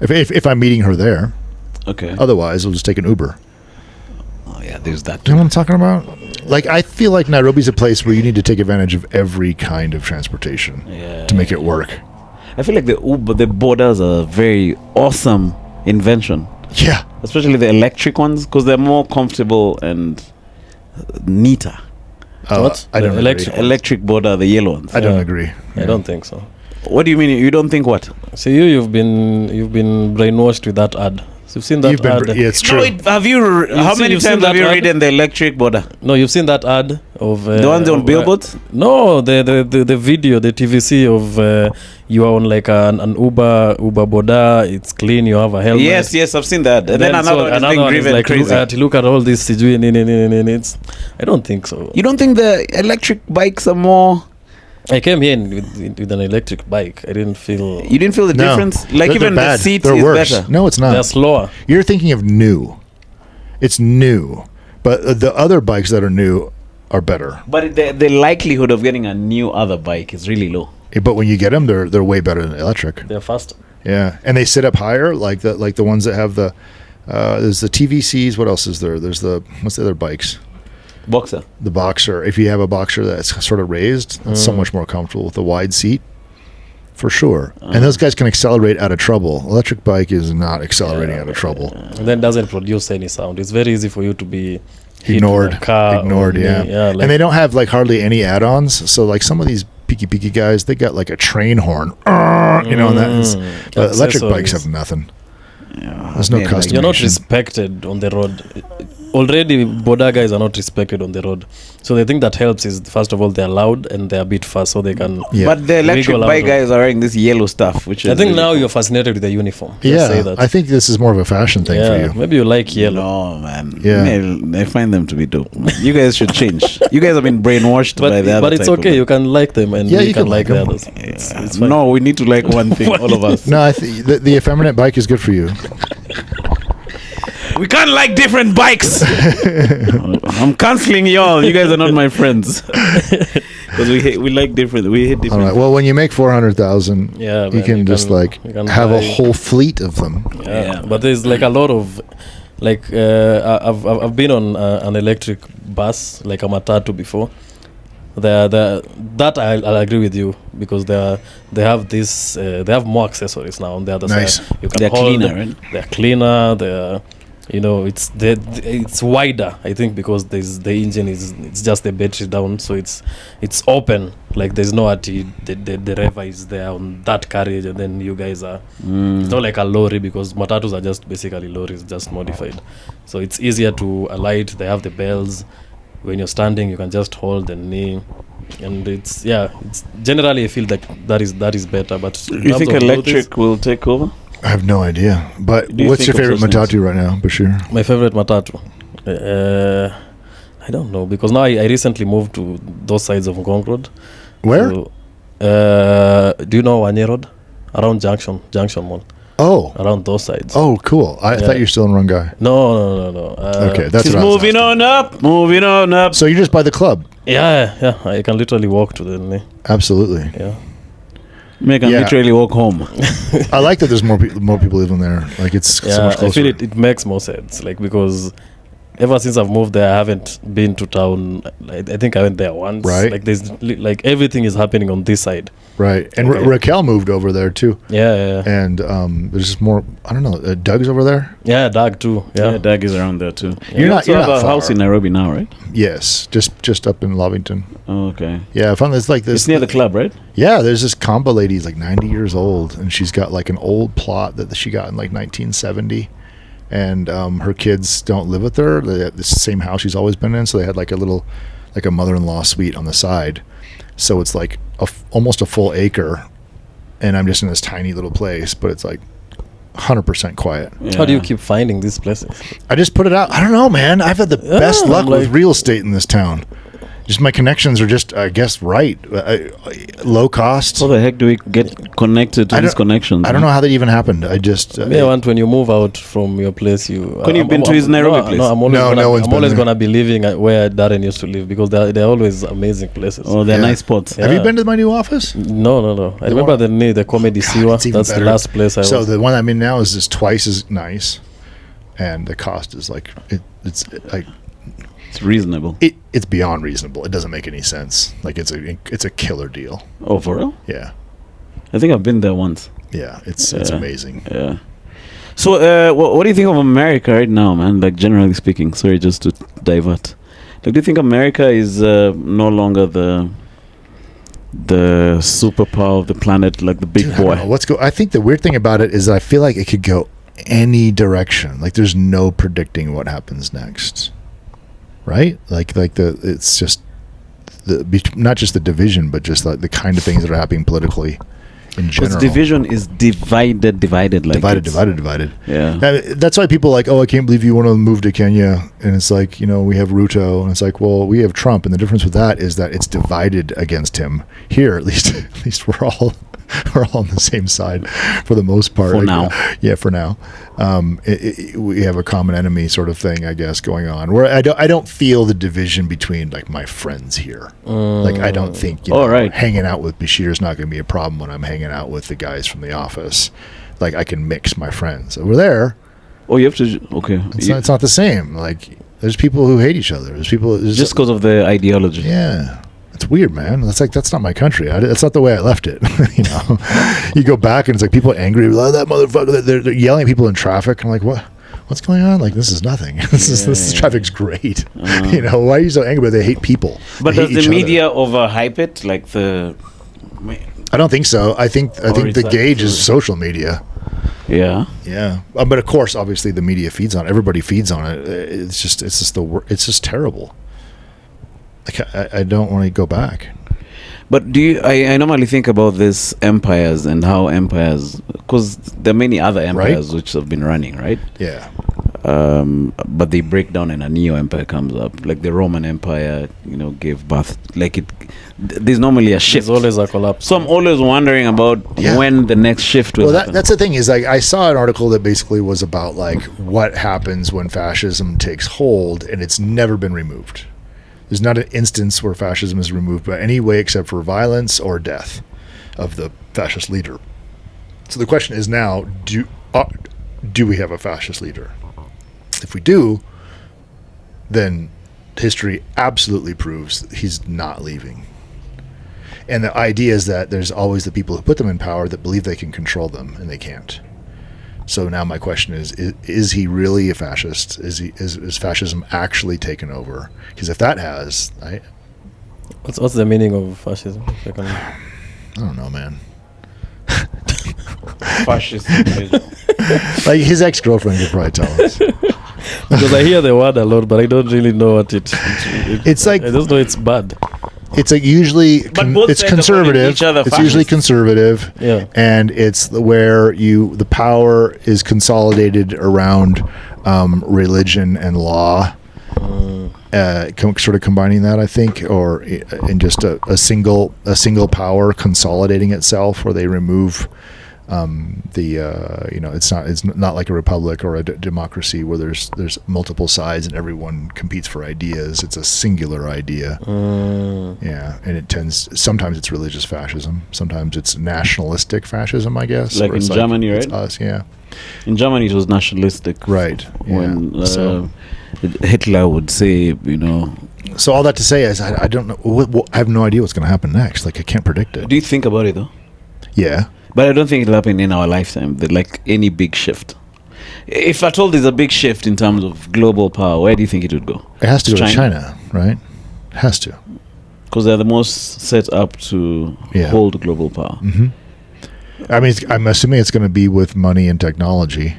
If I'm meeting her there. Okay. Otherwise, I'll just take an Uber. Oh yeah, there's that. Do you know what I'm talking about? Like, I feel like Nairobi's a place where you need to take advantage of every kind of transportation to make it work. I feel like the borders are a very awesome invention, Yeah. especially the electric ones, because they're more comfortable and neater. What? I don't The agree. Electric border, the yellow ones. I don't Yeah. agree. I don't think so. What do you mean? You don't think what? See, you've been brainwashed with that ad. So you've seen that You've been. ad. Yeah, it's true. Have you? How seen- many you've seen times have that you ad? ridden the electric border? No, you've seen that ad of The ones on billboards? No, the video, the TVC of you are on like an Uber boda. It's clean. You have a helmet. Yes, I've seen that. And then another one is being one is driven like, crazy. look at all this. It's. I don't think so. You don't think the electric bikes are more? I came here with an electric bike. I didn't feel. You didn't feel the No. difference? Like They're even the bad. seats They're is worse. better. No, it's They're not. slower. You're thinking of new. It's new, but the other bikes that are new are better. But the likelihood of getting a new other bike is really low. But when you get them, they're way better than electric. They're faster. Yeah, and they sit up higher, like the ones that have the. There's the TVCs. What else is there? There's what's the other bikes? Boxer. The Boxer. If you have a Boxer that's sort of raised, it's so much more comfortable with a wide seat, for sure. And those guys can accelerate out of trouble. Electric bike is not accelerating out of trouble. And then doesn't produce any sound. It's very easy for you to be hit Ignored, with a car ignored. or Yeah, like, and they don't have like hardly any add-ons. So like some of these Piki guys, they got like a train horn, and that is. But electric bikes have nothing. There's no customization. You're not respected on the road. Already, border guys are not respected on the road. So the thing that helps is, first of all, they're loud and they're a bit fast, so they can. Yeah. But the electric wiggle bike out. guys are wearing this yellow stuff, which is I think really now cool. you're fascinated with the uniform. Let's say Yeah, that. I think this is more of a fashion thing yeah, for you. maybe you like yellow. No, man. Yeah. Man, I find them to be dope. You guys should change. You guys have been brainwashed by the other But it's type okay. of- You can like them, and Yeah, you you can can like like the them. others. It's fine. No, we need to like one thing, all of us. No, I think the effeminate bike is good for you. We can't like different bikes. I'm canceling y'all. You guys are not my friends. Because we like different. We hate All different. right. Well, when you make 400,000, Yeah, you man, can you just can- like you can have a buy- whole fleet of them. Yeah, but there's like a lot of like I've been on an electric bus, like a matatu before. That I'll agree with you, because they have this they have more accessories now on the other Nice. side. You can They're hold cleaner, them. right? They're cleaner. They're it's wider, I think, because the engine it's just the battery down, so it's open, like there's no the driver is there on that carriage, and then you guys are it's not like a lorry, because matatus are just basically lorries, just modified. So it's easier to alight. They have the bells. When you're standing, you can just hold the knee, and it's generally I feel that is better. But in You terms think of electric will take over? I have no idea. But Do you what's your think of favorite those things? matatu right now, Bashir? my favorite matatu, I don't know, because now I recently moved to those sides of Ngong Road. Where? So, do you know Wanye Road? Around Junction Mall. Oh. Around those sides. Oh, cool. I Yeah. thought you're still in Rungai. No. Okay, that's She's what I was moving asking. on up. So you're just by the club? Yeah. I can literally walk to the knee. Absolutely. Yeah. Make can Yeah. literally walk home. I like that there's more people living there. Like it's so much I feel closer. it makes more sense, like, because ever since I've moved there, I haven't been to town. I think I went there once. Right. Like there's like everything is happening on this side. Right. And Raquel moved over there too. Yeah. And there's just more. I don't know. Doug's over there. Yeah, Doug too. Yeah, Doug is around there too. You're not. You're have not a far. house in Nairobi now, right? Yes, just up in Lovington. Oh, okay. Yeah, I found this like this. It's near the club, right? Yeah, there's this combo lady. He's like 90 years old, and she's got like an old plot that she got in like 1970. And her kids don't live with her. They have the same house she's always been in, so they had like a mother-in-law suite on the side. So it's like almost a full acre, and I'm just in this tiny little place, but it's like 100% quiet. How do you keep finding these places? I just put it out. I don't know, man. I've had the best luck with like- real estate in this town. Just my connections are just, I guess, right. Low cost. How the heck do we get connected to these connections? I don't know how that even happened. I just When you move out from your place, you. When you've been to his Nairobi place? No, I'm No one's always, been I'm always there. gonna be living where Darren used to live because they're always amazing places. Oh, they're Yeah. nice spots. Have you Yeah. been to my new office? No. I remember the comedy Siwa. It's even That's better. the last place I So was. the one I'm in now is just twice as nice, and the cost is like it's like It's reasonable. it's beyond reasonable. It doesn't make any sense. Like it's a killer deal. Oh, for real? Yeah, I think I've been there once. yeah. It's Yeah. amazing. Yeah. So, what do you think of America right now, man? Like, generally speaking, sorry, just to divert. Like, do you think America is no longer the superpower of the planet, like the big Dude, I boy? don't know. I think the weird thing about it is that I feel like it could go any direction. Like there's no predicting what happens next. Right? It's just not just the division, but just like the kind of things that are happening politically in Because general. division is divided. Like Divided. Yeah. That's why people are like, oh, I can't believe you want to move to Kenya. And it's like, we have Ruto. And it's like, well, we have Trump. And the difference with that is that it's divided against him. Here, at least we're all on the same side for the most part. For now. Yeah, for now. We have a common enemy sort of thing, I guess, going on. Where I don't feel the division between like my friends here. Like I don't think right. hanging out with Bashir is not going to be a problem when I'm hanging out with the guys from the office. Like I can mix my friends over there. Oh, you have to. Okay. It's not the same. Like there's people who hate each other. There's people Just because of the ideology. yeah. It's weird, man. That's not my country. That's not the way I left it. You go back and it's like people are angry. Oh, that motherfucker! They're yelling at people in traffic. I'm like, what's going on? Like this is nothing. This traffic's great. Why are you so angry? But they hate people. But They does hate the each other. media overhype it? Like I don't think so. I think it's the like gauge food. is social media. Yeah. Yeah, but of course, obviously, the media feeds on it. Everybody feeds on it. It's just terrible. I don't want to go back. But do you? I normally think about this empires and how empires, because there are many other empires which have been running, right? Yeah. But they break down and a new empire comes up. Like the Roman Empire, gave birth. Like there's normally a shift. There's always a collapse. So I'm always wondering about when the next shift will happen. That's the thing is like I saw an article that basically was about like what happens when fascism takes hold and it's never been removed. There's not an instance where fascism is removed by any way except for violence or death of the fascist leader. So the question is now, do we have a fascist leader? If we do, then history absolutely proves that he's not leaving. And the idea is that there's always the people who put them in power that believe they can control them, and they can't. So now my question is he really a fascist? Is fascism actually taken over? Because if that has, What's the meaning of fascism? I don't know, man. Fascist. Like his ex-girlfriend could probably tell us. Because I hear the word a lot, but I don't really know what It's like I just know it's bad. it's like usually both it's sides are calling conservative. each other It's usually fascists. conservative, Yeah. and it's where the power is consolidated around religion and law. Sort of combining that, I think, or in just a single power consolidating itself, where they remove it's not like a republic or a democracy where there's multiple sides and everyone competes for ideas. It's a singular idea. Yeah, and sometimes it's religious fascism, sometimes it's nationalistic fascism, I guess. Like where it's in Germany, it's right? us, yeah. In Germany, it was nationalistic. Right. When Yeah. So Hitler would say, you know. So all that to say is, I don't know. I have no idea what's going to happen next. Like, I can't predict it. Do you think about it though? Yeah. But I don't think it'll happen in our lifetime. Like any big shift. If at all there's a big shift in terms of global power, where do you think it would go? It has to go to China, right? It has to. Because they're the most set up to hold global power. Mm-hmm. I mean, I'm assuming it's going to be with money and technology,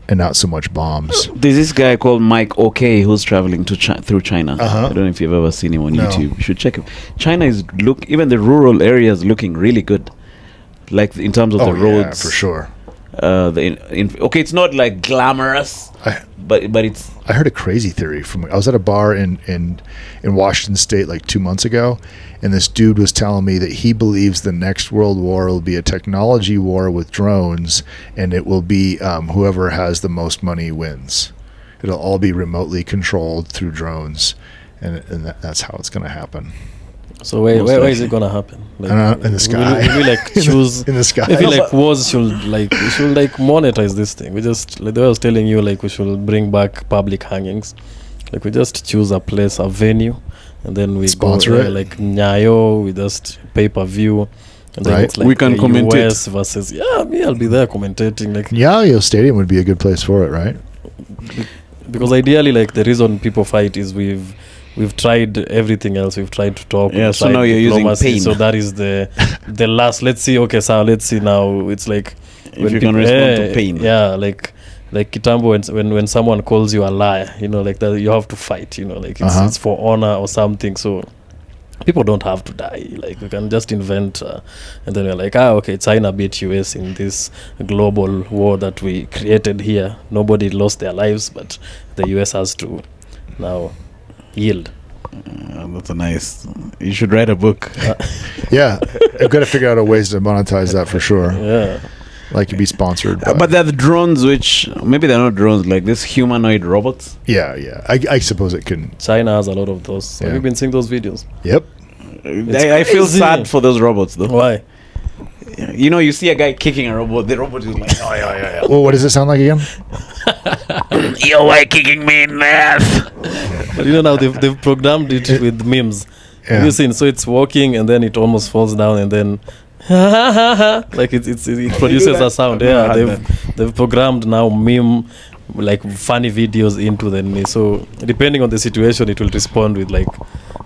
and not so much bombs. There's this guy called Mike OK who's traveling to through China. Uh-huh. I don't know if you've ever seen him on YouTube. You should check him. China is even the rural areas looking really good, like in terms of the roads. Yeah, for sure. Okay, it's not like glamorous, but it's. I heard a crazy theory I was at a bar in Washington State like 2 months ago, and this dude was telling me that he believes the next world war will be a technology war with drones, and it will be whoever has the most money wins. It'll all be remotely controlled through drones, and that's how it's going to happen. So where is it gonna happen? Like, in the sky. We like choose in the sky. I feel like wars should monetize this thing. We just like I was telling you, like we should bring back public hangings. Like we just choose a place, a venue, and then we sponsor go it. like Nyayo. We just pay-per-view, and then it's like we can commentate. US versus me. I'll be there commentating. Like Nyayo Stadium would be a good place for it, right? Because ideally, like the reason people fight is we've tried everything else. We've tried to talk. Yeah, so now you're using pain. So that is the last. Let's see. Okay, so let's see now. It's like if you can respond to pain. Yeah, like Kitambo, when someone calls you a liar, you know, like that, you have to fight. You know, like it's for honor or something. So people don't have to die. Like we can just invent, and then we're like, okay, China beat US in this global war that we created here. Nobody lost their lives, but the US has to now yield. That's a nice. You should write a book. Yeah, I've got to figure out a ways to monetize that for sure. Yeah, like to be sponsored. But there are the drones, which maybe they're not drones, like this humanoid robots. Yeah. I suppose it can. China has a lot of those. Yeah. Have you been seeing those videos? Yep. I feel sad for those robots, though. Why? You know, you see a guy kicking a robot. The robot is like, oh yeah. Well, what does it sound like again? Yo, why kicking me in the ass? But you know now they've programmed it with memes. Yeah. Have you seen? So it's walking and then it almost falls down and then like it produces a sound. Yeah, they've programmed now meme like funny videos into them. So depending on the situation, it will respond with like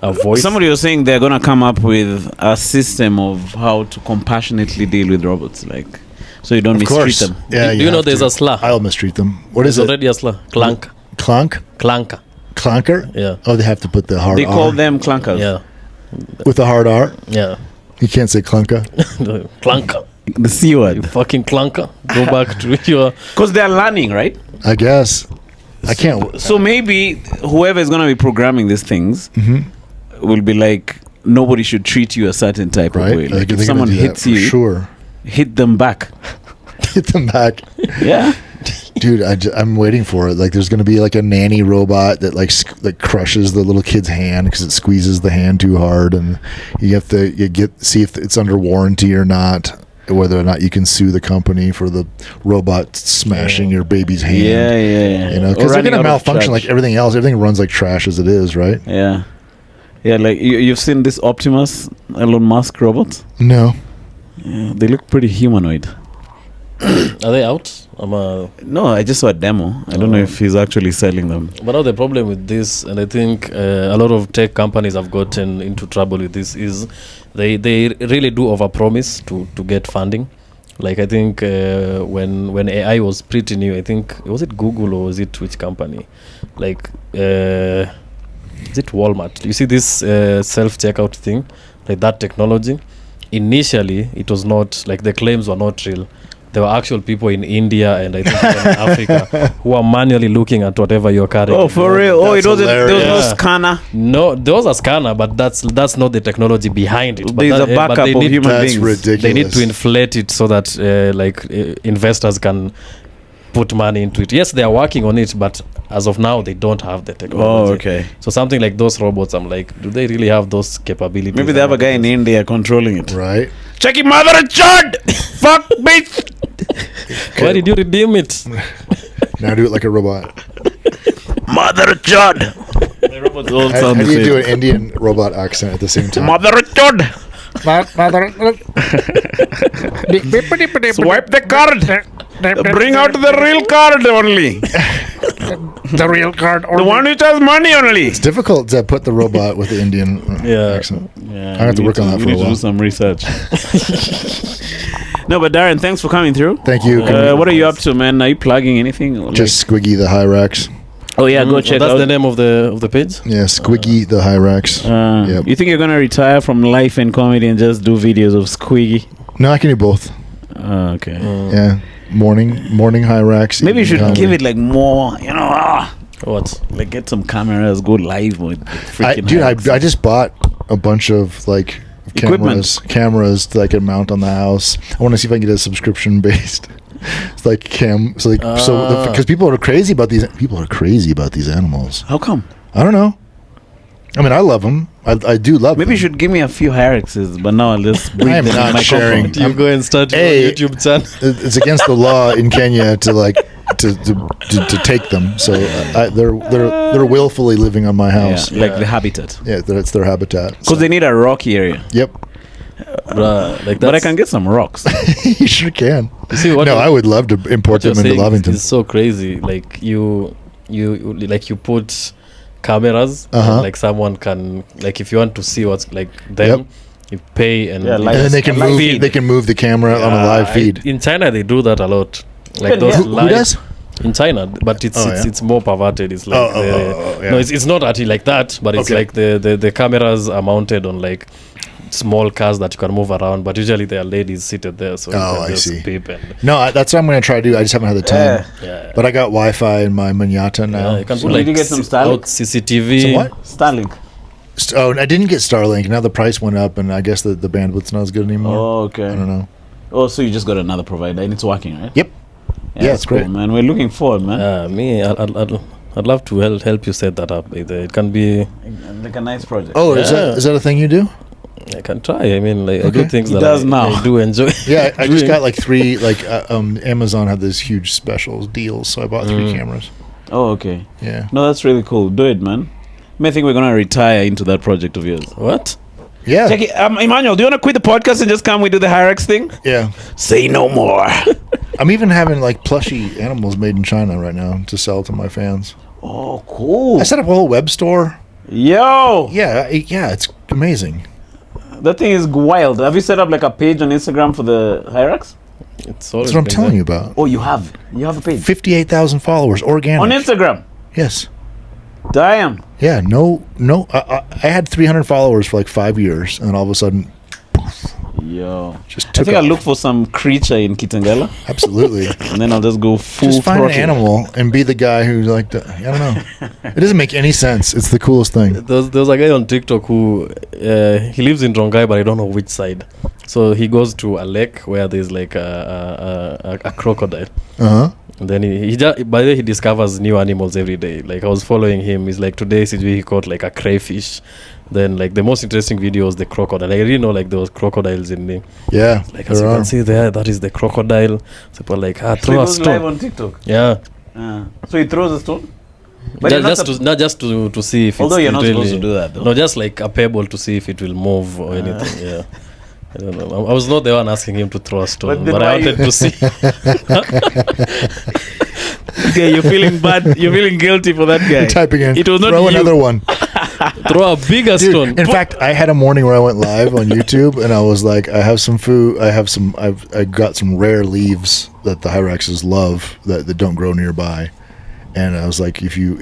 a voice. Somebody was saying they're gonna come up with a system of how to compassionately deal with robots, like so you don't mistreat them. Yeah. Do you know there's a slur? I'll mistreat them. What is There's it? already a slur. Clank. Clunk? Clanker. Clonker? Yeah. Oh, they have to put the hard They R. call them clunkers. Yeah. With the hard R? Yeah. You can't say clunker. Clanker. The C You word. fucking clunker. Go back to your. Because they're learning, right? I guess. I can't. So maybe whoever is gonna be programming these things Mm-hmm. will be like, nobody should treat you a certain type Right? of way. Like They're if gonna someone do that hits for you, sure. hit them back. Hit them back. Yeah. Dude, I'm waiting for it. Like, there's going to be like a nanny robot that like crushes the little kid's hand because it squeezes the hand too hard, and you have to see if it's under warranty or not, whether or not you can sue the company for the robot smashing your baby's hand. Yeah. You know, Or because they're running going to out of malfunction charge. like everything else. Everything runs like trash as it is, right? Yeah. Yeah, like you've seen this Optimus Elon Musk robot? No. Yeah, they look pretty humanoid. Are they out? No, I just saw a demo. I don't know if he's actually selling them. But now the problem with this, and I think a lot of tech companies have gotten into trouble with this, is they really do overpromise to get funding. Like I think when AI was pretty new, I think was it Google or was it which company? Like is it Walmart? You see this self-checkout thing, like that technology. Initially, it was not like the claims were not real. There were actual people in India and I think even in Africa who are manually looking at whatever you're carrying. Oh, for real? Oh, it wasn't. There was no hilarious. scanner. No, there was a scanner, but that's not the technology behind it. But There's a but backup they of need- human That's beings. ridiculous. They need to inflate it so that investors can put money into it. Yes, they are working on it, but as of now, they don't have the technology. Oh, okay. So something like those robots, I'm like, do they really have those capabilities? Maybe they have a guy in India controlling it. Right? Check your mother and child. Fuck me. Why did you redeem it? Now do it like a robot. Mother Chod. The robots all How sound do the you do same. an Indian robot accent at the same time? Mother Chod. Swipe the card. Bring out the real card only. The real card. The one which has money only. It's difficult to put the robot with the Indian accent. Yeah, I have to we work need on that we for a need to do while. some research. No, but Darren, thanks for coming through. Thank you. What are you up to, man? Are you plugging anything? Or Just Squiggy the Hyrax. oh yeah, go check That's out. the name of the page. Yeah, Squiggy the Hyrax. Yep. You think you're gonna retire from life and comedy and just do videos of Squiggy? No, I can do both. Okay. Yeah, morning Hyrax. Maybe you evening should comedy. give it like more, What? like get some cameras, go live with freaking. I just bought a bunch of like cameras that I can mount on the house. I want to see if I can get a subscription based. It's like because people are crazy about these. People are crazy about these animals. How come? I don't know. I mean, I love them. I do love them. Maybe you should give me a few Hyraxes, but now I'll just breathe I am them in not my sharing. compound. You go and start your Hey. YouTube channel. It's against the law in Kenya to like to take them. So they're willfully living on my house. Yeah, like the habitat. Yeah, that's their habitat. Because they need a rocky area. Yep, Bruh, like But I that's- can get some rocks. you sure can. You see what? No, I would love to import what you're them into saying Lovington. is so crazy. Like you put cameras, Uh-huh. and like someone can, like if you want to see what's like them, Yep. you pay and Yeah, you- like- And then they can live move. feed. They can move the camera on a live feed. In China, they do that a lot. Like Even those here. Who live does? in China, but it's Oh, it's, yeah? it's more perverted. It's like yeah. no, it's not actually like that, but it's Okay. like the cameras are mounted on like small cars that you can move around, but usually there are ladies seated there, so you Oh, can I just see. peep and No, that's what I'm going to try to do. I just haven't had the time. yeah. But I got Wi-Fi in my Manyatta now. Yeah, you can So put like did you get some Starlink? CCTV. Some what? Starlink. Oh, and I didn't get Starlink. Now the price went up, and I guess the bandwidth's not as good anymore. Oh, okay. I don't know. Oh, so you just got another provider and it's working, right? Yep. Yeah, that's it's great. cool, man. We're looking forward, man. Me, I'd love to help you set that up. It can be. Like a nice project. Oh, Yeah. is that a thing you do? I can try. I mean, like I do Okay. things He that does I now. do enjoy. Yeah, I just doing. got like 3. Like Amazon had this huge special deals, so I bought 3 cameras. Oh, okay. Yeah. No, that's really cool. Do it, man. I think we're gonna retire into that project of yours. What? Yeah. Jackie, Emmanuel, do you wanna quit the podcast and just come? We do the Hyrax thing. Yeah. Say no more. I'm even having like plushy animals made in China right now to sell to my fans. Oh, cool. I set up a whole web store. Yo, Yeah, it's amazing. that thing is wild. Have you set up like a page on Instagram for the Hyrax? It's always That's what I'm been telling there. you about. Oh, you have a page 58,000 followers, organic. on Instagram. Yes. Damn. Yeah. No. I had 300 followers for like 5 years, and all of a sudden, Yo, just I took think off. I'll look for some creature in Kitengela, Absolutely. and then I'll just go full Just find throttle. an animal and be the guy who like I don't know. It doesn't make any sense. It's the coolest thing. There's a guy on TikTok who he lives in Rongai, but I don't know which side. So he goes to a lake where there's like a crocodile. Uh huh. And then he by the way, he discovers new animals every day. Like I was following him. He's like today he caught like a crayfish. Then like the most interesting video was the crocodile. I really know like there was crocodiles in the Yeah. like as there you are. can see there, that is the crocodile. So people are like So he throw a goes live stone. on TikTok. Yeah. So he throws a stone. But you're not Not just to see if Although it's you're not really, supposed to do that, though. No, just like a pebble to see if it will move or anything. Yeah. I don't know. I was not the one asking him to throw a stone, But then but I why wanted you- to see. Okay, you're feeling bad. You're feeling guilty for that guy. Typing in. It was not throw you. another one. Throw a bigger Dude, stone. in fact, I had a morning where I went live on YouTube, and I was like, I have some food. I got some rare leaves that the Hyraxes love that don't grow nearby, and I was like, if you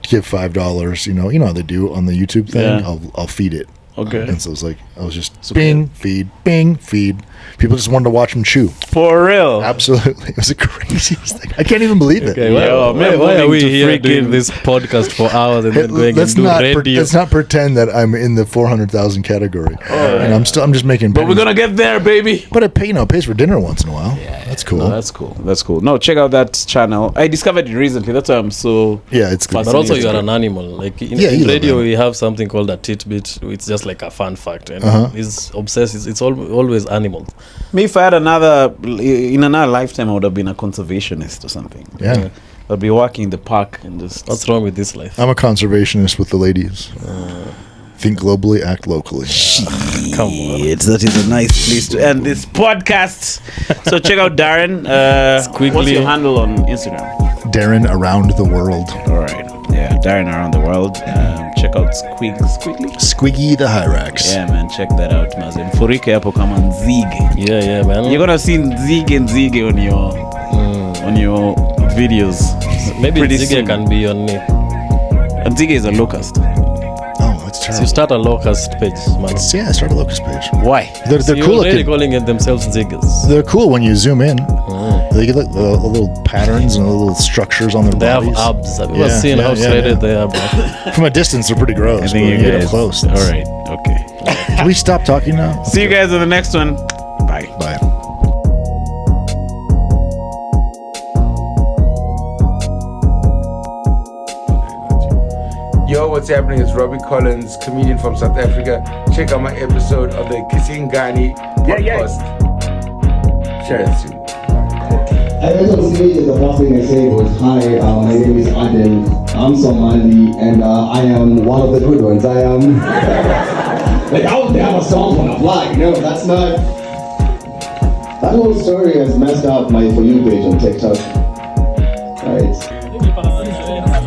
give $5, you know how they do on the YouTube thing, Yeah. I'll feed it. Okay. And so it was like, I was just bing, feed, bing, feed. People just wanted to watch them chew. For real. Absolutely, it was the craziest thing. I can't even believe it. Okay, Yo, man, why are moving we to here freaking- doing this podcast for hours and then going Let's and do not radio? let's not pretend that I'm in the 400,000 category. And I'm just making. But we're pennies. gonna get there, baby. But it pays for dinner once in a while. That's cool. No, that's cool. That's cool. No, check out that channel. I discovered it recently. That's why I'm so. Yeah, it's good. But also, you are an animal. Like in, Yeah, you in love radio, animals. we have something called a tidbit. It's just like a fun fact, and he's obsessed. It's always animals. Me, if I had in another lifetime, I would have been a conservationist or something. Yeah. I'll be walking in the park and just. What's wrong with this life? I'm a conservationist with the ladies. Think globally, act locally. Come on. That is a nice place to end this podcast. So check out Darren. Squiggly. What's your handle on Instagram? Darren around the world. All right. Yeah, Darren around the world. Check out Squiggly. Squiggy the Hyrax. Yeah, man. Check that out, Mazin. Mfurike hapo kama nzige. Yeah, man. You're gonna see nzige on your videos. Maybe pretty Zige soon. can be on it. Nzige is a locust. Oh, that's So terrible. you start a locust page, man. Yeah, I started a locust page. Why? They're So you're cool already looking. calling it themselves Ziggers. They're cool when you zoom in. They get like the little patterns and the little structures on their They have bodies. abs. Have you ever Yeah, seen yeah, how yeah, shredded yeah. they are, bro? From a distance, they're pretty gross. I But think when you you get guys. up close. All right. Okay. Can we stop talking now? See you guys in the next one. Bye. Bye. Yo, what's happening? It's Robbie Collins, comedian from South Africa. Check out my episode of the Kisingani podcast. Share it soon. I just see the first thing I say was, hi, my name is Adel, I'm Somali, and I am one of the good ones. I am, like, I would have a song on a flag, that's not, that whole story has messed up my For You page on TikTok. Right.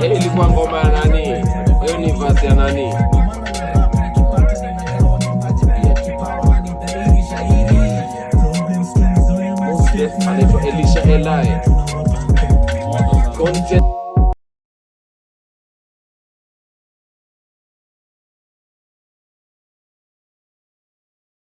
Ilikuwa ngoma ya nani? Hiyo ni verse ya nani? Anaitwa Elisha Eli.